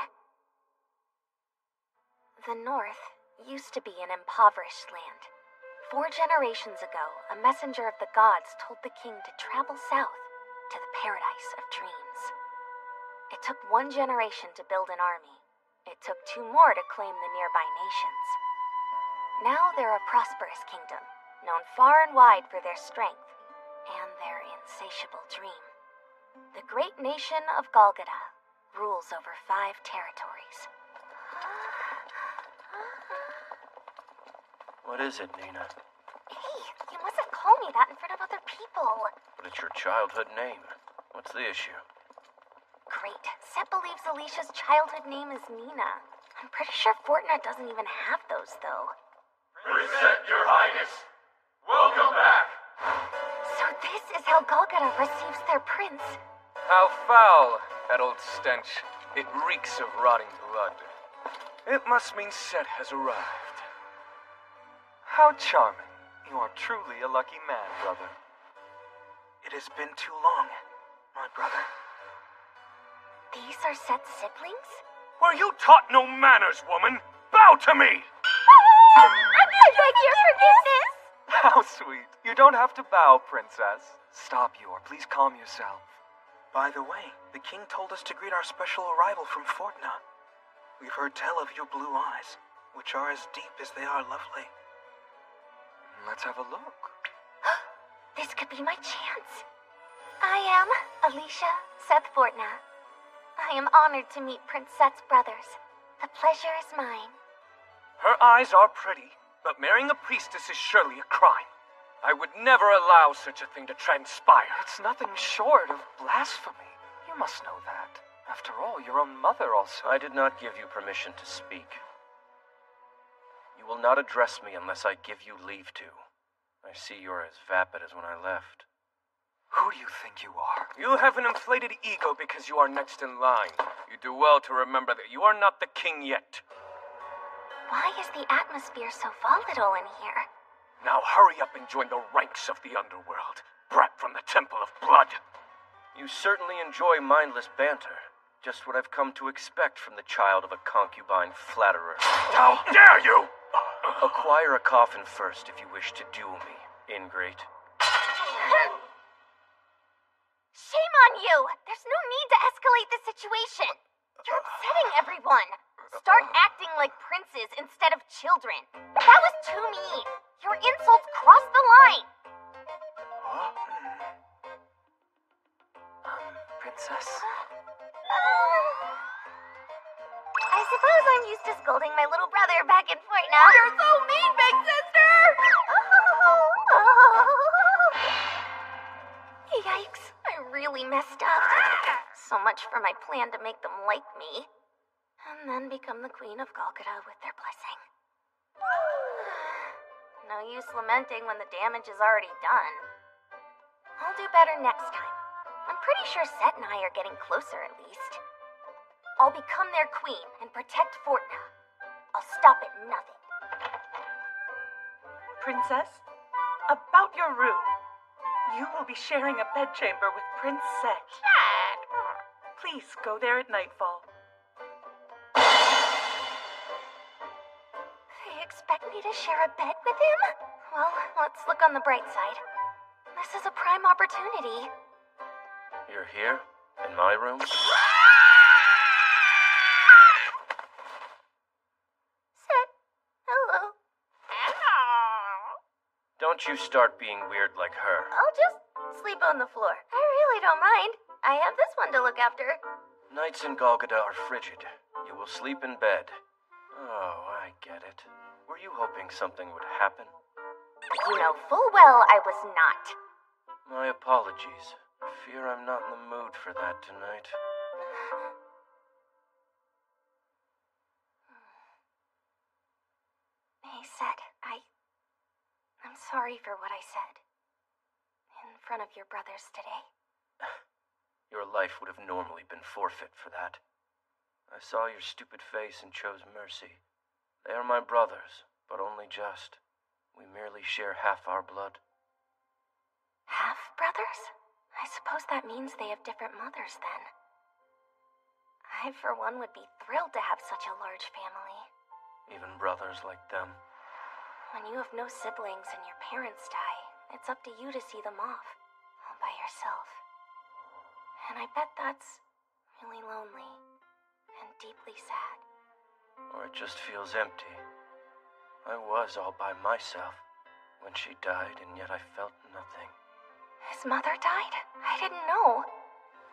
The North used to be an impoverished land. 4 generations ago, a messenger of the gods told the king to travel south to the paradise of dreams. It took 1 generation to build an army. It took 2 more to claim the nearby nations. Now they're a prosperous kingdom, known far and wide for their strength and their insatiable dream. The great nation of Golgotha rules over 5 territories. What is it, Nina? Hey, you mustn't call told me that in front of other people. But it's your childhood name. What's the issue? Great. Set believes Alicia's childhood name is Nina. I'm pretty sure Fortuna doesn't even have those, though. Present, Your Highness. Welcome back. So this is how Golgotha receives their prince. How foul, that old stench. It reeks of rotting blood. It must mean Set has arrived. How charming. You are truly a lucky man, brother. It has been too long, my brother. These are Set's siblings? Were you taught no manners, woman? Bow to me! I beg your forgiveness! How sweet. You don't have to bow, princess. Stop, Yor. Please calm yourself. By the way, the king told us to greet our special arrival from Fortuna. We've heard tell of your blue eyes, which are as deep as they are lovely. Let's have a look. This could be my chance. I am Alicia Seth Fortuna. I am honored to meet Prince Set's brothers. The pleasure is mine. Her eyes are pretty, but marrying a priestess is surely a crime. I would never allow such a thing to transpire. It's nothing short of blasphemy. You must know that. After all, your own mother also. I did not give you permission to speak. You will not address me unless I give you leave to. I see you're as vapid as when I left. Who do you think you are? You have an inflated ego because you are next in line. You do well to remember that you are not the king yet. Why is the atmosphere so volatile in here? Now hurry up and join the ranks of the underworld. Brat from the Temple of Blood. You certainly enjoy mindless banter. Just what I've come to expect from the child of a concubine flatterer. How dare you! Acquire a coffin first if you wish to duel me, ingrate. Shame on you! There's no need to escalate the situation. You're upsetting everyone. Start acting like princes instead of children. That was too mean. Your insults crossed the line. Princess? I suppose I'm used to scolding my little brother back in Fortuna. You're so mean, big sister! Yikes, I really messed up. So much for my plan to make them like me. And then become the Queen of Golgotha with their blessing. No use lamenting when the damage is already done. I'll do better next time. I'm pretty sure Set and I are getting closer at least. I'll become their queen and protect Fortuna. I'll stop at nothing. Princess, about your room. You will be sharing a bedchamber with Prince Set. Please go there at nightfall. They expect me to share a bed with him? Well, let's look on the bright side. This is a prime opportunity. You're here? In my room? Set, hello. Don't you start being weird like her. I'll just sleep on the floor. I really don't mind. I have this one to look after. Nights in Golgotha are frigid. You will sleep in bed. Oh, I get it. Were you hoping something would happen? You know full well I was not. My apologies. I fear I'm not in the mood for that tonight. Hey, Set, I'm sorry for what I said. In front of your brothers today. Your life would have normally been forfeit for that. I saw your stupid face and chose mercy. They are my brothers, but only just. We merely share half our blood. Half-brothers? I suppose that means they have different mothers, then. I, for one, would be thrilled to have such a large family. Even brothers like them. When you have no siblings and your parents die, it's up to you to see them off, all by yourself. And I bet that's really lonely and deeply sad. Or it just feels empty. I was all by myself when she died, and yet I felt nothing. His mother died? I didn't know.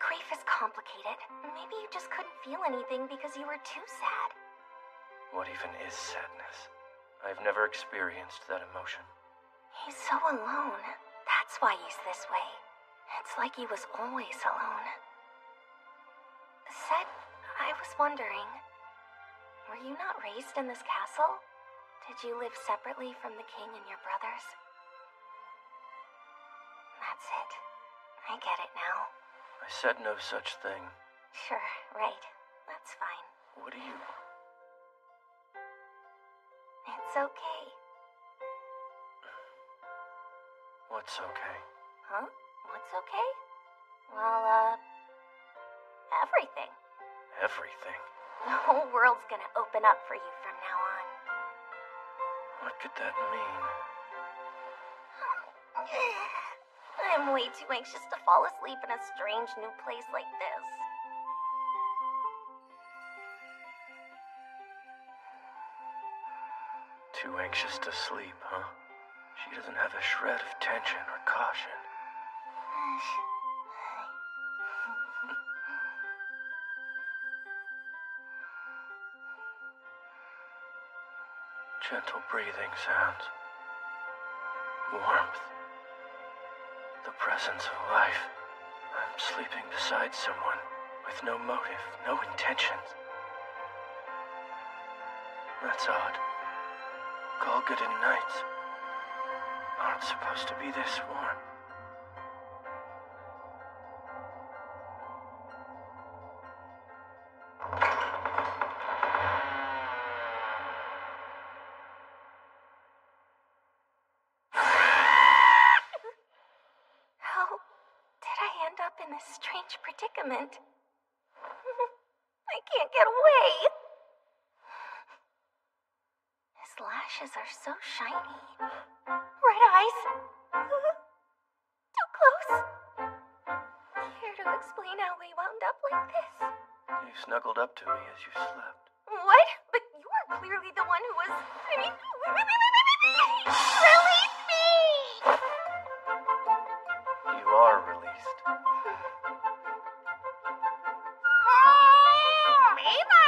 Grief is complicated. Maybe you just couldn't feel anything because you were too sad. What even is sadness? I've never experienced that emotion. He's so alone. That's why he's this way. It's like he was always alone. Set, I was wondering, were you not raised in this castle? Did you live separately from the king and your brothers? That's it. I get it now. I said no such thing. Sure, right. That's fine. What are you? It's okay. What's okay? Huh? What's okay? Well, everything. Everything? The whole world's gonna open up for you from now on. What could that mean? I'm way too anxious to fall asleep in a strange new place like this. Too anxious to sleep, huh? She doesn't have a shred of tension or caution. Gentle breathing sounds. Warmth. The presence of life. I'm sleeping beside someone with no motive, no intentions. That's odd. Golgotha nights aren't supposed to be this warm. How did I end up in this strange predicament? I can't get away. His lashes are so shiny. Red eyes. Too close. Care to explain how we wound up like this? You snuggled up to me as you slept. What? But you are clearly the one who was... Release me! You are released. Eva!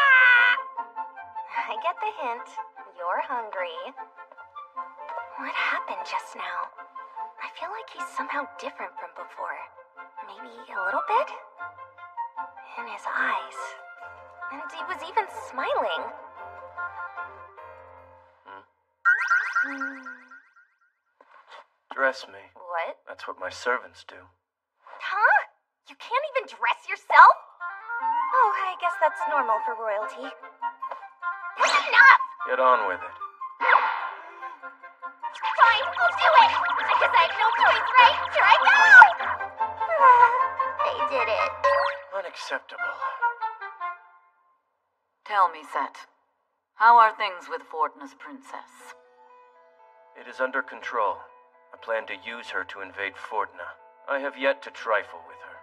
I get the hint. You're hungry. What happened just now? I feel like he's somehow different from before. Maybe a little bit? In his eyes. And he was even smiling. Dress me. What? That's what my servants do. Huh? You can't even dress yourself? Oh, I guess that's normal for royalty. Enough! Get on with it. Fine, I'll do it! I guess I have no choice, right? Here I go! I did it. Unacceptable. Tell me, Set, how are things with Fortna's princess? It is under control. I plan to use her to invade Fortna. I have yet to trifle with her.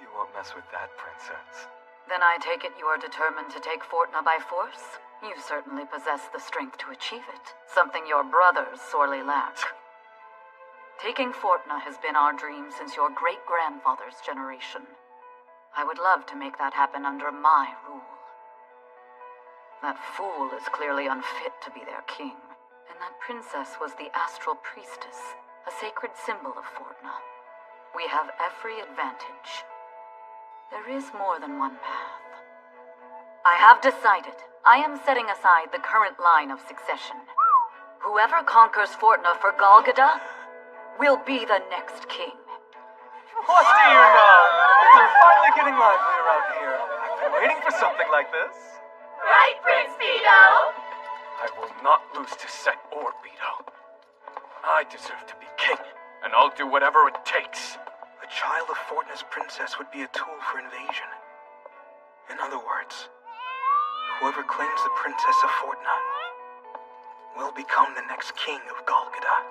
You won't mess with that, princess. Then I take it you are determined to take Fortna by force? You certainly possess the strength to achieve it, something your brothers sorely lack. Taking Fortna has been our dream since your great-grandfather's generation. I would love to make that happen under my rule. That fool is clearly unfit to be their king, and that princess was the astral priestess, a sacred symbol of Fortna. We have every advantage. There is more than one path. I have decided I am setting aside the current line of succession. Whoever conquers Fortna for Golgotha will be the next king. What do you know? Things are finally getting lively around here. I've been waiting for something like this. Right, Prince Vito? I will not lose to Set or Beto. I deserve to be king, and I'll do whatever it takes. The child of Fortna's princess would be a tool for invasion. In other words, whoever claims the princess of Fortna will become the next king of Golgotha.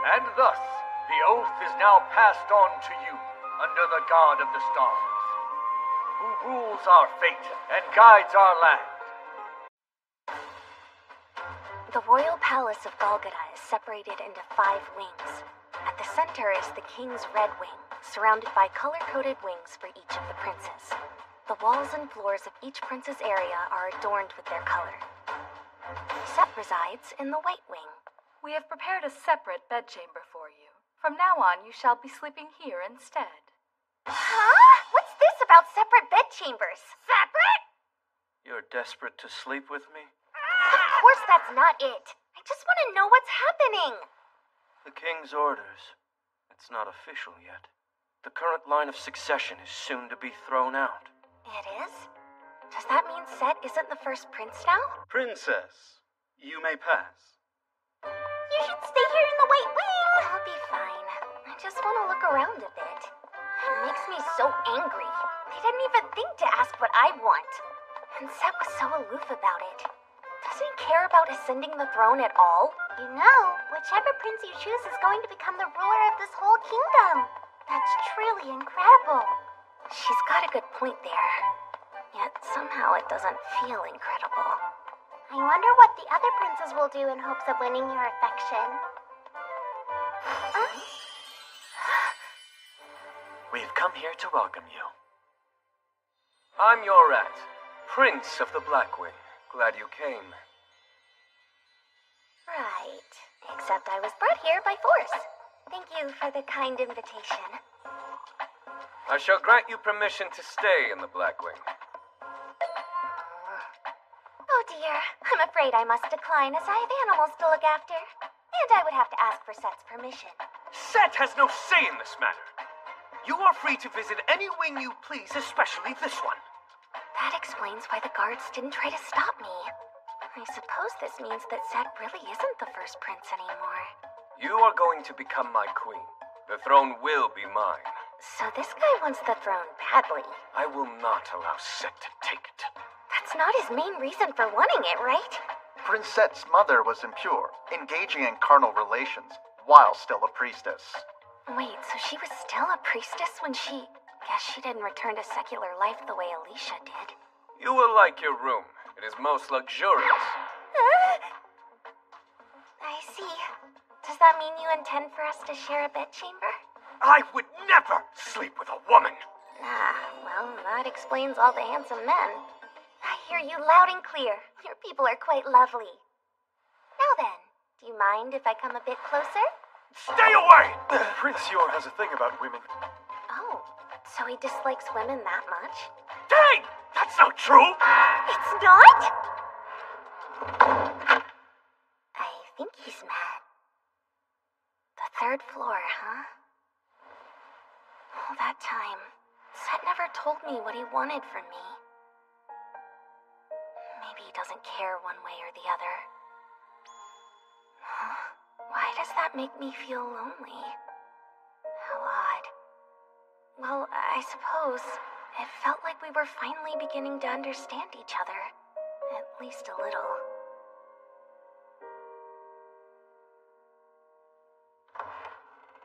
And thus, the oath is now passed on to you, under the God of the Stars, who rules our fate and guides our land. The royal palace of Golgotha is separated into 5 wings. At the center is the king's red wing, surrounded by color-coded wings for each of the princes. The walls and floors of each prince's area are adorned with their color. Set resides in the white wing. We have prepared a separate bedchamber for you. From now on, you shall be sleeping here instead. Huh? What's this about separate bedchambers? Separate? You're desperate to sleep with me? Of course that's not it. I just want to know what's happening. The king's orders. It's not official yet. The current line of succession is soon to be thrown out. It is? Does that mean Set isn't the first prince now? Princess, you may pass. You should stay here in the white wing. I'll be fine. I just want to look around a bit. It makes me so angry. They didn't even think to ask what I want. And Set was so aloof about it. Doesn't he care about ascending the throne at all? You know, whichever prince you choose is going to become the ruler of this whole kingdom. That's truly incredible. She's got a good point there. Yet somehow it doesn't feel incredible. I wonder what the other princes will do in hopes of winning your affection. We've come here to welcome you. I'm Yorat, Prince of the Blackwing. Glad you came. Right. Except I was brought here by force. Thank you for the kind invitation. I shall grant you permission to stay in the Blackwing. Oh dear, I'm afraid I must decline as I have animals to look after. And I would have to ask for Set's permission. Set has no say in this matter. You are free to visit any wing you please, especially this one. That explains why the guards didn't try to stop me. I suppose this means that Set really isn't the first prince anymore. You are going to become my queen. The throne will be mine. So this guy wants the throne badly. I will not allow Set to take it. That's not his main reason for wanting it, right? Prince Set's mother was impure, engaging in carnal relations, while still a priestess. Wait, so she was still a priestess when she... Guess she didn't return to secular life the way Alicia did. You will like your room. It is most luxurious. I see. Does that mean you intend for us to share a bedchamber? I would never sleep with a woman. Well, that explains all the handsome men. I hear you loud and clear. Your people are quite lovely. Now then, do you mind if I come a bit closer? Stay away! Prince Yor has a thing about women. Oh, so he dislikes women that much? Dang! That's not true! It's not? I think he's mad. The 3rd floor, huh? All that time, Set never told me what he wanted from me. Maybe he doesn't care one way or the other. Why does that make me feel lonely? How odd. Well, I suppose it felt like we were finally beginning to understand each other. At least a little.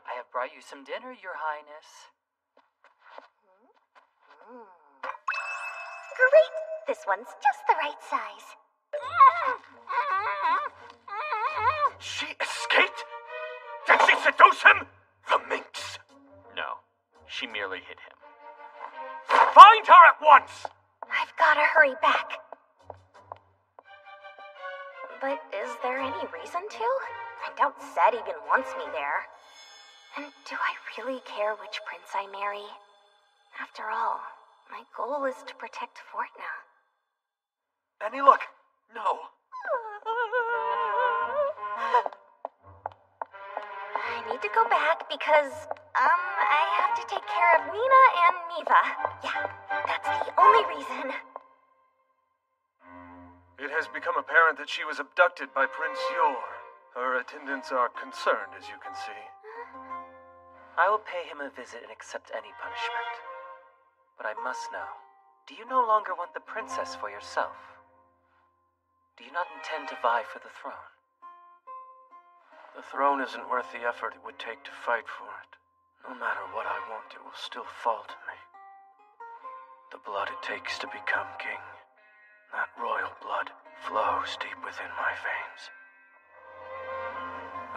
I have brought you some dinner, Your Highness. Great! This one's just the right size. She escaped? Did she seduce him? The minx. No, she merely hit him. Find her at once! I've gotta hurry back. But is there any reason to? I doubt Set even wants me there. And do I really care which prince I marry? After all, my goal is to protect Fortna. Annie, look! No! I need to go back because, I have to take care of Nina and Miva. Yeah, that's the only reason. It has become apparent that she was abducted by Prince Yor. Her attendants are concerned, as you can see. I will pay him a visit and accept any punishment. But I must know, do you no longer want the princess for yourself? Do you not intend to vie for the throne? The throne isn't worth the effort it would take to fight for it. No matter what I want, it will still fall to me. The blood it takes to become king. That royal blood flows deep within my veins.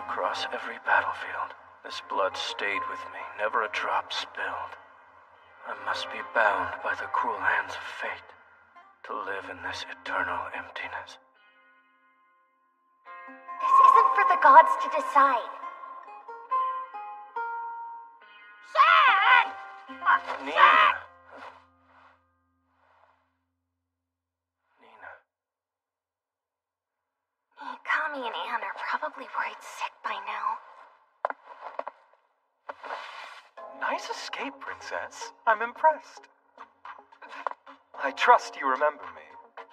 across every battlefield. This blood stayed with me, never a drop spilled. I must be bound by the cruel hands of fate to live in this eternal emptiness. This isn't for the gods to decide. Nina! Kami and Anne are probably worried sick by now. Nice escape, Princess. I'm impressed. I trust you remember me.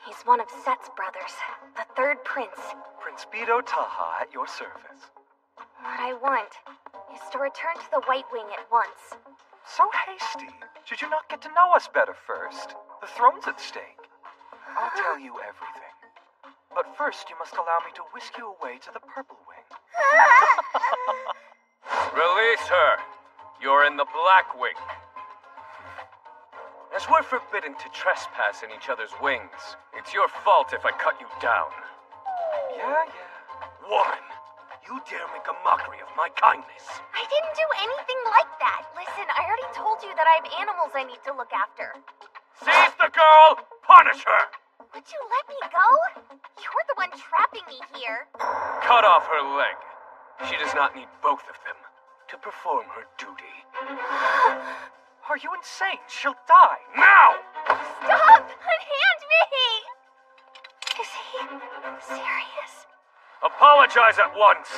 He's one of Set's brothers, the third prince. Prince Beto Taha at your service. What I want is to return to the White Wing at once. So hasty. Should you not get to know us better first? The throne's at stake. I'll tell you everything. But first, you must allow me to whisk you away to the Purple Wing. Release her! You're in the Black Wing. As we're forbidden to trespass in each other's wings, it's your fault if I cut you down. Yeah. Woman, you dare make a mockery of my kindness. I didn't do anything like that. Listen, I already told you that I have animals I need to look after. Seize the girl! Punish her! Would you let me go? You're the one trapping me here. Cut off her leg. She does not need both of them to perform her duty. Are you insane? She'll die. Now! Stop! Unhand me! Is he serious? Apologize at once!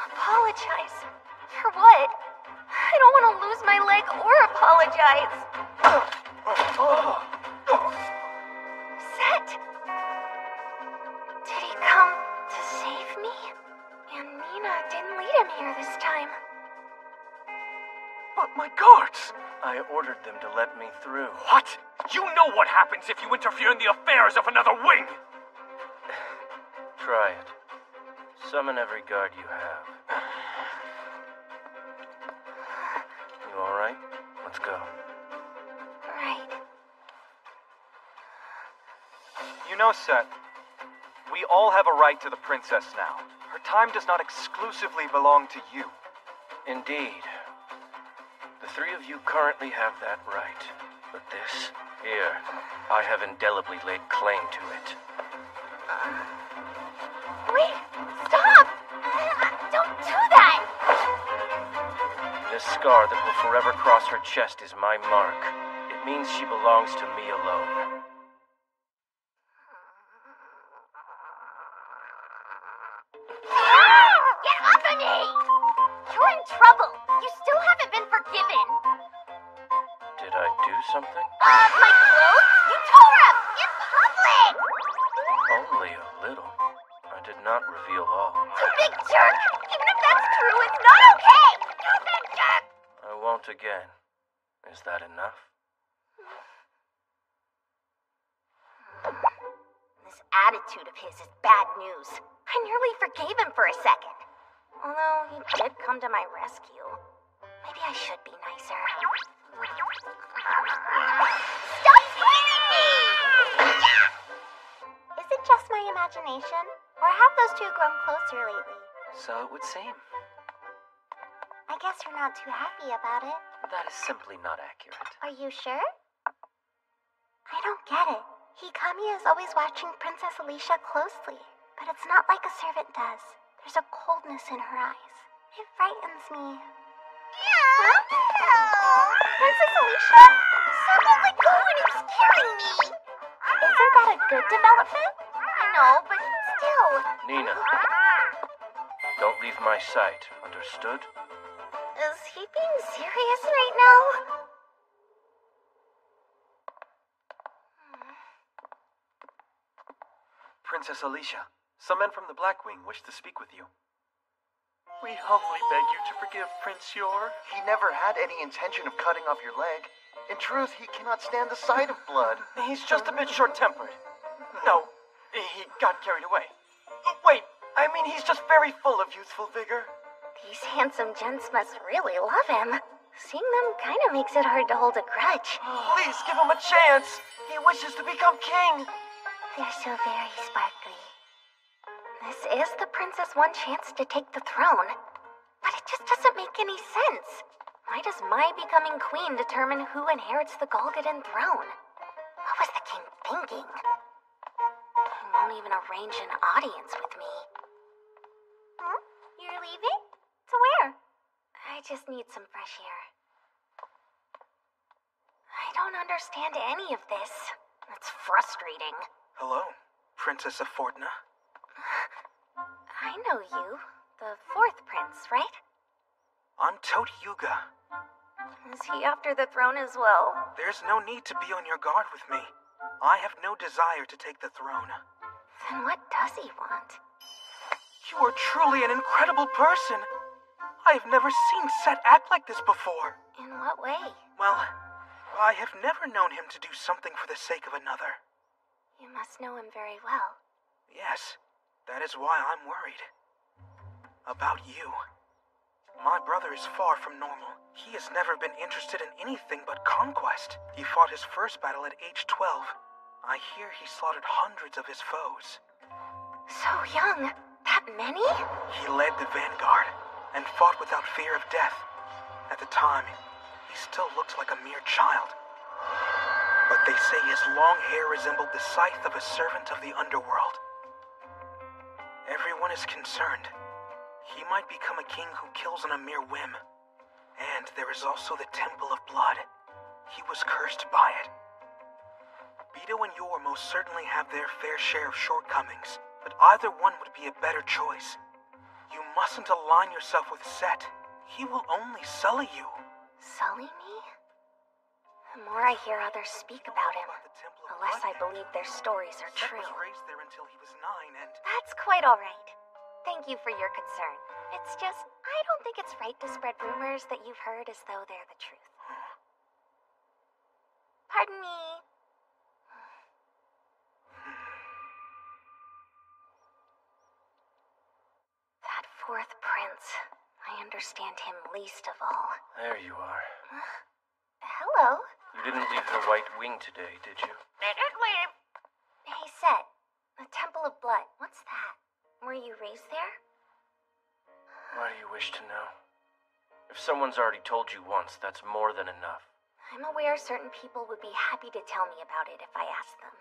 Apologize? For what? I don't want to lose my leg or apologize. Set! Did he come to save me? And Nina didn't lead him here this time. But my guards! I ordered them to let me through. What? You know what happens if you interfere in the affairs of another wing! Try it. Summon every guard you have. You alright? Let's go. Right. You know, Set, we all have a right to the princess now. Her time does not exclusively belong to you. Indeed. The three of you currently have that right. But this, here, I have indelibly laid claim to it. Wait! Stop! Don't do that! This scar that will forever cross her chest is my mark. It means she belongs to me alone. Get off of me! You're in trouble. You still haven't been forgiven. Did I do something? My clothes? You tore up in public! Only a little. I did not reveal all. You big jerk! Even if that's true, it's not okay! You big jerk! I won't again. Is that enough? This attitude of his is bad news. I nearly forgave him for a second. Although he did come to my rescue. Maybe I should be nicer. Stop hitting me! Is it just my imagination? Or have those two grown closer lately? So it would seem. I guess you're not too happy about it. That is simply not accurate. Are you sure? I don't get it. Hikami is always watching Princess Alicia closely, but it's not like a servant does. There's a coldness in her eyes. It frightens me. Huh? Princess Alicia? Someone let go and it's scaring me. Isn't that a good development? I know, but still. Nina, don't leave my sight, understood? Is he being serious right now? Princess Alicia, some men from the Black Wing wish to speak with you. We humbly beg you to forgive Prince Yor. He never had any intention of cutting off your leg. In truth, he cannot stand the sight of blood. He's just a bit short-tempered. No, he got carried away. Wait, I mean he's just very full of youthful vigor. These handsome gents must really love him. Seeing them kind of makes it hard to hold a grudge. Please give him a chance. He wishes to become king. They're so very sparkly. This is the princess' one chance to take the throne. But it just doesn't make any sense. Why does my becoming queen determine who inherits the Golgadon throne? What was the king thinking? He won't even arrange an audience with me. You're leaving? To where? I just need some fresh air. I don't understand any of this. It's frustrating. Hello, Princess of Fortna. I know you. The fourth prince, right? I'm Toti Yuga. Is he after the throne as well? There's no need to be on your guard with me. I have no desire to take the throne. Then what does he want? You are truly an incredible person. I have never seen Set act like this before. In what way? Well, I have never known him to do something for the sake of another. You must know him very well. Yes, that is why I'm worried. About you. My brother is far from normal. He has never been interested in anything but conquest. He fought his first battle at age 12. I hear he slaughtered hundreds of his foes. So young? That many? He led the vanguard and fought without fear of death. At the time, he still looked like a mere child. But they say his long hair resembled the scythe of a servant of the underworld. Everyone is concerned. He might become a king who kills on a mere whim. And there is also the Temple of Blood. He was cursed by it. Beto and Yor most certainly have their fair share of shortcomings, but either one would be a better choice. You mustn't align yourself with Set. He will only sully you. Sully me? The more I hear others speak about him, the less I believe their stories are true. Set was raised there until he was 9 and... That's quite all right. Thank you for your concern. It's just, I don't think it's right to spread rumors that you've heard as though they're the truth. Pardon me. That fourth prince. I understand him least of all. There you are. Hello? You didn't leave the White Wing today, did you? I didn't leave. Hey, Set. The Temple of Blood. What's that? Were you raised there? Why do you wish to know? If someone's already told you once, that's more than enough. I'm aware certain people would be happy to tell me about it if I asked them.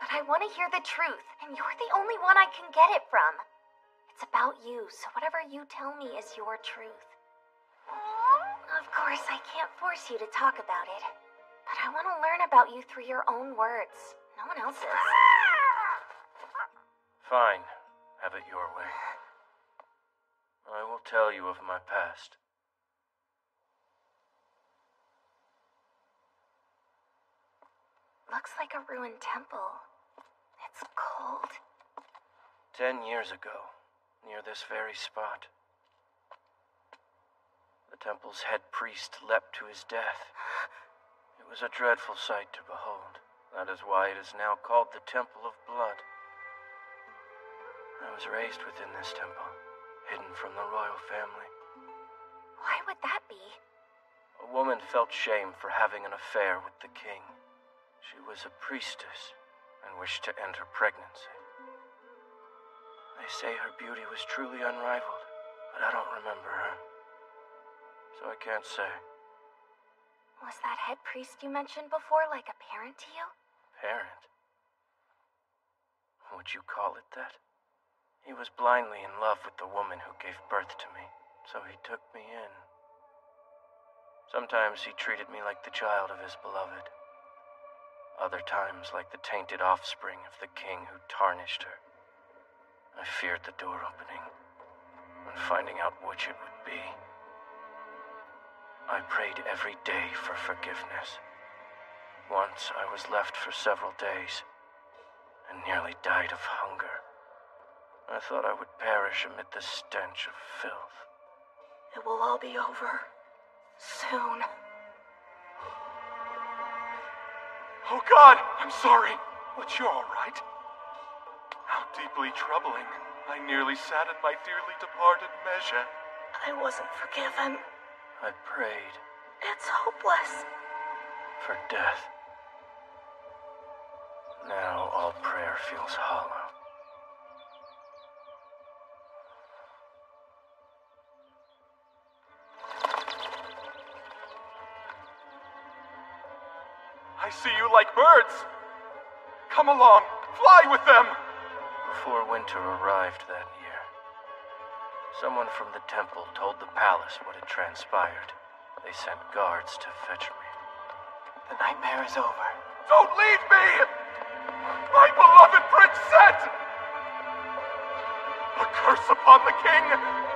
But I want to hear the truth, and you're the only one I can get it from. It's about you, so whatever you tell me is your truth. Of course, I can't force you to talk about it. But I want to learn about you through your own words. No one else's. Fine. Have it your way. I will tell you of my past. Looks like a ruined temple. It's cold. 10 years ago, near this very spot, the temple's head priest leapt to his death. It was a dreadful sight to behold. That is why it is now called the Temple of Blood. I was raised within this temple, hidden from the royal family. Why would that be? A woman felt shame for having an affair with the king. She was a priestess and wished to end her pregnancy. They say her beauty was truly unrivaled, but I don't remember her. So I can't say. Was that head priest you mentioned before like a parent to you? Parent? Would you call it that? He was blindly in love with the woman who gave birth to me, so he took me in. Sometimes he treated me like the child of his beloved. Other times like the tainted offspring of the king who tarnished her. I feared the door opening and finding out which it would be. I prayed every day for forgiveness. Once I was left for several days and nearly died of hunger. I thought I would perish amid the stench of filth. It will all be over. Soon. Oh God, I'm sorry, but you're all right. How deeply troubling. I nearly sat in my dearly departed Measure. I wasn't forgiven. I prayed. It's hopeless. For death. Now all prayer feels hollow. I see you like birds. Come along, fly with them! Before winter arrived that year, someone from the temple told the palace what had transpired. They sent guards to fetch me. The nightmare is over. Don't leave me! My beloved princess! A curse upon the king!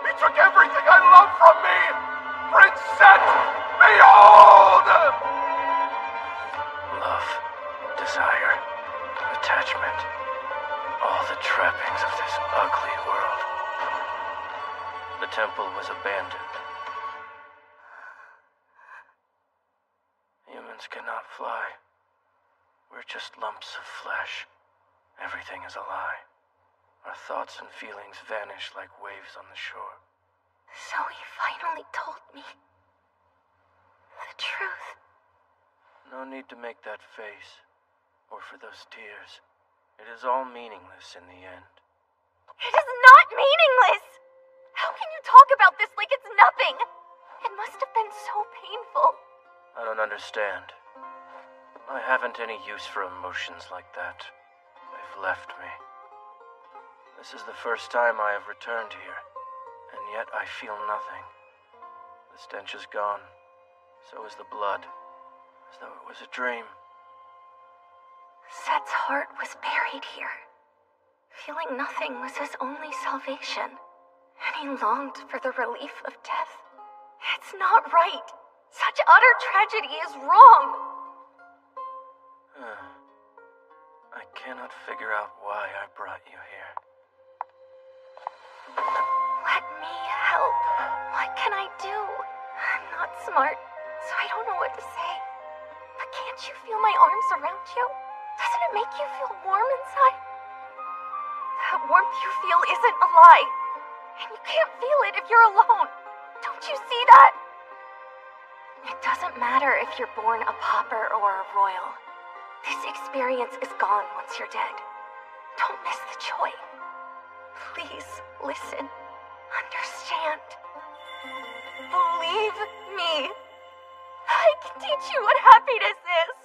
He took everything I love from me! Princess, behold! Love, desire, attachment, all the trappings of this ugly world. The temple was abandoned. Humans cannot fly. We're just lumps of flesh. Everything is a lie. Our thoughts and feelings vanish like waves on the shore. So he finally told me the truth. No need to make that face, or for those tears. It is all meaningless in the end. It is not meaningless! How can you talk about this like it's nothing? It must have been so painful. I don't understand. I haven't any use for emotions like that. They've left me. This is the first time I have returned here, and yet I feel nothing. The stench is gone. So is the blood, as though it was a dream. Set's heart was buried here. Feeling nothing was his only salvation, and he longed for the relief of death. It's not right. Such utter tragedy is wrong. I cannot figure out why I brought you here. Let me help. What can I do? I'm not smart, so I don't know what to say. But can't you feel my arms around you? Doesn't it make you feel warm inside? That warmth you feel isn't a lie. And you can't feel it if you're alone. Don't you see that? It doesn't matter if you're born a pauper or a royal. This experience is gone once you're dead. Don't miss the joy. Please listen. Understand. Believe me. I can teach you what happiness is.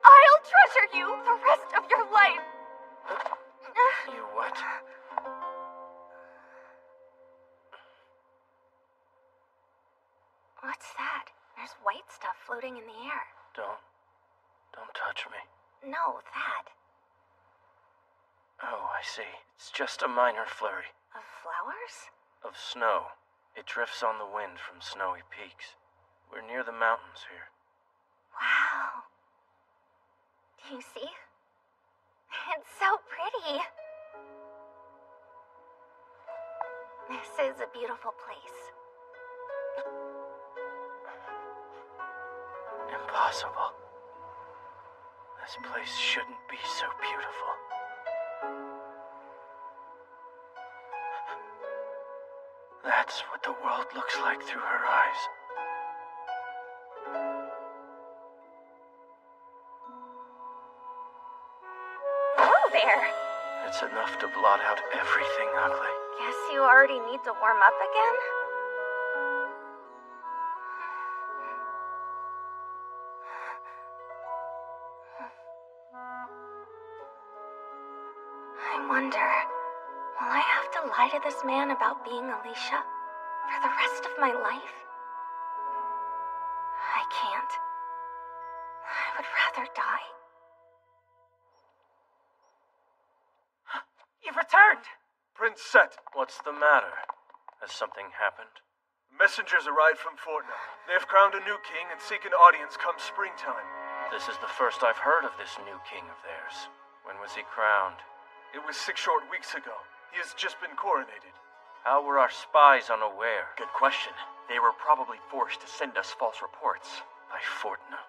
I'll treasure you the rest of your life. You what? What's that? There's white stuff floating in the air. Don't touch me. No, that. Oh, I see. It's just a minor flurry. Of flowers? Of snow. It drifts on the wind from snowy peaks. We're near the mountains here. Wow. Do you see? It's so pretty. This is a beautiful place. Impossible. This place shouldn't be so beautiful. That's what the world looks like through her eyes. Hello there. It's enough to blot out everything ugly. Guess you already need to warm up again? I wonder, will I have to lie to this man about being Alicia for the rest of my life? I can't. I would rather die. You've returned! Prince Set! What's the matter? Has something happened? Messengers arrived from Fortna. They have crowned a new king and seek an audience come springtime. This is the first I've heard of this new king of theirs. When was he crowned? It was 6 short weeks ago. He has just been coronated. How were our spies unaware? Good question. They were probably forced to send us false reports. By Fortna.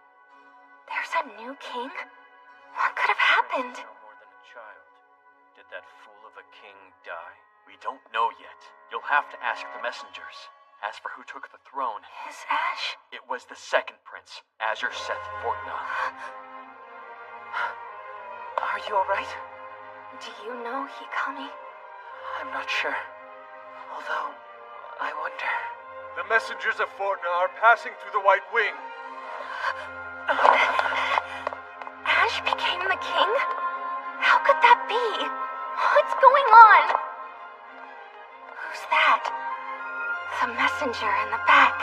There's a new king? What could have happened? No more than a child. Did that fool of a king die? We don't know yet. You'll have to ask the messengers. As for who took the throne... Is Ash? It was the second prince, Azure Seth Fortna. Are you alright? Do you know Hikami? I'm not sure. Although, I wonder... The messengers of Fortna are passing through the White Wing. Ash became the king? How could that be? What's going on? Who's that? The messenger in the back.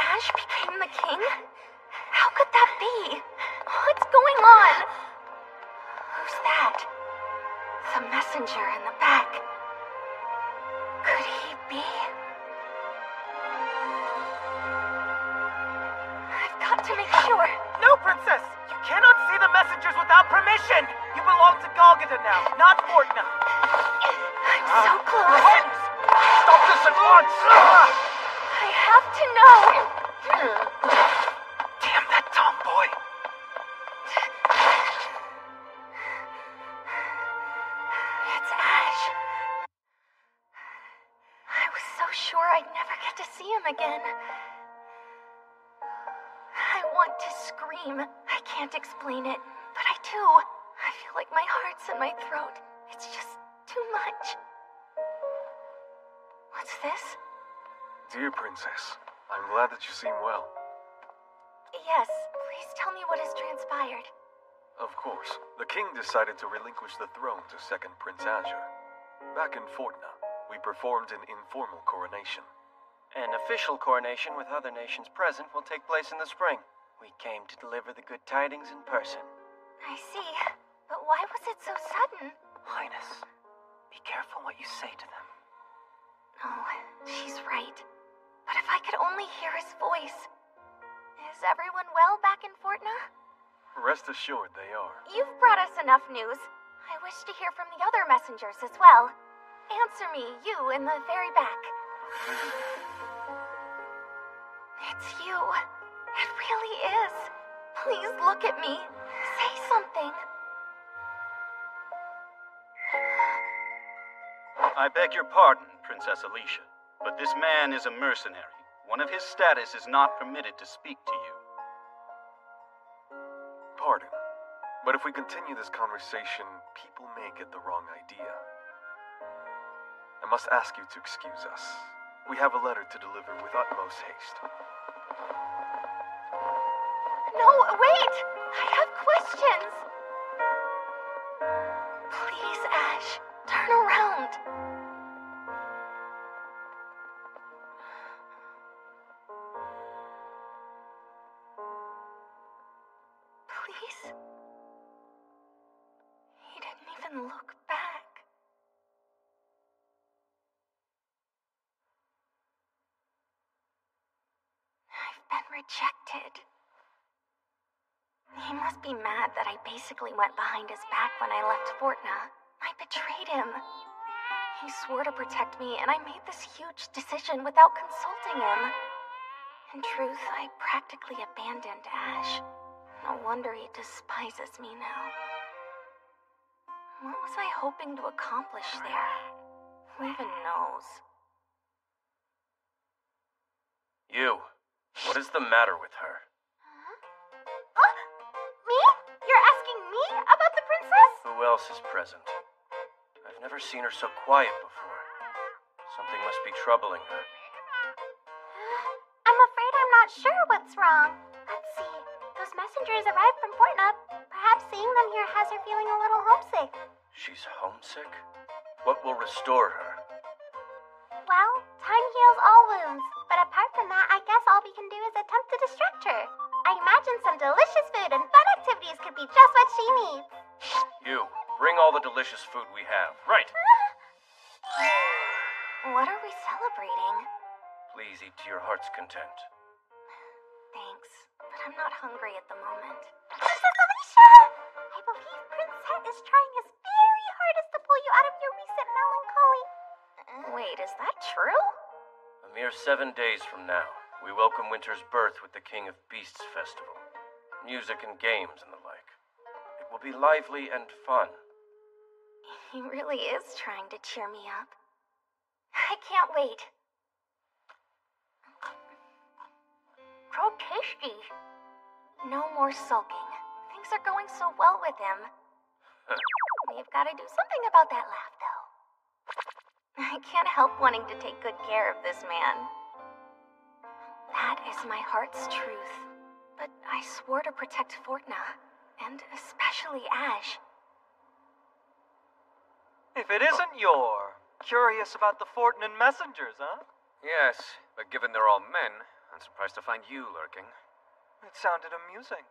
Ash became the king? How could that be? What's going on? Who's that? The messenger in the back. Could he be? I've got to make sure. No, Princess! You cannot see the messengers without permission! You belong to Golgotha now, not Fortna. I'm so close. Holmes! Stop this at once! I have to know. Damn that tomboy! It's Ash. I was so sure I'd never get to see him again. I want to scream. I can't explain it, but I do. I feel like my heart's in my throat. It's just too much. What's this? Dear Princess, I'm glad that you seem well. Yes, please tell me what has transpired. Of course, the king decided to relinquish the throne to second Prince Azure. Back in Fortna, we performed an informal coronation. An official coronation with other nations present will take place in the spring. We came to deliver the good tidings in person. I see, but why was it so sudden? Highness, be careful what you say to them. Oh, she's right. But if I could only hear his voice. Is everyone well back in Fortna? Rest assured they are. You've brought us enough news. I wish to hear from the other messengers as well. Answer me, you in the very back. It's you. It really is. Please look at me. Say something. I beg your pardon, Princess Alicia, but this man is a mercenary. One of his status is not permitted to speak to you. Pardon, but if we continue this conversation, people may get the wrong idea. I must ask you to excuse us. We have a letter to deliver with utmost haste. No, wait! I have questions! Please, Ash, turn around. Please? He didn't even look back. I've been rejected. He must be mad that I basically went behind his back when I left Fortna. I betrayed him. He swore to protect me, and I made this huge decision without consulting him. In truth, I practically abandoned Ash. No wonder he despises me now. What was I hoping to accomplish there? Who even knows? You, what is the matter with her? Me? You're asking me about the princess? Who else is present? I've never seen her so quiet before. Something must be troubling her. I'm afraid I'm not sure what's wrong. Let's see. Those messengers arrived from Fortna. Perhaps seeing them here has her feeling a little homesick. She's homesick? What will restore her? Well, time heals all wounds. But apart from that, I guess all we can do is attempt to distract her. I imagine some delicious food and fun activities could be just what she needs. You, bring all the delicious food we have. Right. What are we celebrating? Please eat to your heart's content. Thanks, but I'm not hungry at the moment. Princess Alicia! I believe Prince Het is trying his very hardest to pull you out of your recent melancholy. Wait, is that true? A mere 7 days from now, we welcome winter's birth with the King of Beasts Festival. Music and games and the like. It will be lively and fun. He really is trying to cheer me up. I can't wait. So tasty. No more sulking. Things are going so well with him. We've got to do something about that laugh, though. I can't help wanting to take good care of this man. That is my heart's truth. but I swore to protect Fortna, and especially Ash. If it isn't you're curious about the Fortnan messengers, huh? Yes, but given they're all men, I'm surprised to find you lurking. It sounded amusing.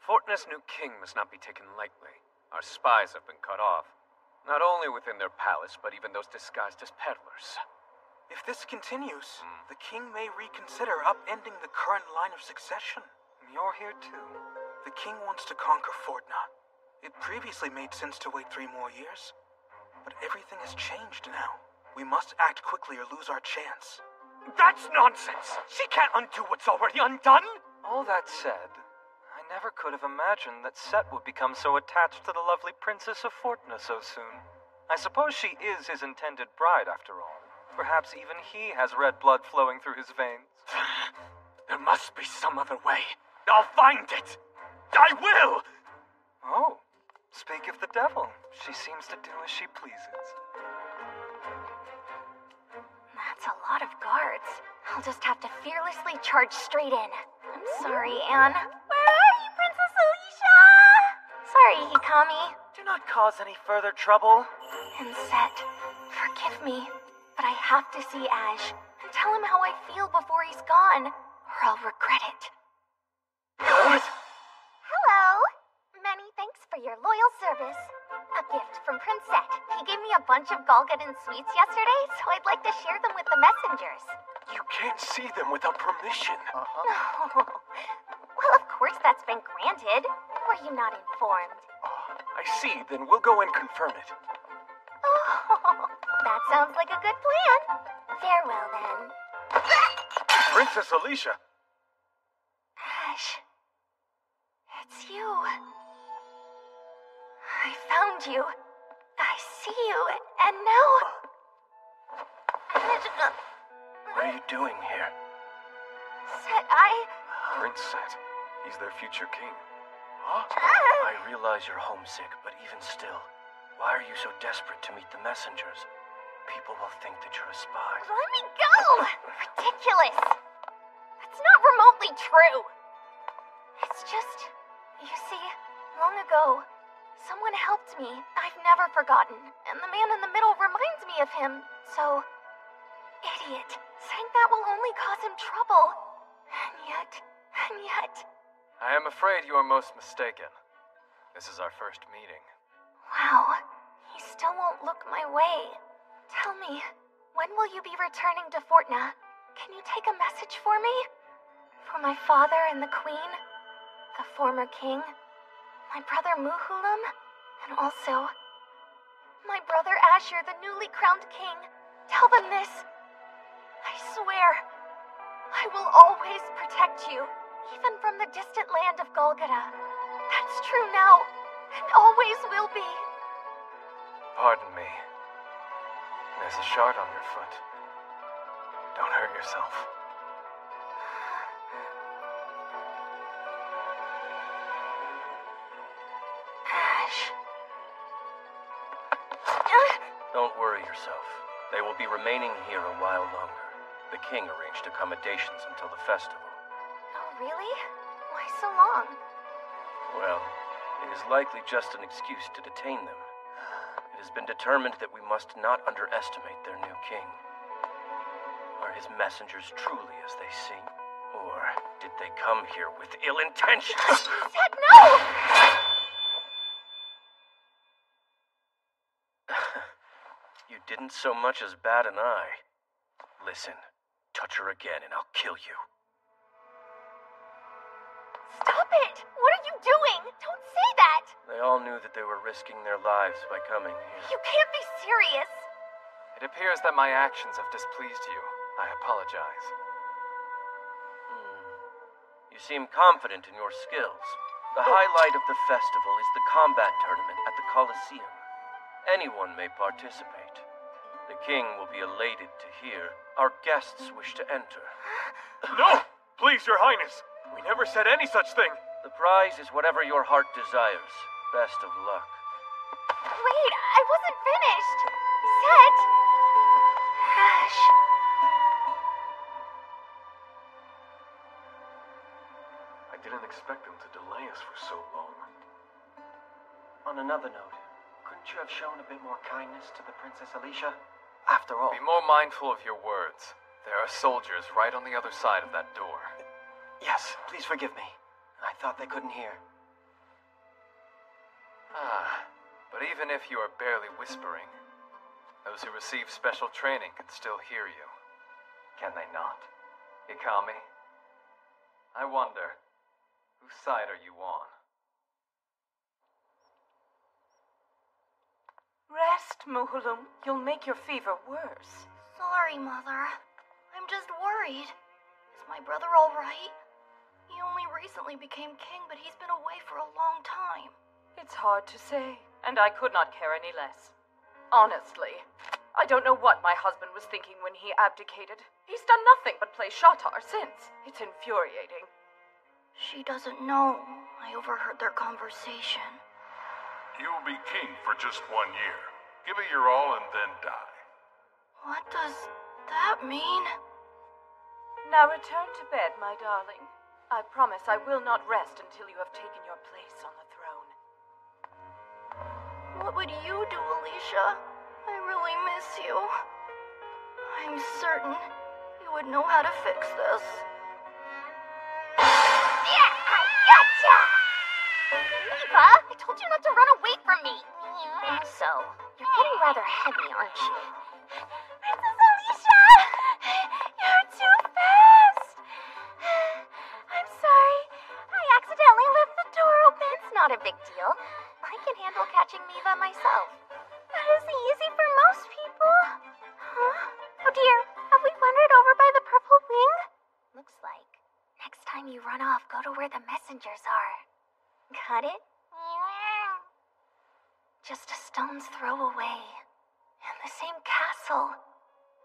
Fortna's new king must not be taken lightly. Our spies have been cut off. Not only within their palace, but even those disguised as peddlers. If this continues, the king may reconsider upending the current line of succession. You're here too. The king wants to conquer Fortna. It previously made sense to wait 3 more years. But everything has changed now. We must act quickly or lose our chance. That's nonsense! She can't undo what's already undone! All that said, I never could have imagined that Set would become so attached to the lovely Princess of Fortna so soon. I suppose she is his intended bride, after all. Perhaps even he has red blood flowing through his veins. There must be some other way. I'll find it! I will! Oh, speak of the devil. She seems to do as she pleases. That's a lot of guards. I'll just have to fearlessly charge straight in. I'm sorry, Anne. Where are you, Princess Alicia? Sorry, Hikami. Do not cause any further trouble. And Set, forgive me, but I have to see Ash and tell him how I feel before he's gone, or I'll regret it. Hello. Many thanks for your loyal service. A gift from Prince Set. He gave me a bunch of Golgadon sweets yesterday, so I'd like to share them with the messengers. You can't see them without permission. No. Well, of course that's been granted. Were you not informed? I see, then we'll go and confirm it. Oh, that sounds like a good plan. Farewell, then. Princess Alicia! Ash. It's you. I found you. I see you, and now... What are you doing here? Set, Prince Set. He's their future king. I realize you're homesick, but even still, why are you so desperate to meet the messengers? People will think that you're a spy. Let me go! Ridiculous! That's not remotely true. It's just, you see, long ago, someone helped me. I've never forgotten, and the man in the middle reminds me of him. So, idiot, saying that will only cause him trouble. And yet... I am afraid you are most mistaken. This is our first meeting. Wow, he still won't look my way. Tell me, when will you be returning to Fortna? Can you take a message for me? For my father and the queen, the former king, my brother Muhulam, and also my brother Asher, the newly crowned king. Tell them this. I swear, I will always protect you, even from the distant land of Golgotha. That's true now, and always will be. Pardon me. There's a shard on your foot. Don't hurt yourself. Ash. Don't worry yourself. They will be remaining here a while longer. The king arranged accommodations until the festival. Oh, really? Why so long? Well, it is likely just an excuse to detain them. It has been determined that we must not underestimate their new king. Are his messengers truly as they seem? Or did they come here with ill intentions? Set, no! You didn't so much as bat an eye. Listen, touch her again and I'll kill you. Stop it! What are you doing? Don't say that! They all knew that they were risking their lives by coming here. You can't be serious! It appears that my actions have displeased you. I apologize. You seem confident in your skills. The highlight of the festival is the combat tournament at the Colosseum. Anyone may participate. The king will be elated to hear our guests wish to enter. No! Please, your highness! We never said any such thing! The prize is whatever your heart desires. Best of luck. Wait, I wasn't finished! Set! Ash... I didn't expect them to delay us for so long. On another note, couldn't you have shown a bit more kindness to the Princess Alicia? After all... Be more mindful of your words. There are soldiers right on the other side of that door. Yes, please forgive me. I thought they couldn't hear. But even if you are barely whispering, those who receive special training can still hear you. Can they not? Ikami? I wonder, whose side are you on? Rest, Muhulum. You'll make your fever worse. Sorry, Mother. I'm just worried. Is my brother all right? He only recently became king, but he's been away for a long time. It's hard to say, and I could not care any less. Honestly, I don't know what my husband was thinking when he abdicated. He's done nothing but play Shatar since. It's infuriating. She doesn't know. I overheard their conversation. You'll be king for just 1 year. Give it your all and then die. What does that mean? Now return to bed, my darling. I promise I will not rest until you have taken your place on the throne. What would you do, Alicia? I really miss you. I'm certain you would know how to fix this. Yeah, I gotcha! Eva, I told you not to run away from me. So, you're getting rather heavy, aren't you? Princess Alicia! You're too fast! I'm sorry. I accidentally left the door open. It's not a big deal. I can handle catching Miva myself. That is easy for most people. Huh? Oh dear, have we wandered over by the purple wing? Looks like. Next time you run off, go to where the messengers are. Got it? Just a stone's throw away. In the same castle.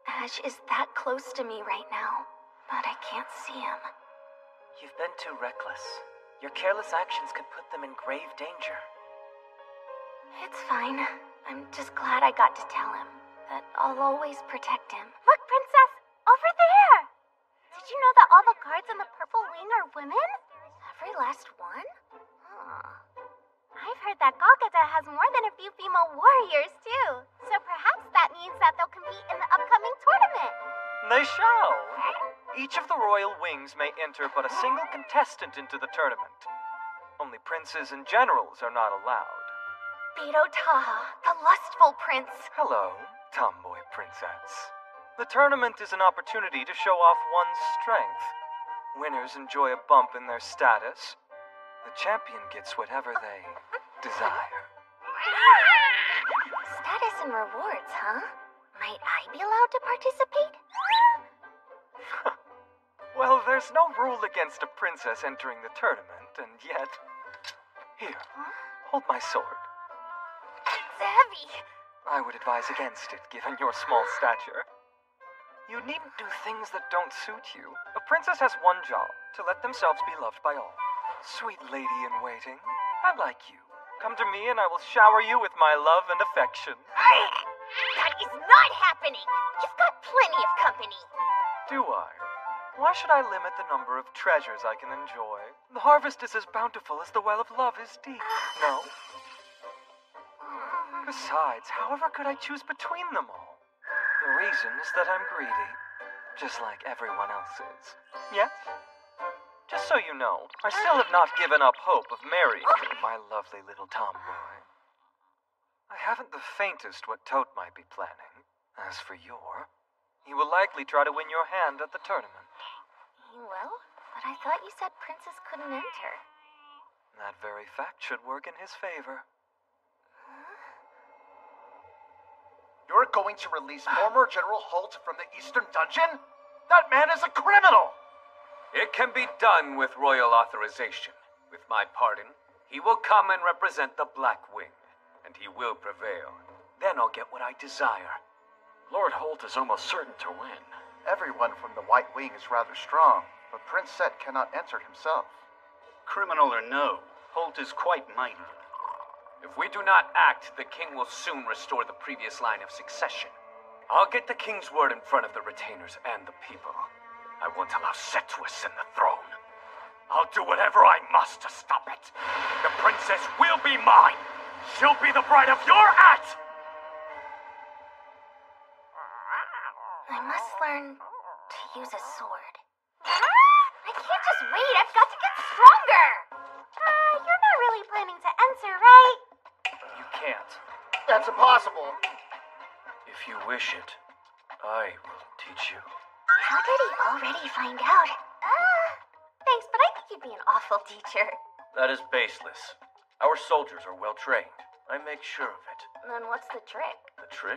Ash is that close to me right now, but I can't see him. You've been too reckless. Your careless actions could put them in grave danger. It's fine. I'm just glad I got to tell him that I'll always protect him. Look, Princess! Over there! Did you know that all the guards in the purple wing are women? Every last one? I've heard that Golgada has more than a few female warriors, too. So perhaps that means that they'll compete in the upcoming tournament. They shall. Each of the royal wings may enter but a single contestant into the tournament. Only princes and generals are not allowed. Beto Taha, the lustful prince. Hello, tomboy princess. The tournament is an opportunity to show off one's strength. Winners enjoy a bump in their status. The champion gets whatever they desire. Status and rewards, huh? Might I be allowed to participate? Well, there's no rule against a princess entering the tournament, and yet... Here, hold my sword. It's heavy. I would advise against it, given your small stature. You needn't do things that don't suit you. A princess has one job, to let themselves be loved by all. Sweet lady-in-waiting, I like you. Come to me and I will shower you with my love and affection. That is not happening! You've got plenty of company. Do I? Why should I limit the number of treasures I can enjoy? The harvest is as bountiful as the well of love is deep. No? Besides, however could I choose between them all? The reason is that I'm greedy, just like everyone else is. Yes? Just so you know, I still have not given up hope of marrying you, my lovely little tomboy. I haven't the faintest what Tote might be planning. As for Yor, he will likely try to win your hand at the tournament. He will? But I thought you said Princess couldn't enter. That very fact should work in his favor. You're going to release former General Holt from the Eastern Dungeon? That man is a criminal! It can be done with royal authorization. With my pardon, he will come and represent the Black Wing, and he will prevail. Then I'll get what I desire. Lord Holt is almost certain to win. Everyone from the White Wing is rather strong, but Prince Set cannot enter himself. Criminal or no, Holt is quite mighty. If we do not act, the king will soon restore the previous line of succession. I'll get the king's word in front of the retainers and the people. I won't allow Set to ascend the throne. I'll do whatever I must to stop it. The princess will be mine. She'll be the bride of your aunt. I must learn to use a sword. I can't just wait. I've got to get stronger. You're not really planning to enter, right? You can't. That's impossible. If you wish it, I will teach you. How did he already find out? Thanks, but I think you'd be an awful teacher. That is baseless. Our soldiers are well trained. I make sure of it. Then what's the trick? The trick?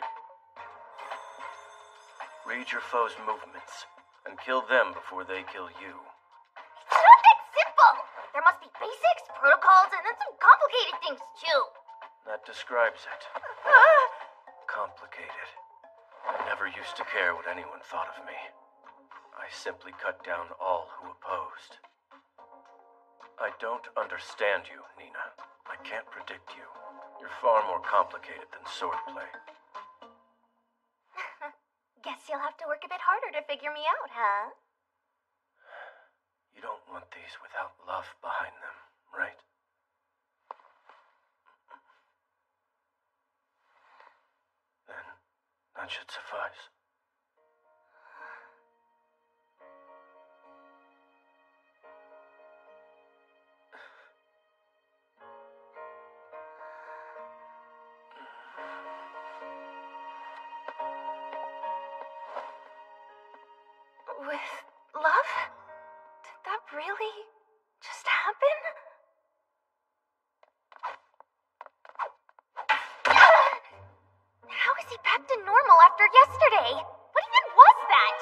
Read your foe's movements and kill them before they kill you. It's not that simple! There must be basics, protocols, and then some complicated things, too. That describes it. Complicated. I never used to care what anyone thought of me. I simply cut down all who opposed. I don't understand you, Nina. I can't predict you. You're far more complicated than swordplay. Guess you'll have to work a bit harder to figure me out, huh? You don't want these without love behind them, right? Then that should suffice. With love? Did that really just happen? How is he back to normal after yesterday? What even was that?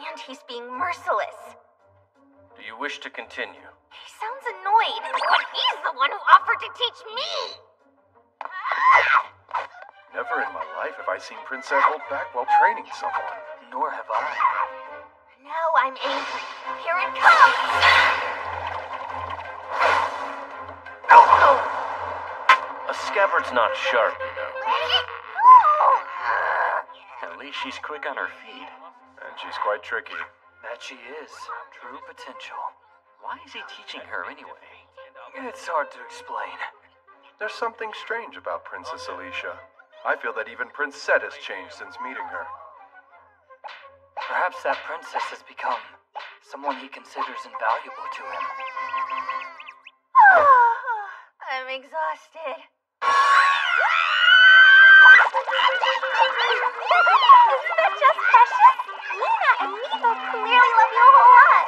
And he's being merciless. Do you wish to continue? He sounds annoyed, but he's the one who offered to teach me! Never in my life have I seen Princess hold back while training someone. Nor have I. Now I'm angry. Here it comes! A scabbard's not sharp, you know. At least she's quick on her feet. And she's quite tricky. That she is. True potential. Why is he teaching her anyway? It's hard to explain. There's something strange about Princess Alicia. I feel that even Prince Set has changed since meeting her. Perhaps that princess has become someone he considers invaluable to him. I'm exhausted. Isn't that just precious? Nina and Meva clearly love you a whole lot.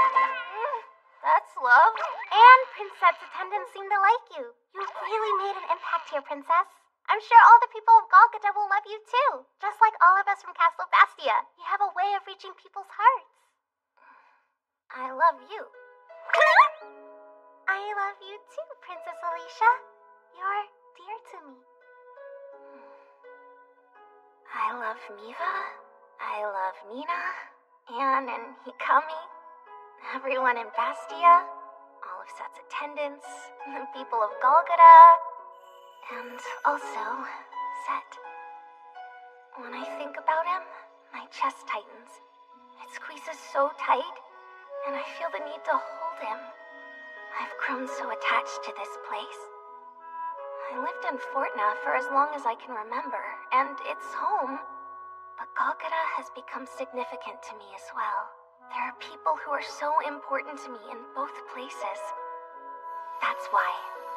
That's love. And Princess attendants seem to like you. You really made an impact here, Princess. I'm sure all the people of Golgotha will love you too. Just like all of us from Castle Bastia. You have a way of reaching people's hearts. I love you. I love you too, Princess Alicia. You're dear to me. I love Meva. I love Nina, Anne, and Hikami. Everyone in Bastia. All of Set's attendants. The people of Golgotha. And also, Set. When I think about him, my chest tightens. It squeezes so tight, and I feel the need to hold him. I've grown so attached to this place. I lived in Fortna for as long as I can remember, and it's home. But Golgotha has become significant to me as well. There are people who are so important to me in both places. That's why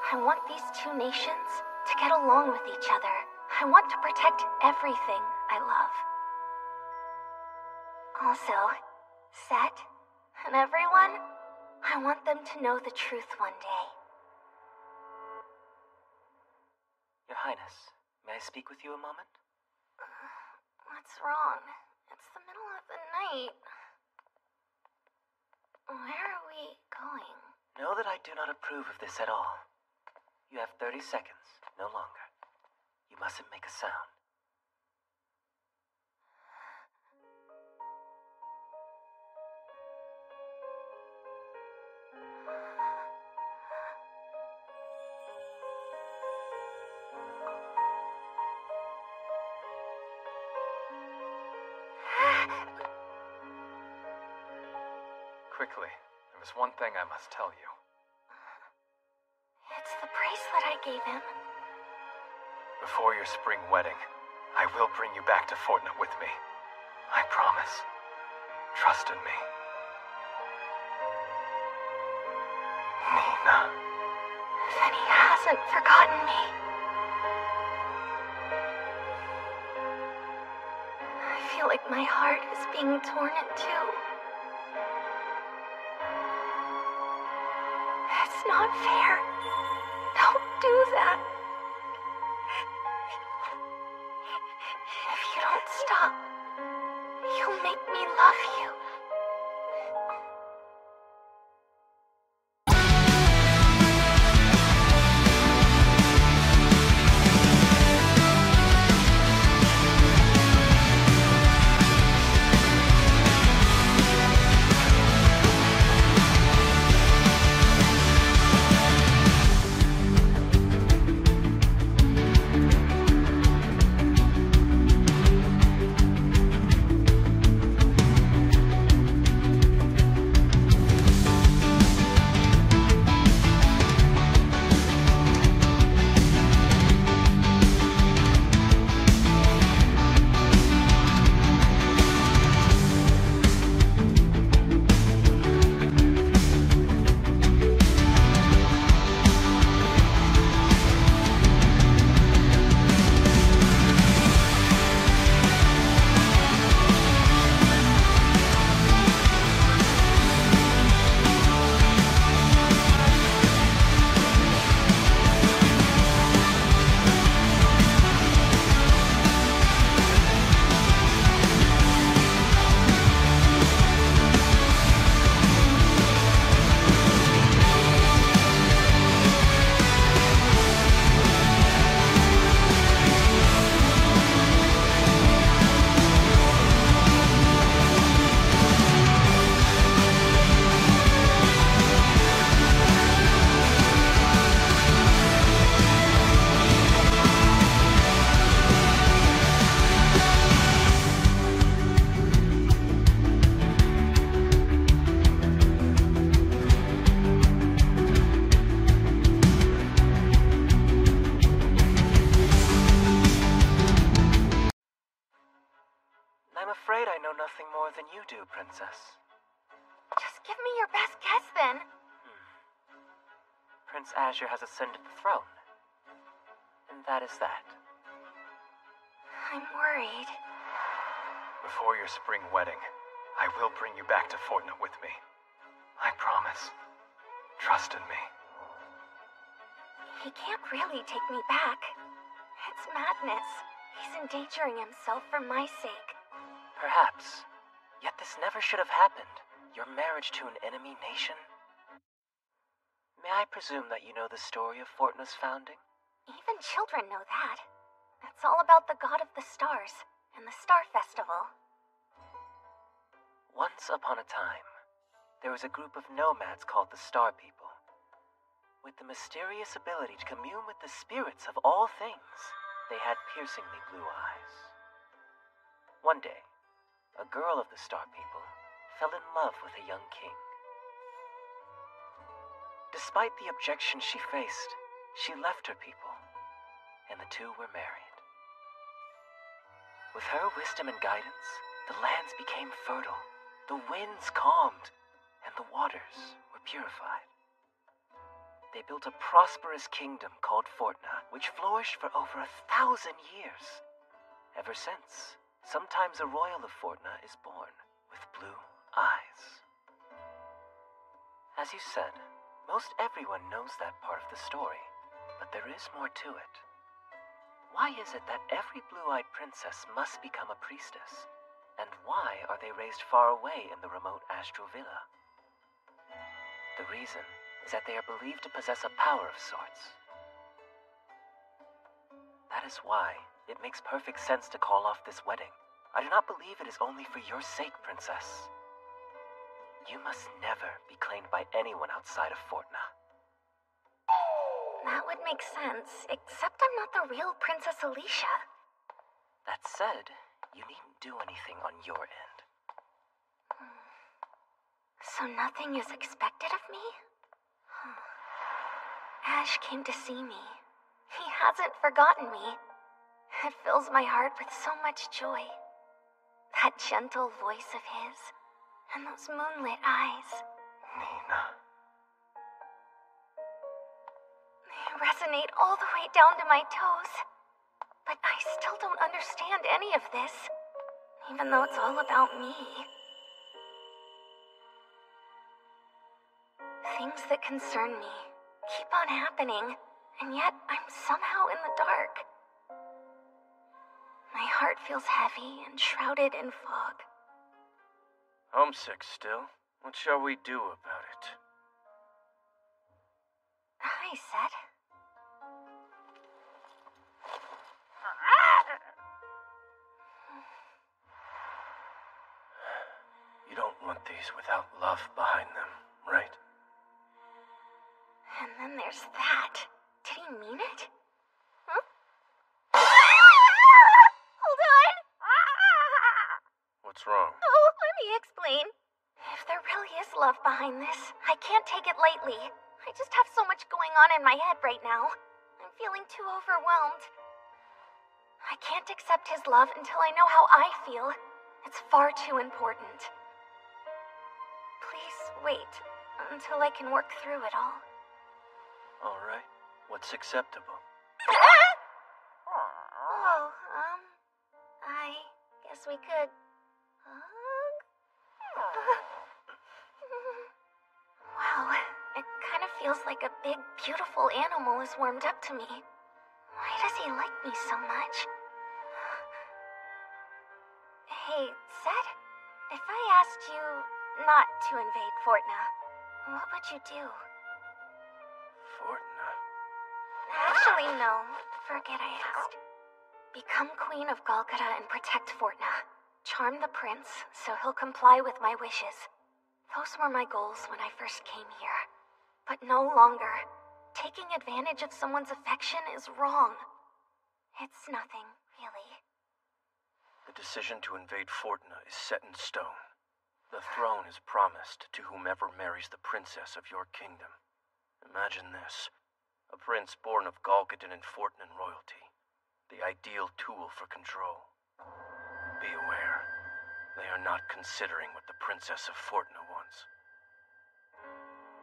I want these two nations to get along with each other. I want to protect everything I love. Also, Set and everyone, I want them to know the truth one day. Your Highness, may I speak with you a moment? What's wrong? It's the middle of the night. Where are we going? Know that I do not approve of this at all. You have 30 seconds, no longer. You mustn't make a sound. Quickly, there is one thing I must tell you. It's the bracelet I gave him. Before your spring wedding, I will bring you back to Fortna with me. I promise. Trust in me. Nina. Then he hasn't forgotten me. I feel like my heart is being torn in two. It's not fair. Don't do that. If you don't stop, you'll make me love you. I'm afraid I know nothing more than you do, Princess. Just give me your best guess, then. Prince Azure has ascended the throne. And that is that. I'm worried. Before your spring wedding, I will bring you back to Fortna with me. I promise. Trust in me. He can't really take me back. It's madness. He's endangering himself for my sake. Perhaps. Yet this never should have happened. Your marriage to an enemy nation. May I presume that you know the story of Fortna's founding? Even children know that. It's all about the God of the Stars and the Star Festival. Once upon a time, there was a group of nomads called the Star People. With the mysterious ability to commune with the spirits of all things, they had piercingly blue eyes. One day, a girl of the Star People fell in love with a young king. Despite the objections she faced, she left her people, and the two were married. With her wisdom and guidance, the lands became fertile, the winds calmed, and the waters were purified. They built a prosperous kingdom called Fortna, which flourished for over 1,000 years. Ever since, sometimes a royal of Fortna is born with blue eyes. As you said, most everyone knows that part of the story, but there is more to it. Why is it that every blue-eyed princess must become a priestess? And why are they raised far away in the remote Astral Villa? The reason is that they are believed to possess a power of sorts. That is why it makes perfect sense to call off this wedding. I do not believe it is only for your sake, Princess. You must never be claimed by anyone outside of Fortna. That would make sense, except I'm not the real Princess Alicia. That said, you needn't do anything on your end. So nothing is expected of me? flesh came to see me. He hasn't forgotten me. It fills my heart with so much joy. That gentle voice of his, and those moonlit eyes. Nina. They resonate all the way down to my toes. But I still don't understand any of this, even though it's all about me. Things that concern me keep on happening, and yet I'm somehow in the dark. My heart feels heavy and shrouded in fog. Homesick still? What shall we do about it? Hi, Set. You don't want these without love behind them, right? And then there's that. Did he mean it? Huh? Hold on! What's wrong? Oh, let me explain. If there really is love behind this, I can't take it lightly. I just have so much going on in my head right now. I'm feeling too overwhelmed. I can't accept his love until I know how I feel. It's far too important. Please wait until I can work through it all. All right. What's acceptable? Oh, I guess we could hug? Wow, it kind of feels like a big, beautiful animal is warmed up to me. Why does he like me so much? Hey, Set, if I asked you not to invade Fortna, what would you do? Fortna? Actually, no. Forget I asked. Become Queen of Golgotha and protect Fortna. Charm the prince so he'll comply with my wishes. Those were my goals when I first came here. But no longer. Taking advantage of someone's affection is wrong. It's nothing, really. The decision to invade Fortna is set in stone. The throne is promised to whomever marries the princess of your kingdom. Imagine this. A prince born of Golgothan and Fortnan royalty. The ideal tool for control. Be aware. They are not considering what the Princess of Fortna wants.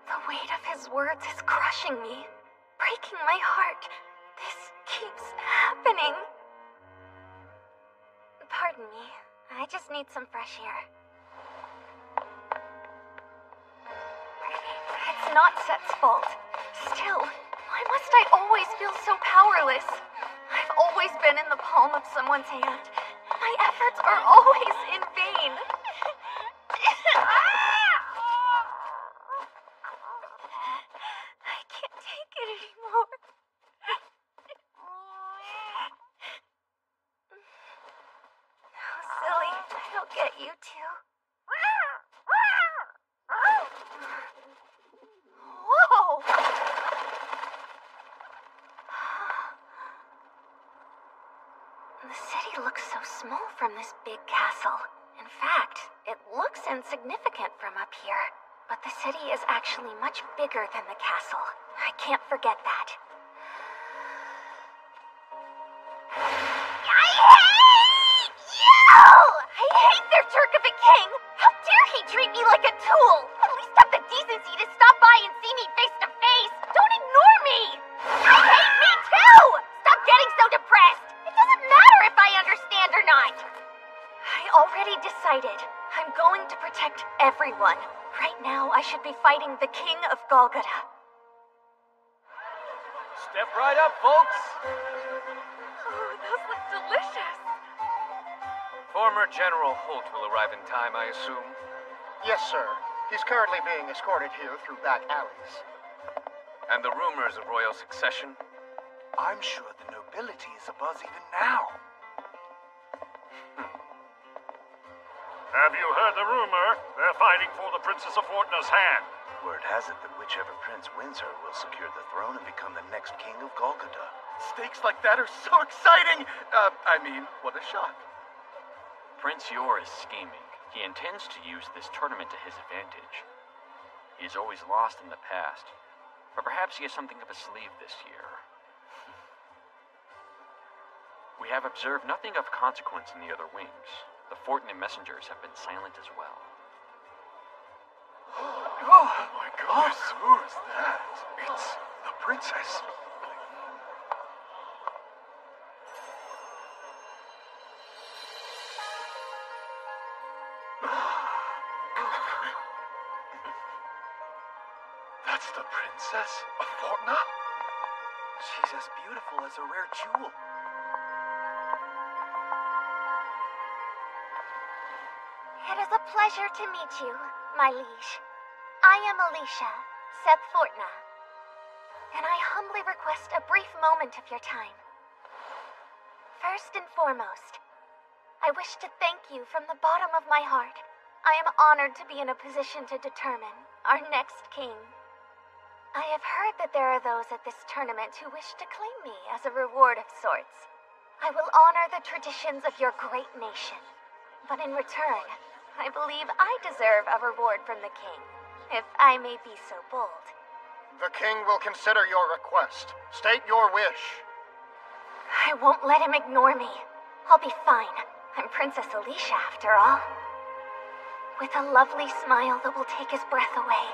The weight of his words is crushing me, breaking my heart. This keeps happening. Pardon me. I just need some fresh air. It's not Set's fault. Still, why must I always feel so powerless? I've always been in the palm of someone's hand. My efforts are always in vain. I can't take it anymore. How silly. I'll get you too. Whoa! The city looks so small from this big castle. In fact, it looks insignificant from up here. But the city is actually much bigger than the castle. I can't forget that. I hate you! I hate their jerk of a king! How dare he treat me like a tool! At least have the decency to stop by and see me face to face! Don't ignore me! I hate me too! Stop getting so depressed! It doesn't matter if I understand or not! I already decided. I'm going to protect everyone. Right now, I should be fighting the King of Golgotha. Step right up, folks. Oh, those look delicious. Former General Holt will arrive in time, I assume. Yes, sir. He's currently being escorted here through back alleys. And the rumors of royal succession? I'm sure the nobility is abuzz even now. Have you heard the rumor? They're fighting for the Princess of Fortna's hand. Word has it that whichever prince wins her will secure the throne and become the next king of Golgotha. Stakes like that are so exciting! What a shock. Prince Yor is scheming. He intends to use this tournament to his advantage. He has always lost in the past. But perhaps he has something up his sleeve this year. We have observed nothing of consequence in the other wings. The Fortnite messengers have been silent as well. Oh my goodness, who is that? It's the princess. That's the princess of Fortna? She's as beautiful as a rare jewel. It is a pleasure to meet you, my liege. I am Alicia, Seth Fortna, and I humbly request a brief moment of your time. First and foremost, I wish to thank you from the bottom of my heart. I am honored to be in a position to determine our next king. I have heard that there are those at this tournament who wish to claim me as a reward of sorts. I will honor the traditions of your great nation, but in return, I believe I deserve a reward from the king, if I may be so bold. The king will consider your request. State your wish. I won't let him ignore me. I'll be fine. I'm Princess Alicia, after all. With a lovely smile that will take his breath away,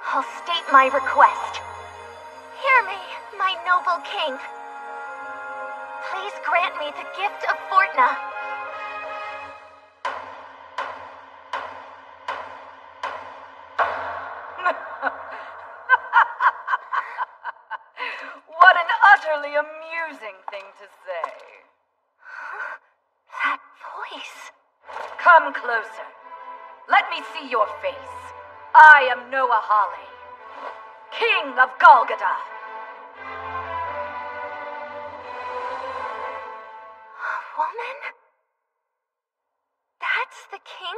I'll state my request. Hear me, my noble king. Please grant me the gift of Fortna. What an utterly amusing thing to say. That voice. Come closer. Let me see your face. I am Noah Hawley, King of Golgotha. A woman? That's the king?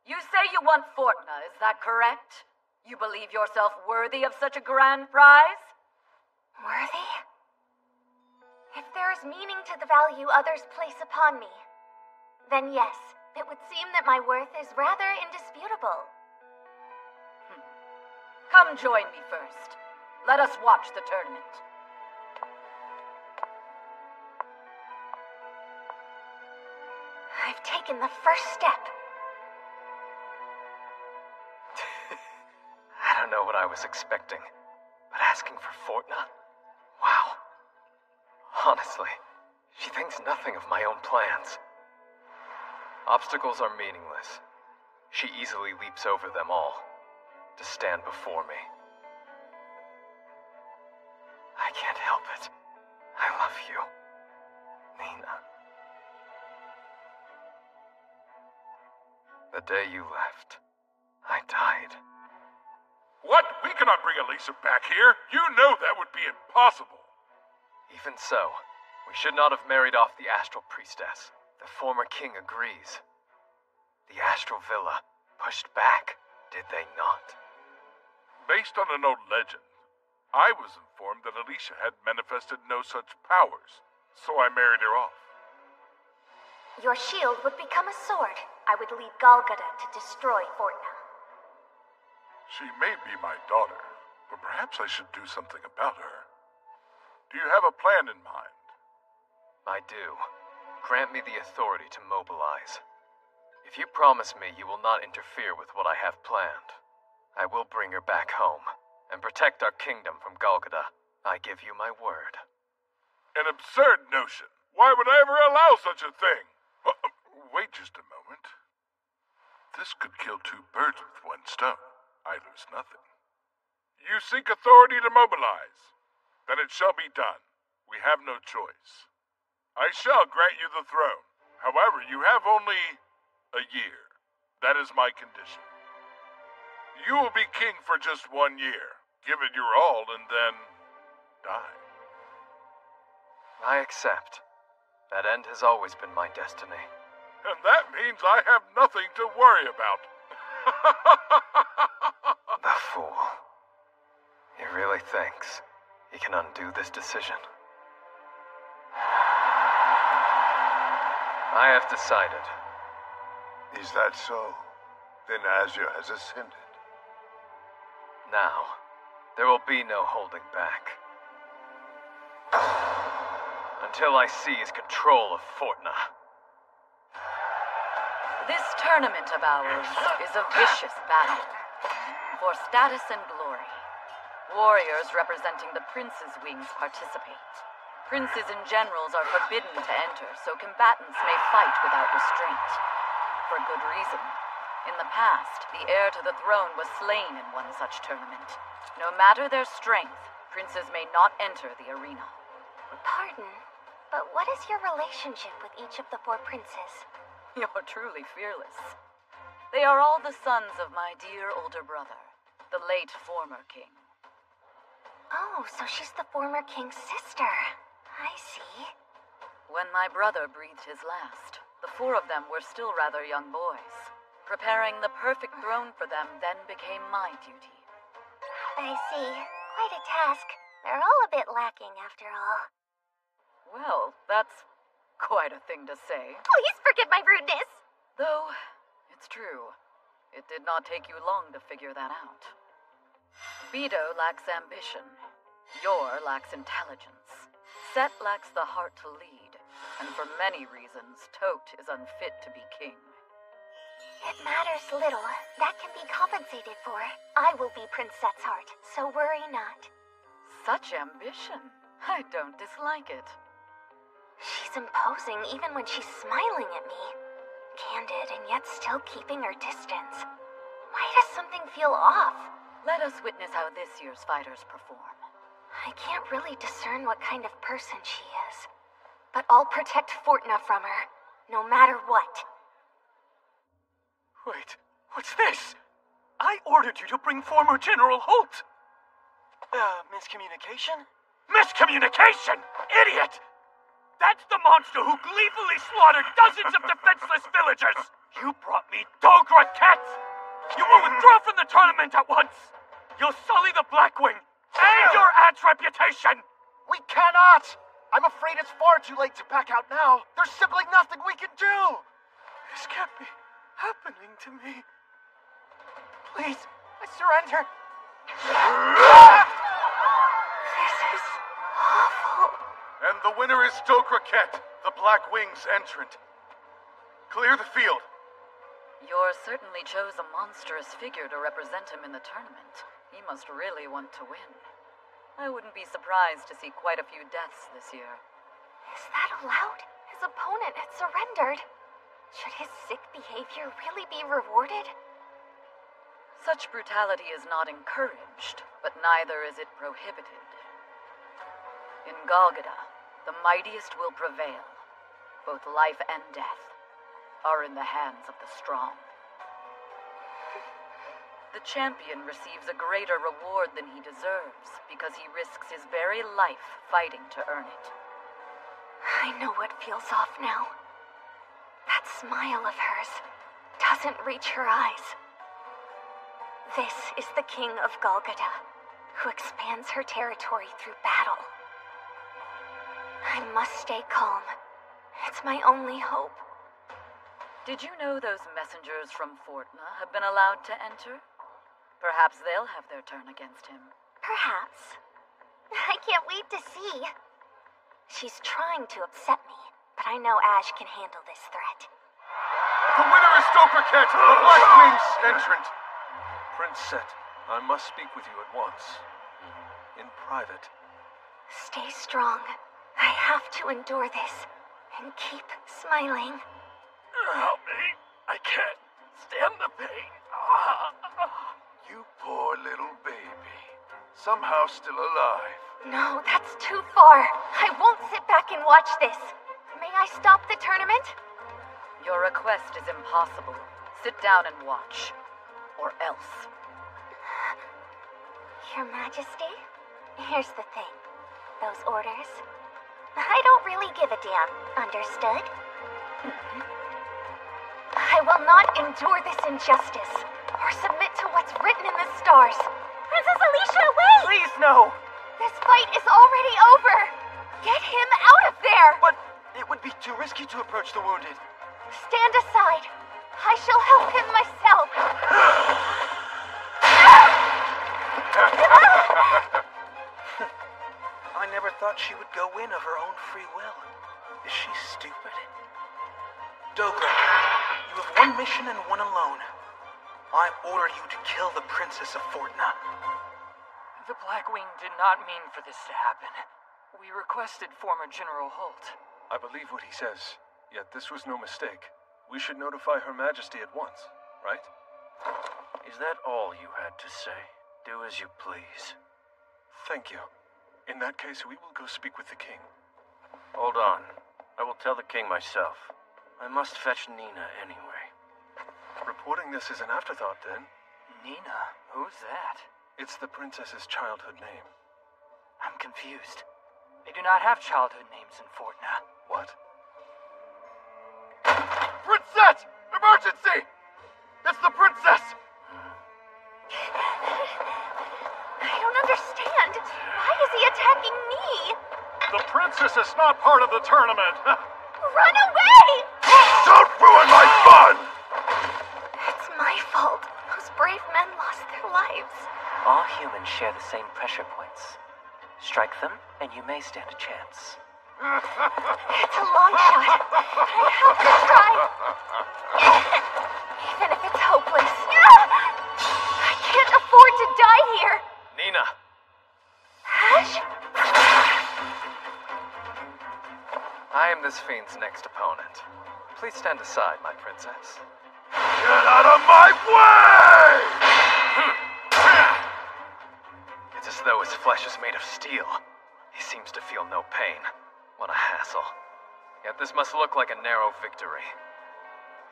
You say you want Fortna, is that correct? You believe yourself worthy of such a grand prize? Worthy? If there is meaning to the value others place upon me, then yes, it would seem that my worth is rather indisputable. Come join me first. Let us watch the tournament. I've taken the first step. I don't know what I was expecting, but asking for Fortna? Wow. Honestly, she thinks nothing of my own plans. Obstacles are meaningless. She easily leaps over them all to stand before me. I can't help it. I love you, Nina. The day you left, I died. What? We cannot bring Elisa back here. You know that would be impossible. Even so, we should not have married off the Astral Priestess. The former king agrees. The Astral Villa pushed back, did they not? Based on an old legend, I was informed that Alicia had manifested no such powers, so I married her off. Your shield would become a sword. I would lead Golgotha to destroy Fortna. She may be my daughter, but perhaps I should do something about her. Do you have a plan in mind? I do. Grant me the authority to mobilize. If you promise me you will not interfere with what I have planned, I will bring her back home and protect our kingdom from Golgotha. I give you my word. An absurd notion. Why would I ever allow such a thing? Wait just a moment. This could kill two birds with one stone. I lose nothing. You seek authority to mobilize. Then it shall be done. We have no choice. I shall grant you the throne. However, you have only a year. That is my condition. You will be king for just 1 year. Give it your all and then die. I accept. That end has always been my destiny. And that means I have nothing to worry about. The fool. He really thinks he can undo this decision. I have decided. Is that so? Then Azure has ascended. Now, There will be no holding back. Until I seize control of Fortna. This tournament of ours is a vicious battle for status and glory. Warriors representing the Prince's wings participate. Princes and generals are forbidden to enter, so combatants may fight without restraint. For good reason. In the past, the heir to the throne was slain in one such tournament. No matter their strength, princes may not enter the arena. Pardon, but what is your relationship with each of the 4 princes? You're truly fearless. They are all the sons of my dear older brother, the late former king. Oh, so she's the former king's sister. I see. When my brother breathed his last, the 4 of them were still rather young boys. Preparing the perfect throne for them then became my duty. I see. Quite a task. They're all a bit lacking, after all. Well, that's quite a thing to say. Please forgive my rudeness! Though, it's true. It did not take you long to figure that out. Beto lacks ambition. Yor lacks intelligence. Set lacks the heart to lead. And for many reasons, Tote is unfit to be king. It matters little. That can be compensated for. I will be Prince Set's heart, so worry not. Such ambition. I don't dislike it. She's imposing even when she's smiling at me. Candid and yet still keeping her distance. Why does something feel off? Let us witness how this year's fighters perform. I can't really discern what kind of person she is. But I'll protect Fortna from her, no matter what. Wait, what's this? I ordered you to bring former General Holt! Miscommunication? Miscommunication! Idiot! That's the monster who gleefully slaughtered dozens of defenseless villagers! You brought me Dogra Ket! You will withdraw from the tournament at once! You'll sully the Blackwing and your aunt's reputation! We cannot! I'm afraid it's far too late to back out now. There's simply nothing we can do! This can't be happening to me. Please, I surrender. This is awful. And the winner is Dogra Ket, the Black Wings entrant. Clear the field. Yor certainly chose a monstrous figure to represent him in the tournament. He must really want to win. I wouldn't be surprised to see quite a few deaths this year. Is that allowed? His opponent had surrendered. Should his sick behavior really be rewarded? Such brutality is not encouraged, but neither is it prohibited. In Golgotha, the mightiest will prevail. Both life and death are in the hands of the strong. The champion receives a greater reward than he deserves because he risks his very life fighting to earn it. I know what feels off now. That smile of hers doesn't reach her eyes. This is the king of Golgotha, who expands her territory through battle. I must stay calm. It's my only hope. Did you know those messengers from Fortna have been allowed to enter? Perhaps they'll have their turn against him. Perhaps. I can't wait to see. She's trying to upset me, but I know Ash can handle this threat. The winner is Dogra Ket, the Black Wings entrant. Prince Set, I must speak with you at once. In private. Stay strong. I have to endure this and keep smiling. Help me. I can't stand the pain. You poor little baby. Somehow still alive. No, that's too far. I won't sit back and watch this. May I stop the tournament? Your request is impossible. Sit down and watch. Or else. Your Majesty, here's the thing. Those orders, I don't really give a damn. Understood? I will not endure this injustice, or submit to what's written in the stars. Princess Alicia, wait! Please, no! This fight is already over! Get him out of there! But it would be too risky to approach the wounded. Stand aside. I shall help him myself. I never thought she would go in of her own free will. Is she stupid? Dogra, you have one mission and one alone. I order you to kill the Princess of Fortna. The Black Wing did not mean for this to happen. We requested former General Holt. I believe what he says, yet this was no mistake. We should notify Her Majesty at once, right? Is that all you had to say? Do as you please. Thank you. In that case, we will go speak with the king. Hold on. I will tell the king myself. I must fetch Nina anyway. Reporting this is an afterthought, then. Nina? Who's that? It's the princess's childhood name. I'm confused. They do not have childhood names in Fortna. What? Princess! Emergency! It's the princess! I don't understand. Why is he attacking me? The princess is not part of the tournament. Run away! Don't ruin my fun! It's my fault. Those brave men lost their lives. All humans share the same pressure points. Strike them, and you may stand a chance. It's a long shot, but I have to try. Even if it's hopeless. I can't afford to die here. Nina! Ash? I am this fiend's next opponent. Please stand aside, my princess. Get out of my way! It's as though his flesh is made of steel. He seems to feel no pain. What a hassle. Yet this must look like a narrow victory.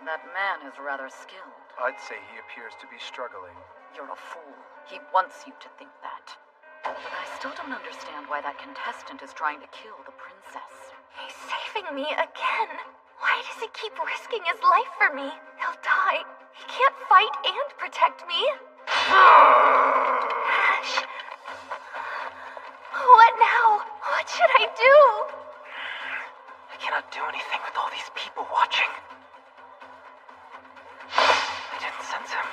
That man is rather skilled. I'd say he appears to be struggling. You're a fool. He wants you to think that. But I still don't understand why that contestant is trying to kill the princess. He's saving me again. Why does he keep risking his life for me? He'll die. He can't fight and protect me. Ash. What now? What should I do? I cannot do anything with all these people watching. I didn't sense him.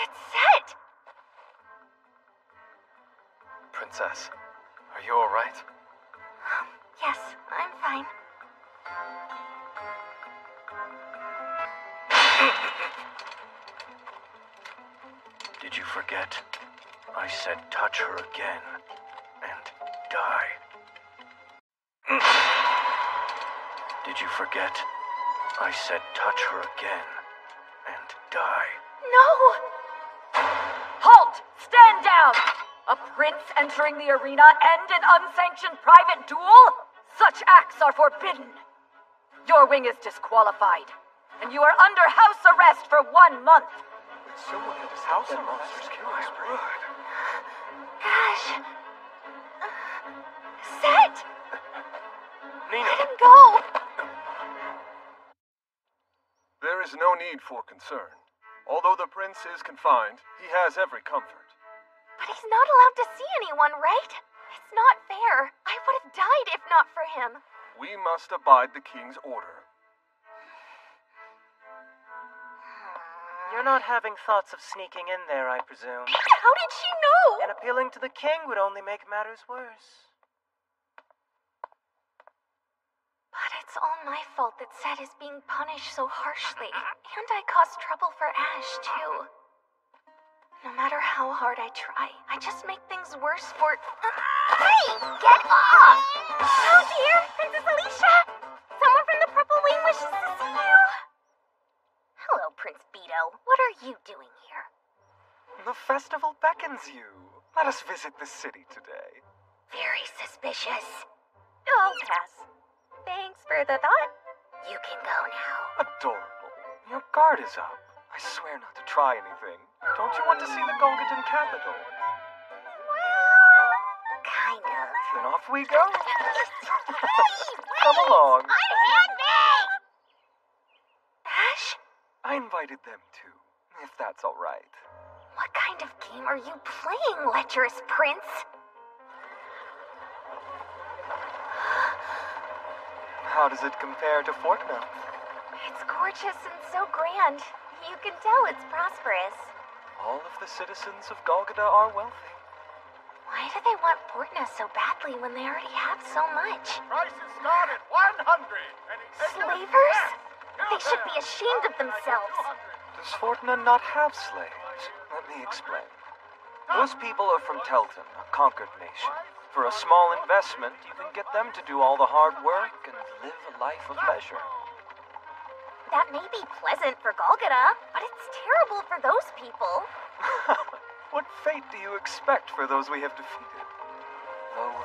It's set! Princess, are you alright? Yes, I'm fine. Did you forget? I said touch her again and die. Did you forget? I said touch her again and die. No! Halt! Stand down! A prince entering the arena and an unsanctioned private duel? Such acts are forbidden. Your wing is disqualified, and you are under house arrest for 1 month. Someone at his house and monsters kill his blood. Ash. Set! Nina! Let him go! There is no need for concern. Although the prince is confined, he has every comfort. But he's not allowed to see anyone, right? It's not fair. I would have died if not for him. We must abide the king's order. You're not having thoughts of sneaking in there, I presume. How did she know? And appealing to the king would only make matters worse. But it's all my fault that Set is being punished so harshly. And I caused trouble for Ash, too. No matter how hard I try, I just make things worse for... Hey! Get off! Oh dear, Princess Alicia! Someone from the Purple Wing wishes to see you. Hello, Prince Beto. What are you doing here? The festival beckons you. Let us visit the city today. Very suspicious. I'll pass. Thanks for the thought. You can go now. Adorable. Your guard is up. I swear not to try anything. Don't you want to see the Golgotan capital? Well, kind of. Then off we go. Hey, Come along. Unhand me! Ash? I invited them too, if that's all right. What kind of game are you playing, lecherous prince? How does it compare to Fortna? It's gorgeous and so grand. You can tell it's prosperous. All of the citizens of Golgotha are wealthy. Why do they want Fortna so badly when they already have so much? Prices start at 100. Slavers? They should be ashamed of themselves. Does Fortna not have slaves? Let me explain. Those people are from Telton, a conquered nation. For a small investment, you can get them to do all the hard work and live a life of leisure. That may be pleasant for Golgotha, but it's terrible for those people. What fate do you expect for those we have defeated? Though,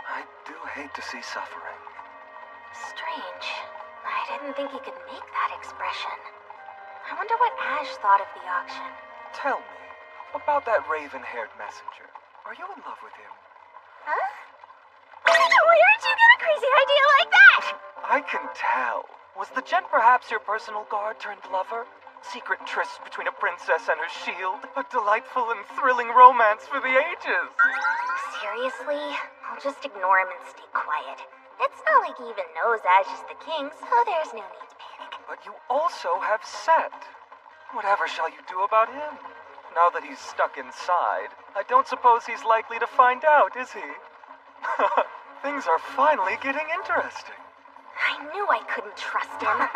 I do hate to see suffering. Strange. I didn't think he could make that expression. I wonder what Ash thought of the auction. Tell me, about that raven-haired messenger. Are you in love with him? Huh? Where'd you get a crazy idea like that? I can tell. Was the gent perhaps your personal guard turned lover? Secret tryst between a princess and her shield? A delightful and thrilling romance for the ages. Seriously? I'll just ignore him and stay quiet. It's not like he even knows Ash is the king, so there's no need to panic. But you also have Set. Whatever shall you do about him? Now that he's stuck inside, I don't suppose he's likely to find out, is he? Things are finally getting interesting. I knew I couldn't trust him.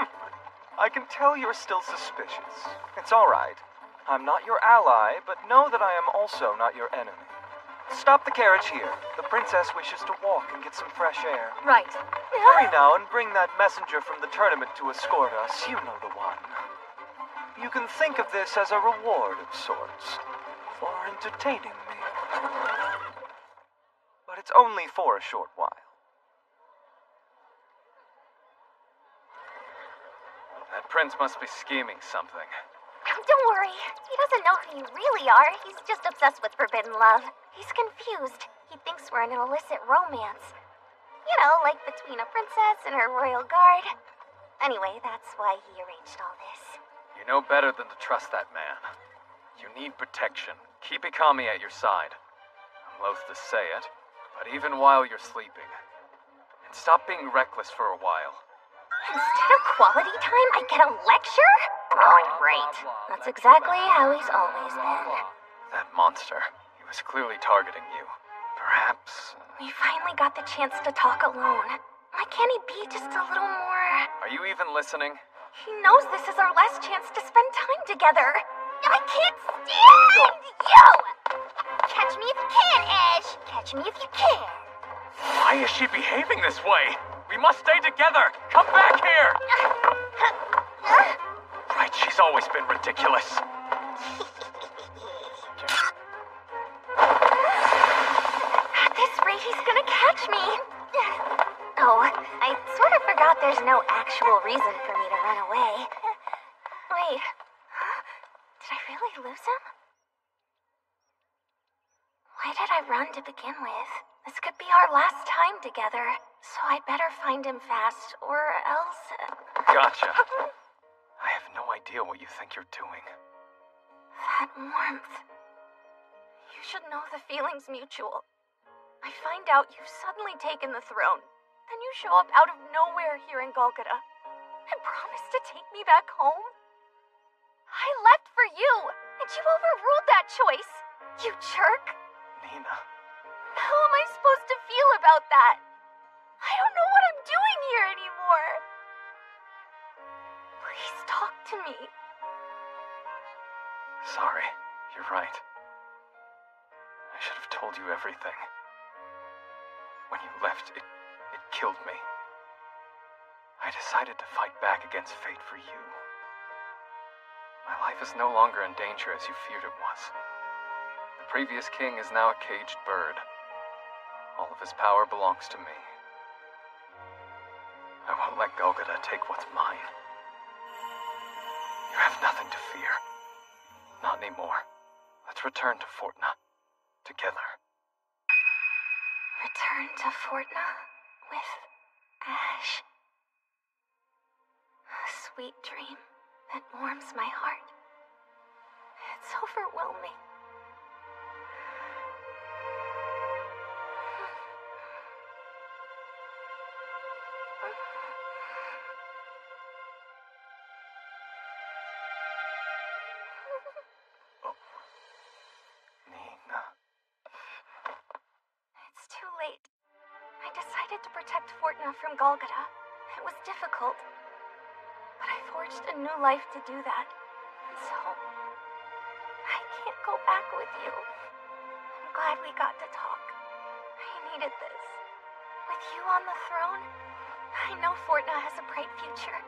I can tell you're still suspicious. It's all right. I'm not your ally, but know that I am also not your enemy. Stop the carriage here. The princess wishes to walk and get some fresh air. Right. Hurry now and bring that messenger from the tournament to escort us. You know the one. You can think of this as a reward of sorts for entertaining me. But it's only for a short while. That prince must be scheming something. Don't worry. He doesn't know who you really are. He's just obsessed with forbidden love. He's confused. He thinks we're in an illicit romance. You know, like between a princess and her royal guard. Anyway, that's why he arranged all this. You know better than to trust that man. You need protection. Keep Ikami at your side. I'm loath to say it, but even while you're sleeping. And stop being reckless for a while. Instead of quality time, I get a lecture? Oh, great. That's exactly how he's always been. That monster. He was clearly targeting you. Perhaps... We finally got the chance to talk alone. Why can't he be just a little more... Are you even listening? He knows this is our last chance to spend time together. I can't stand you! Catch me if you can, Ash. Catch me if you can. Why is she behaving this way? We must stay together! Come back here! Right, she's always been ridiculous. At this rate, he's gonna catch me. Oh, I sort of forgot there's no actual reason for me to run away. Wait, did I really lose him? Why did I run to begin with? This could be our last time together, so I better find him fast, or else... Gotcha. I have no idea what you think you're doing. That warmth. You should know the feeling's mutual. I find out you've suddenly taken the throne. Then you show up out of nowhere here in Golgotha and promise to take me back home? I left for you, and you overruled that choice, you jerk. Nina. How am I supposed to feel about that? I don't know what I'm doing here anymore. Please talk to me. Sorry, you're right. I should have told you everything. When you left, it killed me. I decided to fight back against fate for you. My life is no longer in danger as you feared it was. The previous king is now a caged bird. All of his power belongs to me. I won't let Golgotha take what's mine. You have nothing to fear. Not anymore. Let's return to Fortna. Together. Return to Fortna with Ash. A sweet dream that warms my heart. It's overwhelming. Nina. It's too late. I decided to protect Fortuna from Golgotha. It was difficult. But I forged a new life to do that. And so, I can't go back with you. I'm glad we got to talk. I needed this. With you on the throne, I know Fortuna has a bright future.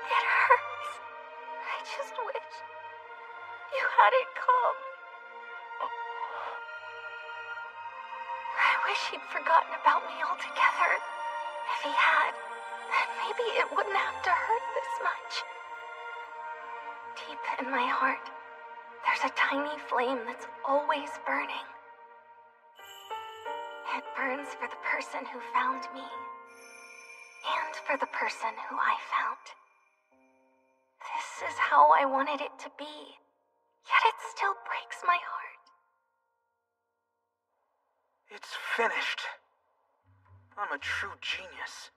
It hurts. I just wish you hadn't come. I wish he'd forgotten about me altogether. If he had, then maybe it wouldn't have to hurt this much. Deep in my heart, there's a tiny flame that's always burning. It burns for the person who found me, and for the person who I found. This is how I wanted it to be, yet it still breaks my heart. It's finished. I'm a true genius.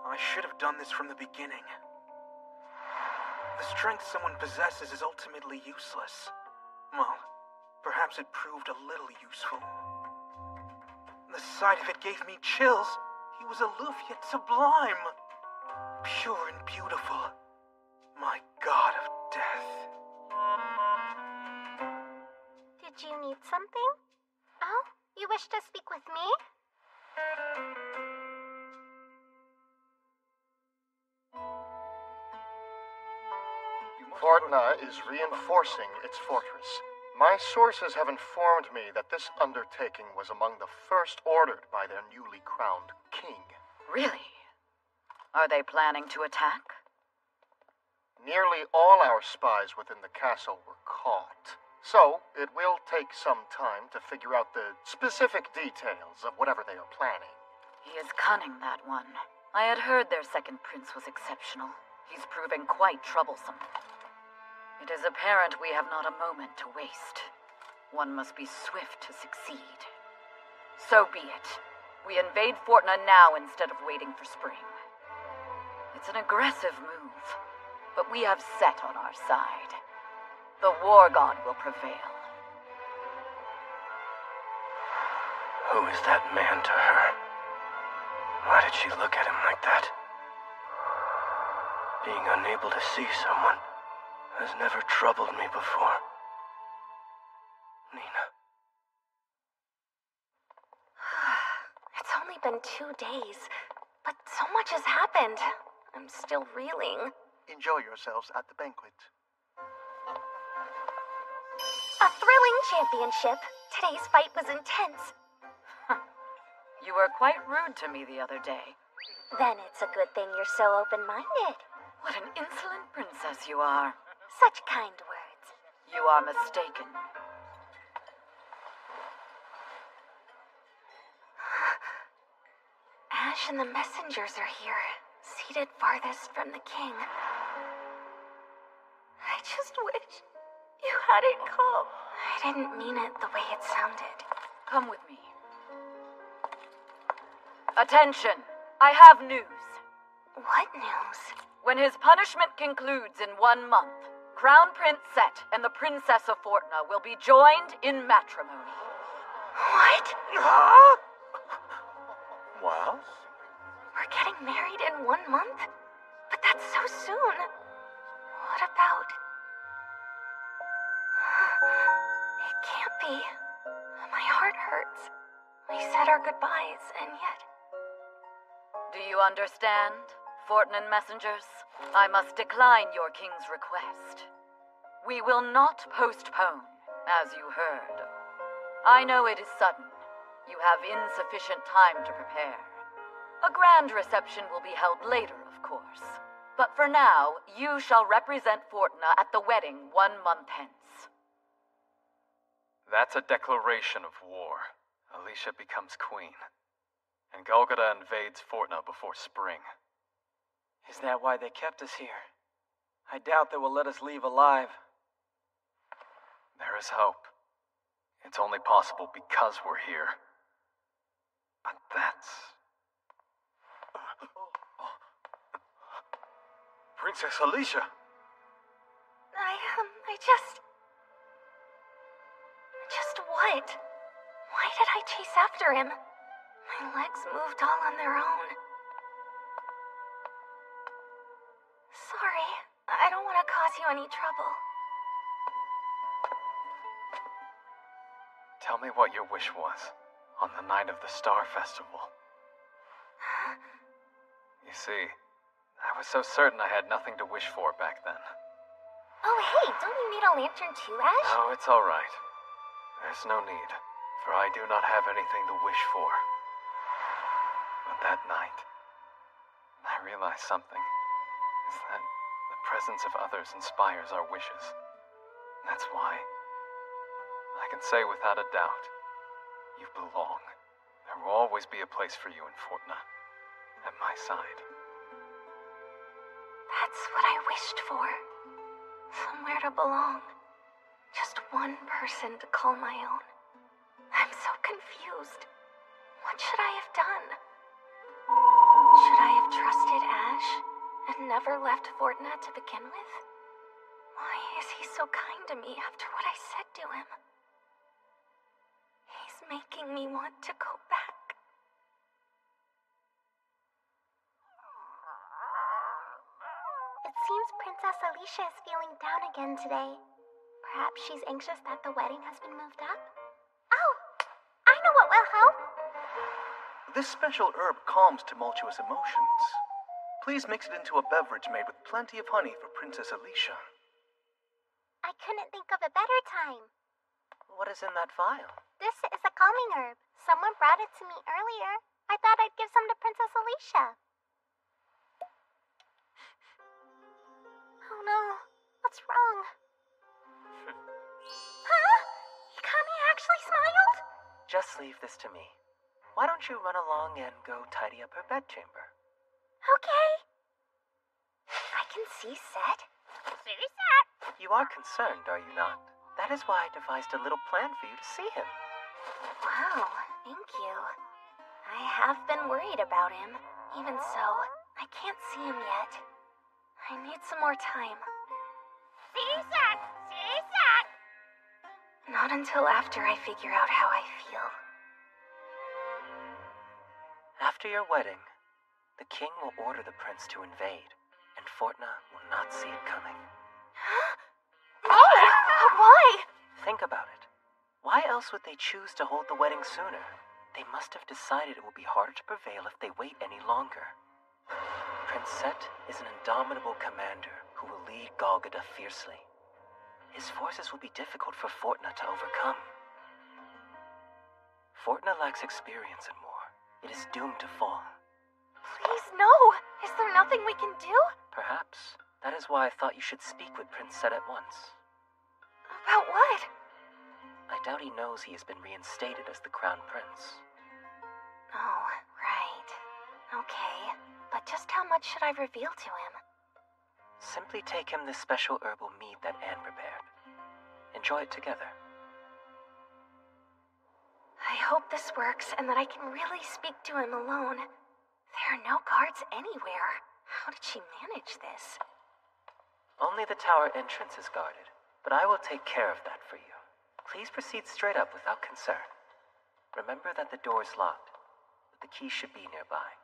I should have done this from the beginning. The strength someone possesses is ultimately useless. Well, perhaps it proved a little useful. The sight of it gave me chills. He was aloof yet sublime. Pure and beautiful. My god of death. Did you need something? Oh, you wish to speak with me? Fortuna is reinforcing its fortress. My sources have informed me that this undertaking was among the first ordered by their newly crowned king. Really? Are they planning to attack? Nearly all our spies within the castle were caught. So, it will take some time to figure out the specific details of whatever they are planning. He is cunning, that one. I had heard their second prince was exceptional. He's proving quite troublesome. It is apparent we have not a moment to waste. One must be swift to succeed. So be it. We invade Fortuna now instead of waiting for spring. It's an aggressive move, but we have Set on our side. The War God will prevail. Who is that man to her? Why did she look at him like that? Being unable to see someone has never troubled me before. Nina. It's only been 2 days, but so much has happened. I'm still reeling. Enjoy yourselves at the banquet. A thrilling championship. Today's fight was intense. You were quite rude to me the other day. Then it's a good thing you're so open-minded. What an insolent princess you are. Such kind words. You are mistaken. Ash and the messengers are here, seated farthest from the king. I just wish you hadn't come. I didn't mean it the way it sounded. Come with me. Attention! I have news. What news? When his punishment concludes in 1 month, Crown Prince Set and the Princess of Fortuna will be joined in matrimony. What? Wow. We're getting married in 1 month? But that's so soon. What about... It can't be. My heart hurts. We said our goodbyes, and yet... Do you understand, Fortnan messengers? I must decline your king's request. We will not postpone, as you heard. I know it is sudden. You have insufficient time to prepare. A grand reception will be held later, of course. But for now, you shall represent Fortuna at the wedding 1 month hence. That's a declaration of war. Alicia becomes queen. And Golgotha invades Fortuna before spring. Is that why they kept us here? I doubt they will let us leave alive. There is hope. It's only possible because we're here. But that's... Princess Alicia! I just... Just what? Why did I chase after him? My legs moved all on their own. Sorry, I don't want to cause you any trouble. Tell me what your wish was on the night of the Star Festival. You see, I was so certain I had nothing to wish for back then. Oh, hey, don't you need a lantern too, Ash? No, it's all right. There's no need, for I do not have anything to wish for. But that night, I realized something. Is that the presence of others inspires our wishes. That's why I can say without a doubt, you belong. There will always be a place for you in Fortna, at my side. That's what I wished for. Somewhere to belong. Just one person to call my own. I'm so confused. What should I have done? Should I have trusted Ash and never left Fortna to begin with? Why is he so kind to me after what I said to him? He's making me want to go back. It seems Princess Alicia is feeling down again today. Perhaps she's anxious that the wedding has been moved up? Oh, I know what will help. This special herb calms tumultuous emotions. Please mix it into a beverage made with plenty of honey for Princess Alicia. I couldn't think of a better time. What is in that vial? This is a calming herb. Someone brought it to me earlier. I thought I'd give some to Princess Alicia. Oh no, what's wrong? Huh? Kami actually smiled? Just leave this to me. Why don't you run along and go tidy up her bedchamber? Okay. I can see Set. See Set. You are concerned, are you not? That is why I devised a little plan for you to see him. Wow, thank you. I have been worried about him. Even so, I can't see him yet. I need some more time. See Set. See Set. Not until after I figure out how I feel. After your wedding, the king will order the prince to invade, and Fortna will not see it coming. Oh! Why? Think about it. Why else would they choose to hold the wedding sooner? They must have decided it will be harder to prevail if they wait any longer. Prince Set is an indomitable commander who will lead Golgotha fiercely. His forces will be difficult for Fortna to overcome. Fortna lacks experience in war. It is doomed to fall. Please, no! Is there nothing we can do? Perhaps. That is why I thought you should speak with Prince Set at once. About what? I doubt he knows he has been reinstated as the Crown Prince. Oh, right. Okay. But just how much should I reveal to him? Simply take him this special herbal mead that Anne prepared. Enjoy it together. I hope this works and that I can really speak to him alone. There are no guards anywhere. How did she manage this? Only the tower entrance is guarded, but I will take care of that for you. Please proceed straight up without concern. Remember that the door is locked, but the key should be nearby.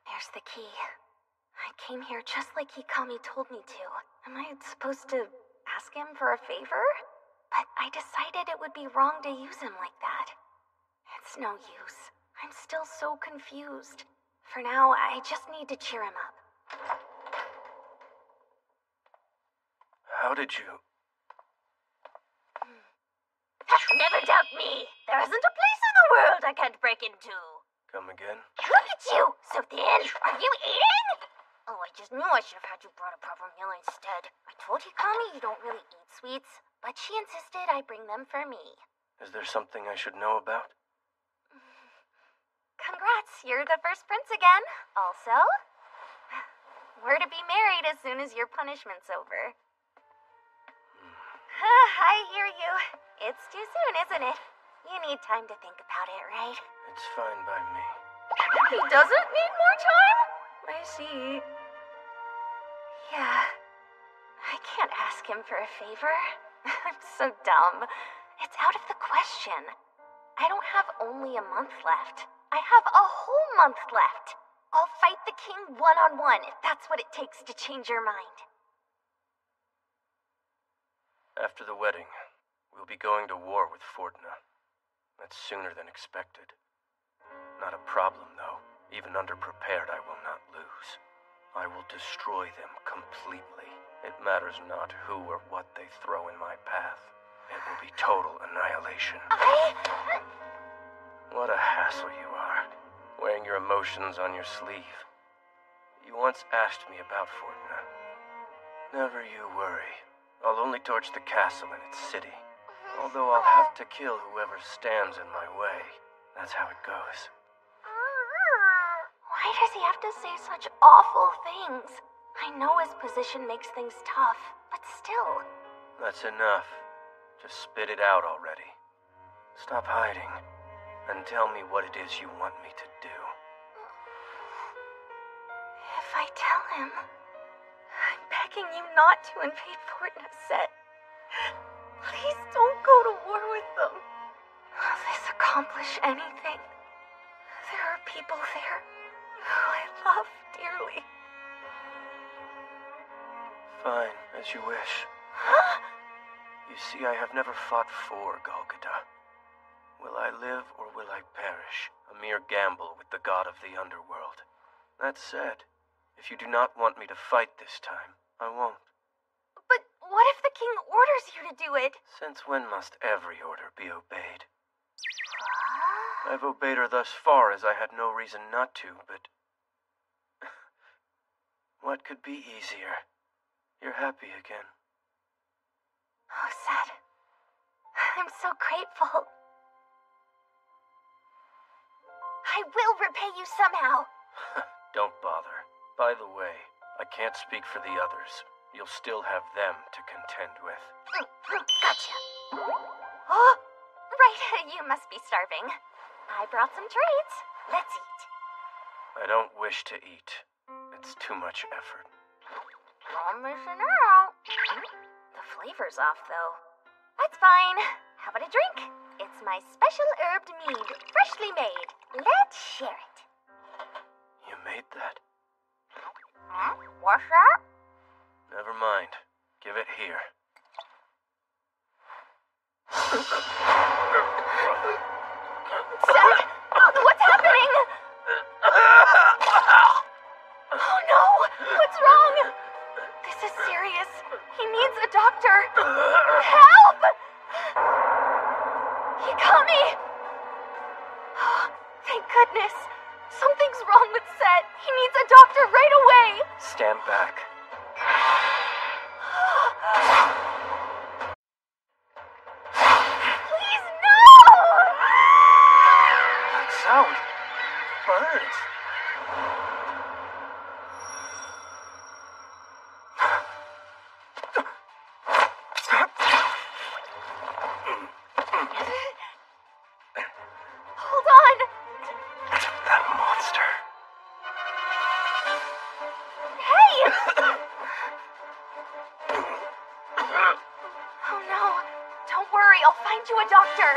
There's the key. I came here just like Hikami told me to. Am I supposed to ask him for a favor? But I decided it would be wrong to use him like that. It's no use. I'm still so confused. For now, I just need to cheer him up. How did you... Never doubt me. There isn't a place in the world I can't break into. Come again? Look at you! So thin! Are you eating? Oh, I just knew I should have had you brought a proper meal instead. I told Hikami you don't really eat sweets, but she insisted I bring them for me. Is there something I should know about? Congrats, you're the first prince again. Also, We're to be married as soon as your punishment's over. I hear you. It's too soon, isn't it? You need time to think about it, right? It's fine by me. He doesn't need more time? I see. Yeah. I can't ask him for a favor. I'm so dumb. It's out of the question. I don't have only a month left. I have a whole month left. I'll fight the king one-on-one if that's what it takes to change your mind. After the wedding, we'll be going to war with Fortna. That's sooner than expected. Not a problem, though. Even underprepared, I will not lose. I will destroy them completely. It matters not who or what they throw in my path. It will be total annihilation. What a hassle you are, wearing your emotions on your sleeve. You once asked me about Fortna. Never you worry. I'll only torch the castle and its city. Although I'll have to kill whoever stands in my way. That's how it goes. Why does he have to say such awful things? I know his position makes things tough, but still. That's enough. Just spit it out already. Stop hiding, and tell me what it is you want me to do. If I tell him, I'm begging you not to invade Fortna, Set. Please don't go to war with them. Will this accomplish anything? There are people there who I love dearly. Fine, as you wish. You see, I have never fought for Golgotha. Will I live or will I perish? A mere gamble with the god of the underworld. That said, if you do not want me to fight this time, I won't. But what if the king orders you to do it? Since when must every order be obeyed? I've obeyed her thus far as I had no reason not to, but... what could be easier? You're happy again. Oh, Set. I'm so grateful. I will repay you somehow. Don't bother. By the way, I can't speak for the others. You'll still have them to contend with. Gotcha. Oh, right. You must be starving. I brought some treats. Let's eat. I don't wish to eat. It's too much effort. I'm missing out. The flavor's off, though. That's fine. How about a drink? It's my special herbed mead, freshly made. Let's share it. You made that? Huh? What's that? Never mind. Give it here. Set? What's happening? Oh no! What's wrong? This is serious. He needs a doctor. Help! Yukami! Oh, thank goodness. Something's wrong with Set. He needs a doctor right away. Stand back. Please, no! That sound. Birds. Hold on. That monster. Hey! Oh no. Don't worry, I'll find you a doctor.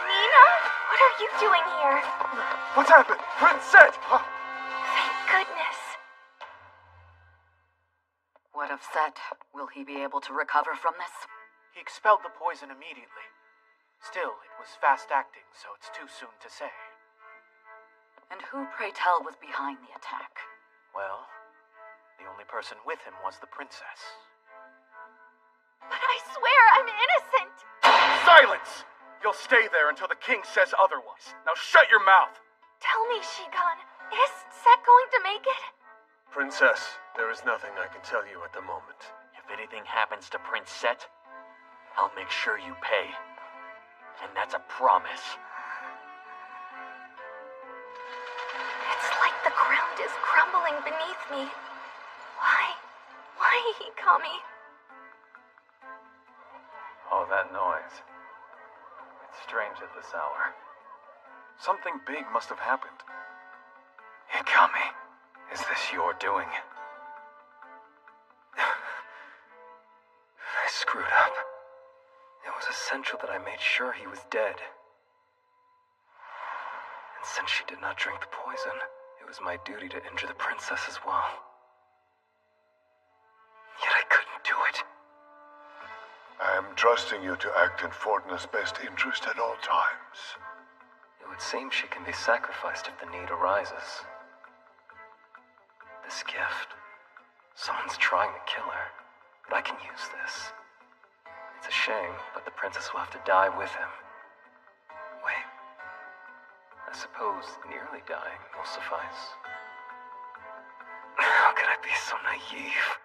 Nina? What are you doing here? What's happened? Prince Set! Thank goodness. What of Set? Will he be able to recover from this? He expelled the poison immediately. Still, it was fast-acting, so it's too soon to say. And who, pray tell, was behind the attack? Well, the only person with him was the princess. But I swear I'm innocent. Silence! You'll stay there until the king says otherwise. Now shut your mouth! Tell me, Shigan, is Set going to make it? Princess, there is nothing I can tell you at the moment. If anything happens to Prince Set, I'll make sure you pay. And that's a promise. It's like The ground is crumbling beneath me. Why? Why, Hikami? Oh, that noise. It's strange at this hour. Something big must have happened. Hikami, is this your doing? I screwed up. It was essential that I made sure he was dead. And since she did not drink the poison, it was my duty to injure the princess as well. Yet I couldn't do it. I am trusting you to act in Fortna's best interest at all times. It would seem she can be sacrificed if the need arises. This gift. Someone's trying to kill her, but I can use this. It's a shame, but the princess will have to die with him. Wait. I suppose nearly dying will suffice. How could I be so naive?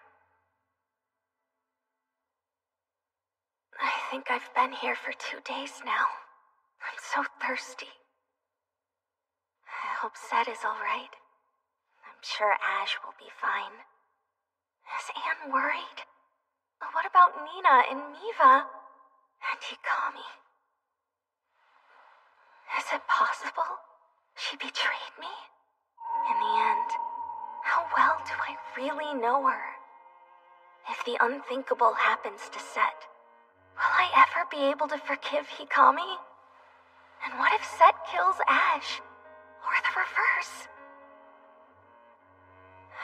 I think I've been here for 2 days now. I'm so thirsty. I hope Set is alright. I'm sure Ash will be fine. Is Anne worried? What about Nina and Miva and Hikami? Is it possible she betrayed me? In the end, how well do I really know her? If the unthinkable happens to Set, will I ever be able to forgive Hikami? And what if Set kills Ash? Or the reverse?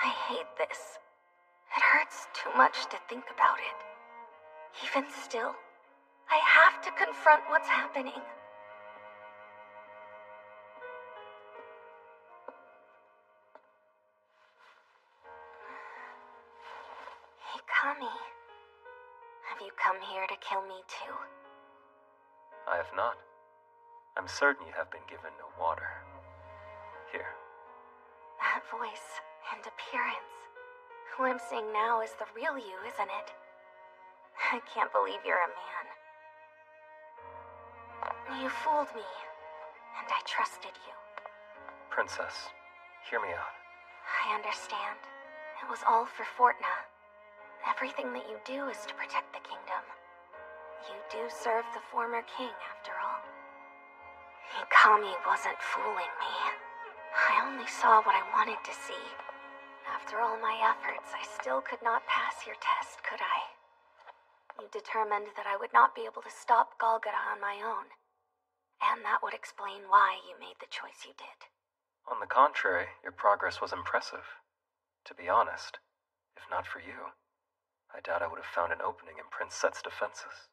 I hate this. It hurts too much to think about it. Even still, I have to confront what's happening. Hikami, have you come here to kill me too? I have not. I'm certain you have been given no water. Here. That voice and appearance. Who I'm seeing now is the real you, isn't it? I can't believe you're a man. You fooled me, and I trusted you. Princess, hear me out. I understand. It was all for Fortna. Everything that you do is to protect the kingdom. You do serve the former king, after all. Hikami wasn't fooling me. I only saw what I wanted to see. After all my efforts, I still could not pass your test, could I? You determined that I would not be able to stop Golgotha on my own. And that would explain why you made the choice you did. On the contrary, your progress was impressive. To be honest, if not for you, I doubt I would have found an opening in Prince Set's defenses.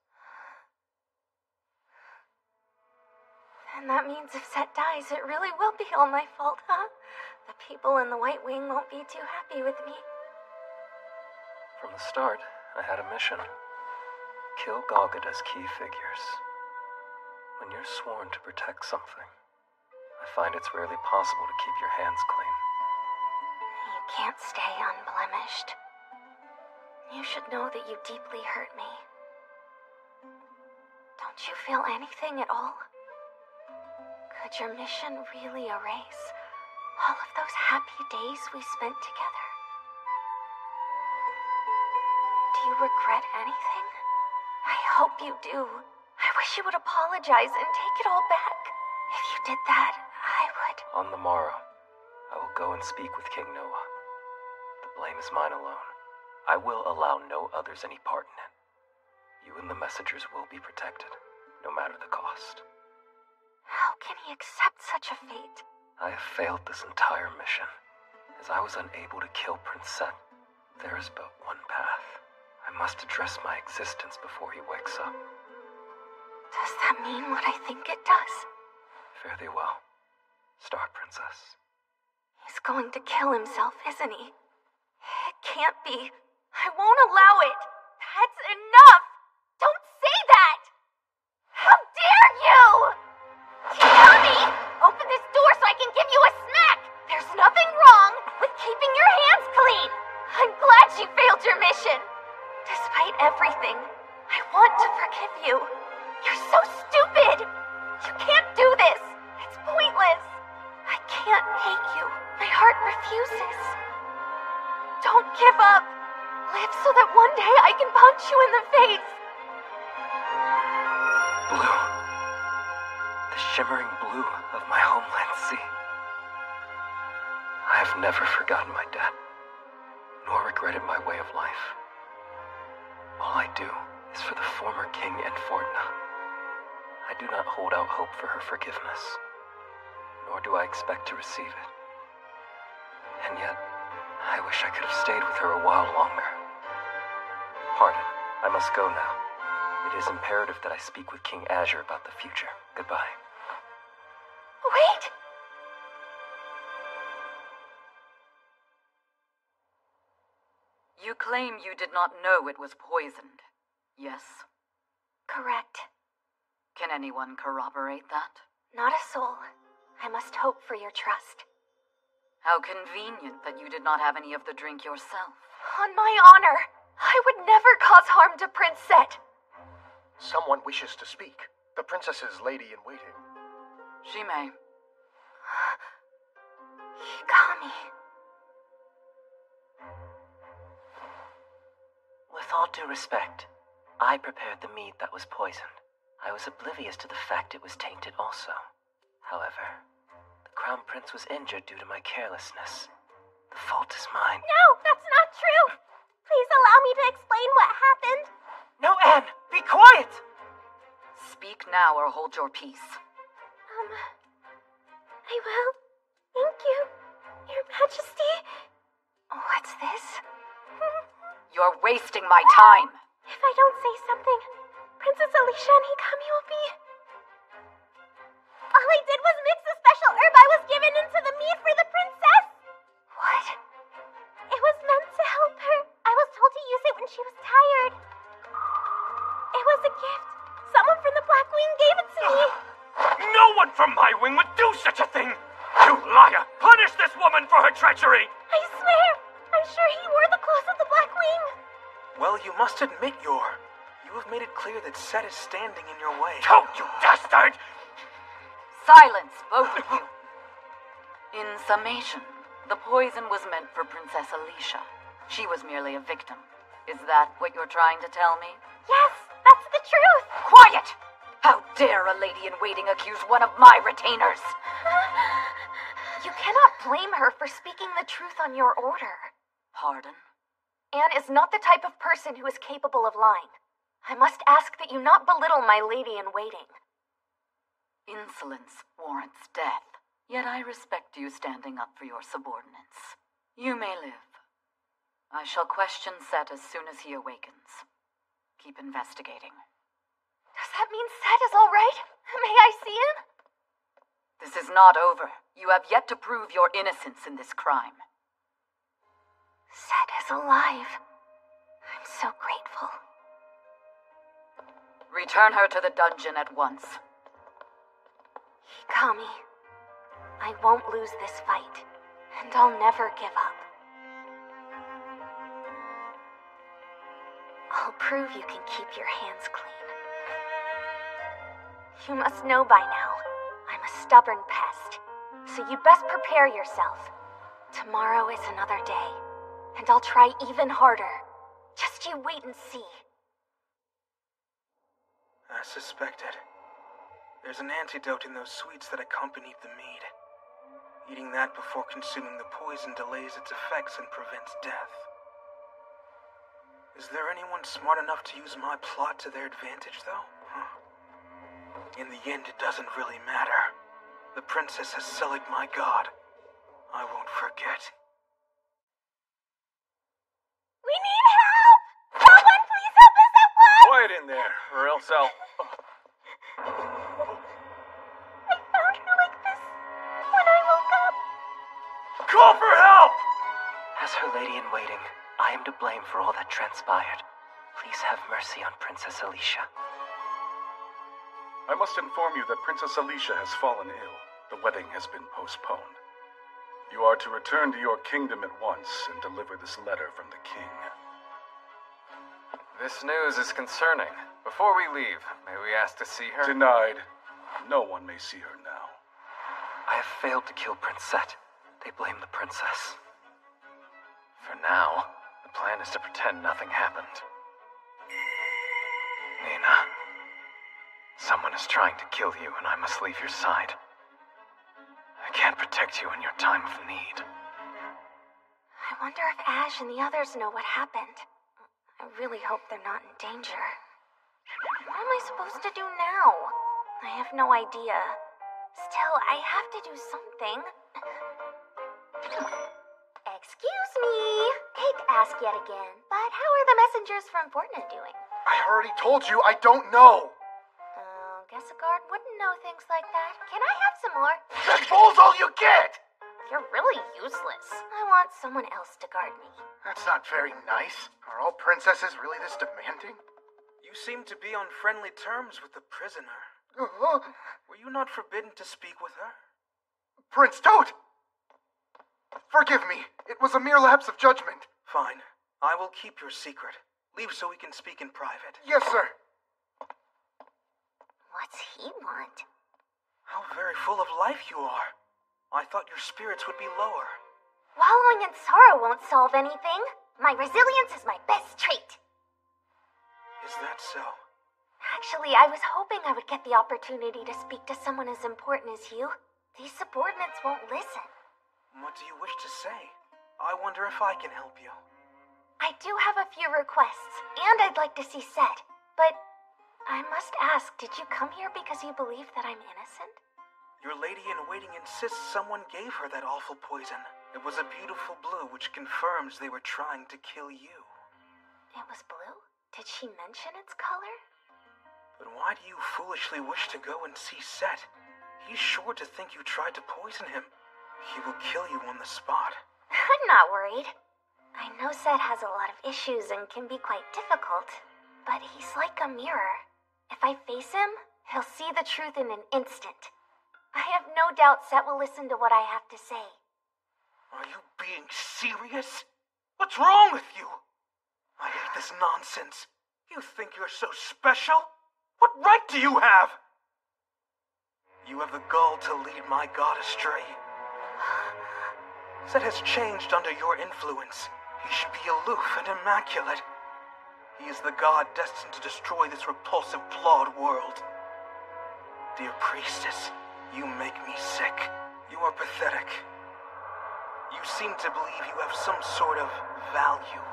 And that means if Set dies, it really will be all my fault, huh? The people in the White Wing won't be too happy with me. From the start, I had a mission. Kill Golgotha's key figures. When you're sworn to protect something, I find it's rarely possible to keep your hands clean. You can't stay unblemished. You should know that you deeply hurt me. Don't you feel anything at all? Could your mission really erase all of those happy days we spent together? Do you regret anything? I hope you do. I wish you would apologize and take it all back. If you did that, I would... On the morrow, I will go and speak with King Noah. The blame is mine alone. I will allow no others any part in it. You and the messengers will be protected, no matter the cost. How can he accept such a fate? I have failed this entire mission. As I was unable to kill Prince Set, there is but one path. I must address my existence before he wakes up. Does that mean what I think it does? Fare thee well, Star Princess. He's going to kill himself, isn't he? It can't be. I won't allow it. That's enough! Don't say that! How dare you! Hikami! Open this door so I can give you a smack! There's nothing wrong with keeping your hands clean! I'm glad you failed your mission! Despite everything, I want to forgive you. You're so stupid! You can't do this! It's pointless! I can't hate you My heart refuses. Don't give up. Live so that one day I can punch you in the face. Blue. The shimmering blue of my homeland sea. I have never forgotten my dad, nor regretted my way of life. All I do is for the former king and Fortna. I do not hold out hope for her forgiveness, nor do I expect to receive it. And yet, I wish I could have stayed with her a while longer. Pardon, I must go now. It is imperative that I speak with King Azure about the future. Goodbye. Wait! You claim you did not know it was poisoned, yes? Correct. Can anyone corroborate that? Not a soul. I must hope for your trust. How convenient that you did not have any of the drink yourself. On my honor, I would never cause harm to Prince Set. Someone wishes to speak. The princess's lady-in-waiting. She may. Hikami. With all due respect, I prepared the mead that was poisoned. I was oblivious to the fact it was tainted also. However, the Crown Prince was injured due to my carelessness. The fault is mine. No, that's not true! Please allow me to explain what happened. No, Anne! Be quiet! Speak now or hold your peace. I will. Thank you, Your Majesty. What's this? You're wasting my time. If I don't say something, Princess Alicia and Hikami will be... All I did was mix the special herb I was given into the mead for the princess. What? It was meant to help her. I was told to use it when she was tired. It was a gift. Someone from the Black Wing gave it to me. No one from my wing would do such a thing! You liar! Punish this woman for her treachery! I swear! I'm sure he wore the clothes of the Black Wing. Well, you must admit, you have made it clear that Set is standing in your way. Don't you dastard! Silence, both of you. In summation, the poison was meant for Princess Alicia. She was merely a victim. Is that what you're trying to tell me? Yes, that's the truth. Quiet! How dare a lady-in-waiting accuse one of my retainers? You cannot blame her for speaking the truth on your order. Pardon? Anne is not the type of person who is capable of lying. I must ask that you not belittle my lady-in-waiting. Insolence warrants death, yet I respect you standing up for your subordinates. You may live. I shall question Set as soon as he awakens. Keep investigating. Does that mean Set is all right? May I see him? This is not over. You have yet to prove your innocence in this crime. Set is alive. I'm so grateful. Return her to the dungeon at once. Hikami, I won't lose this fight, and I'll never give up. I'll prove you can keep your hands clean. You must know by now, I'm a stubborn pest, so you'd best prepare yourself. Tomorrow is another day, and I'll try even harder. Just you wait and see. As suspected. There's an antidote in those sweets that accompanied the mead. Eating that before consuming the poison delays its effects and prevents death. Is there anyone smart enough to use my plot to their advantage, though? In the end, it doesn't really matter. The princess has sullied my god. I won't forget. We need help! Someone please help us at once! Quiet in there, or else I'll... I found her like this when I woke up. Call for help! As her lady-in-waiting, I am to blame for all that transpired. Please have mercy on Princess Alicia. I must inform you that Princess Alicia has fallen ill. The wedding has been postponed. You are to return to your kingdom at once and deliver this letter from the king. This news is concerning. Before we leave, may we ask to see her? Denied. No one may see her now. I have failed to kill Prince Set. They blame the princess. For now, the plan is to pretend nothing happened. Nina, someone is trying to kill you and I must leave your side. I can't protect you in your time of need. I wonder if Ash and the others know what happened. I really hope they're not in danger. What am I supposed to do now? I have no idea. Still, I have to do something. Excuse me. Hate to ask yet again, but how are the messengers from Fortna doing? I already told you I don't know. Guess a guard wouldn't know things like that. Can I have some more? That bowl's all you get! You're really useless. I want someone else to guard me. That's not very nice. Are all princesses really this demanding? You seem to be on friendly terms with the prisoner. Were you not forbidden to speak with her? Prince Toad! Forgive me. It was a mere lapse of judgment. Fine. I will keep your secret. Leave so we can speak in private. Yes, sir. What's he want? How very full of life you are. I thought your spirits would be lower. Wallowing in sorrow won't solve anything. My resilience is my best trait. Is that so? Actually, I was hoping I would get the opportunity to speak to someone as important as you. These subordinates won't listen. What do you wish to say? I wonder if I can help you. I do have a few requests, and I'd like to see Set, but I must ask, did you come here because you believe that I'm innocent? Your lady-in-waiting insists someone gave her that awful poison. It was a beautiful blue which confirms they were trying to kill you. It was blue? Did she mention its color? But why do you foolishly wish to go and see Set? He's sure to think you tried to poison him. He will kill you on the spot. I'm not worried. I know Set has a lot of issues and can be quite difficult, but he's like a mirror. If I face him, he'll see the truth in an instant. I have no doubt Set will listen to what I have to say. Are you being serious? What's wrong with you? I hate this nonsense. You think you're so special? What right do you have? You have the gall to lead my god astray. Set has changed under your influence. He should be aloof and immaculate. He is the god destined to destroy this repulsive, flawed world. Dear priestess, you make me sick. You are pathetic. You seem to believe you have some sort of value.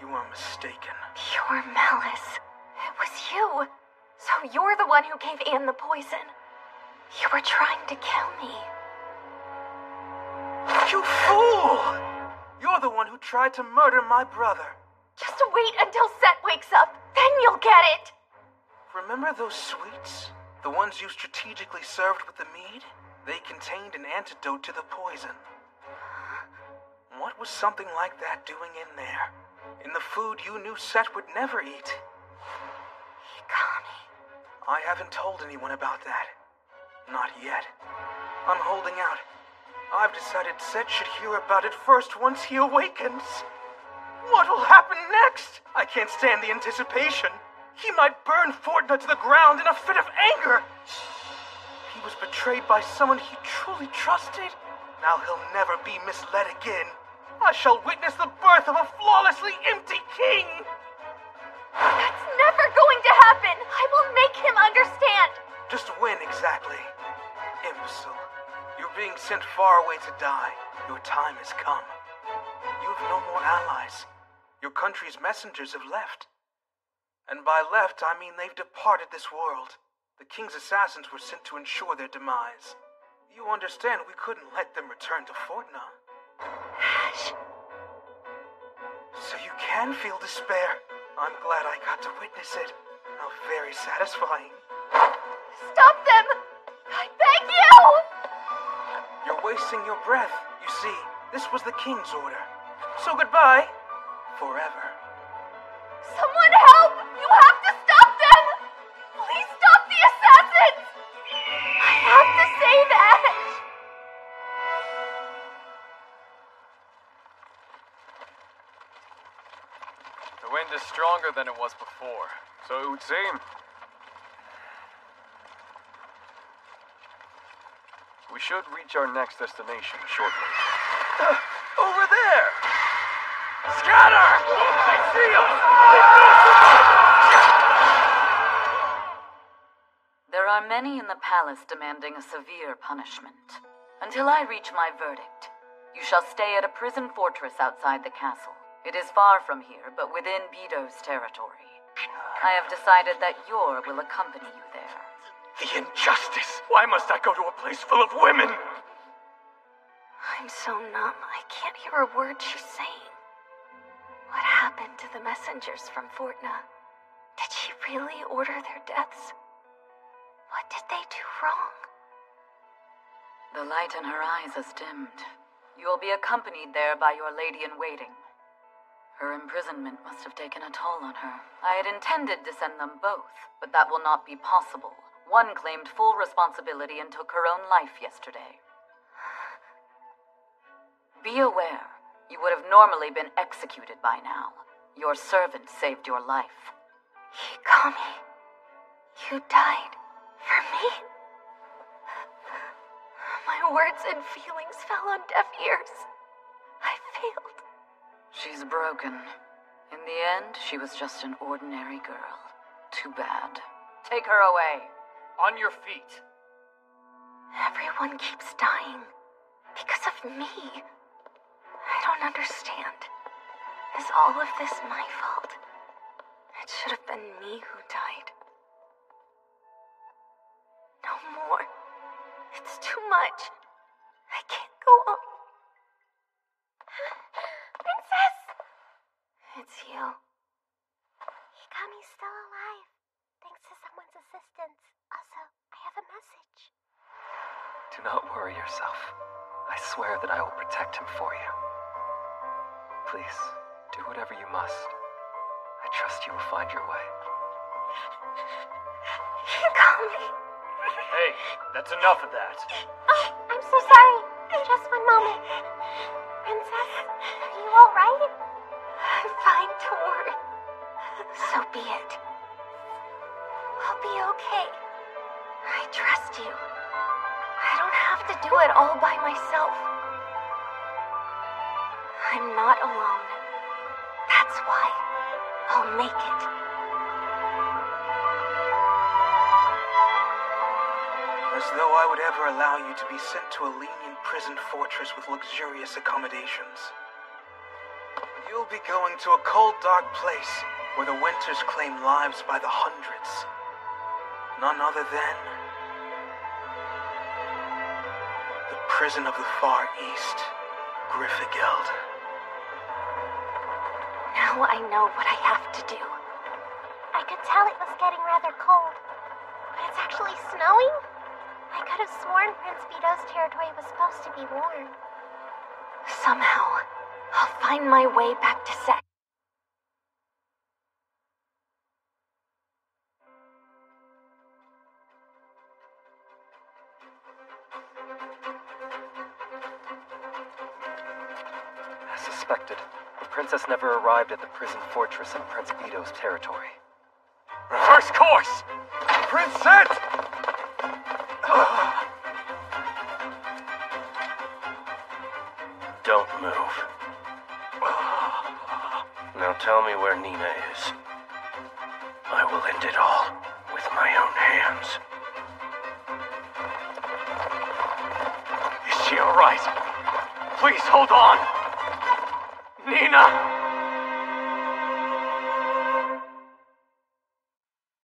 You are mistaken. Pure malice. It was you. So you're the one who gave Anne the poison. You were trying to kill me. You fool! You're the one who tried to murder my brother. Just wait until Set wakes up. Then you'll get it. Remember those sweets? The ones you strategically served with the mead? They contained an antidote to the poison. What was something like that doing in there? In the food you knew Set would never eat. Hikami. I haven't told anyone about that. Not yet. I'm holding out. I've decided Set should hear about it first once he awakens. What will happen next? I can't stand the anticipation. He might burn Fortna to the ground in a fit of anger. He was betrayed by someone he truly trusted. Now he'll never be misled again. I shall witness the birth of a flawlessly empty king. That's never going to happen. I will make him understand. Just when exactly? Imbecile. You're being sent far away to die. Your time has come. You have no more allies. Your country's messengers have left. And by left, I mean they've departed this world. The king's assassins were sent to ensure their demise. You understand we couldn't let them return to Fortna. Ash. So you can feel despair. I'm glad I got to witness it. How very satisfying. Stop them! I beg you! You're wasting your breath. You see, this was the king's order. So goodbye. Forever. Someone help! You have to stop them! Please stop the assassins! I have to save Ash! The wind is stronger than it was before, so it would seem. We should reach our next destination shortly. Over there! Scatter! I see him! There are many in the palace demanding a severe punishment. Until I reach my verdict, you shall stay at a prison fortress outside the castle. It is far from here, but within Bedo's territory. I have decided that Yor will accompany you there. The injustice! Why must I go to a place full of women? I'm so numb, I can't hear a word she's saying. What happened to the messengers from Fortna? Did she really order their deaths? What did they do wrong? The light in her eyes has dimmed. You will be accompanied there by your lady-in-waiting. Her imprisonment must have taken a toll on her. I had intended to send them both, but that will not be possible. One claimed full responsibility and took her own life yesterday. Be aware, you would have normally been executed by now. Your servant saved your life. Hikami, you died for me? My words and feelings fell on deaf ears. I failed. She's broken. In the end, she was just an ordinary girl. Too bad. Take her away. On your feet. Everyone keeps dying. Because of me. I don't understand. Is all of this my fault? It should have been me who died. No more. It's too much. I can't go on. Princess! It's you. Hikami's still alive, thanks to someone's assistance. Also, I have a message. Do not worry yourself. I swear that I will protect him for you. Please, do whatever you must. I trust you will find your way. Hikami. Hey, that's enough of that. Oh, I'm so sorry. Just one moment. Princess, are you alright? I'm fine, Tor. So be it. I'll be okay. I trust you. I don't have to do it all by myself. I'm not alone. That's why I'll make it. As though I would ever allow you to be sent to a lenient prison fortress with luxurious accommodations. You'll be going to a cold, dark place where the winters claim lives by the hundreds. None other than the prison of the Far East, Griffigeld. Now I know what I have to do. I could tell it was getting rather cold, but it's actually snowing? I could have sworn Prince Bedo's territory was supposed to be warm. Somehow, I'll find my way back to Set. As suspected, the princess never arrived at the prison fortress in Prince Bedo's territory. Reverse course! Princess! Don't move. Now tell me where Nina is. I will end it all with my own hands. Is she alright? Please hold on! Nina!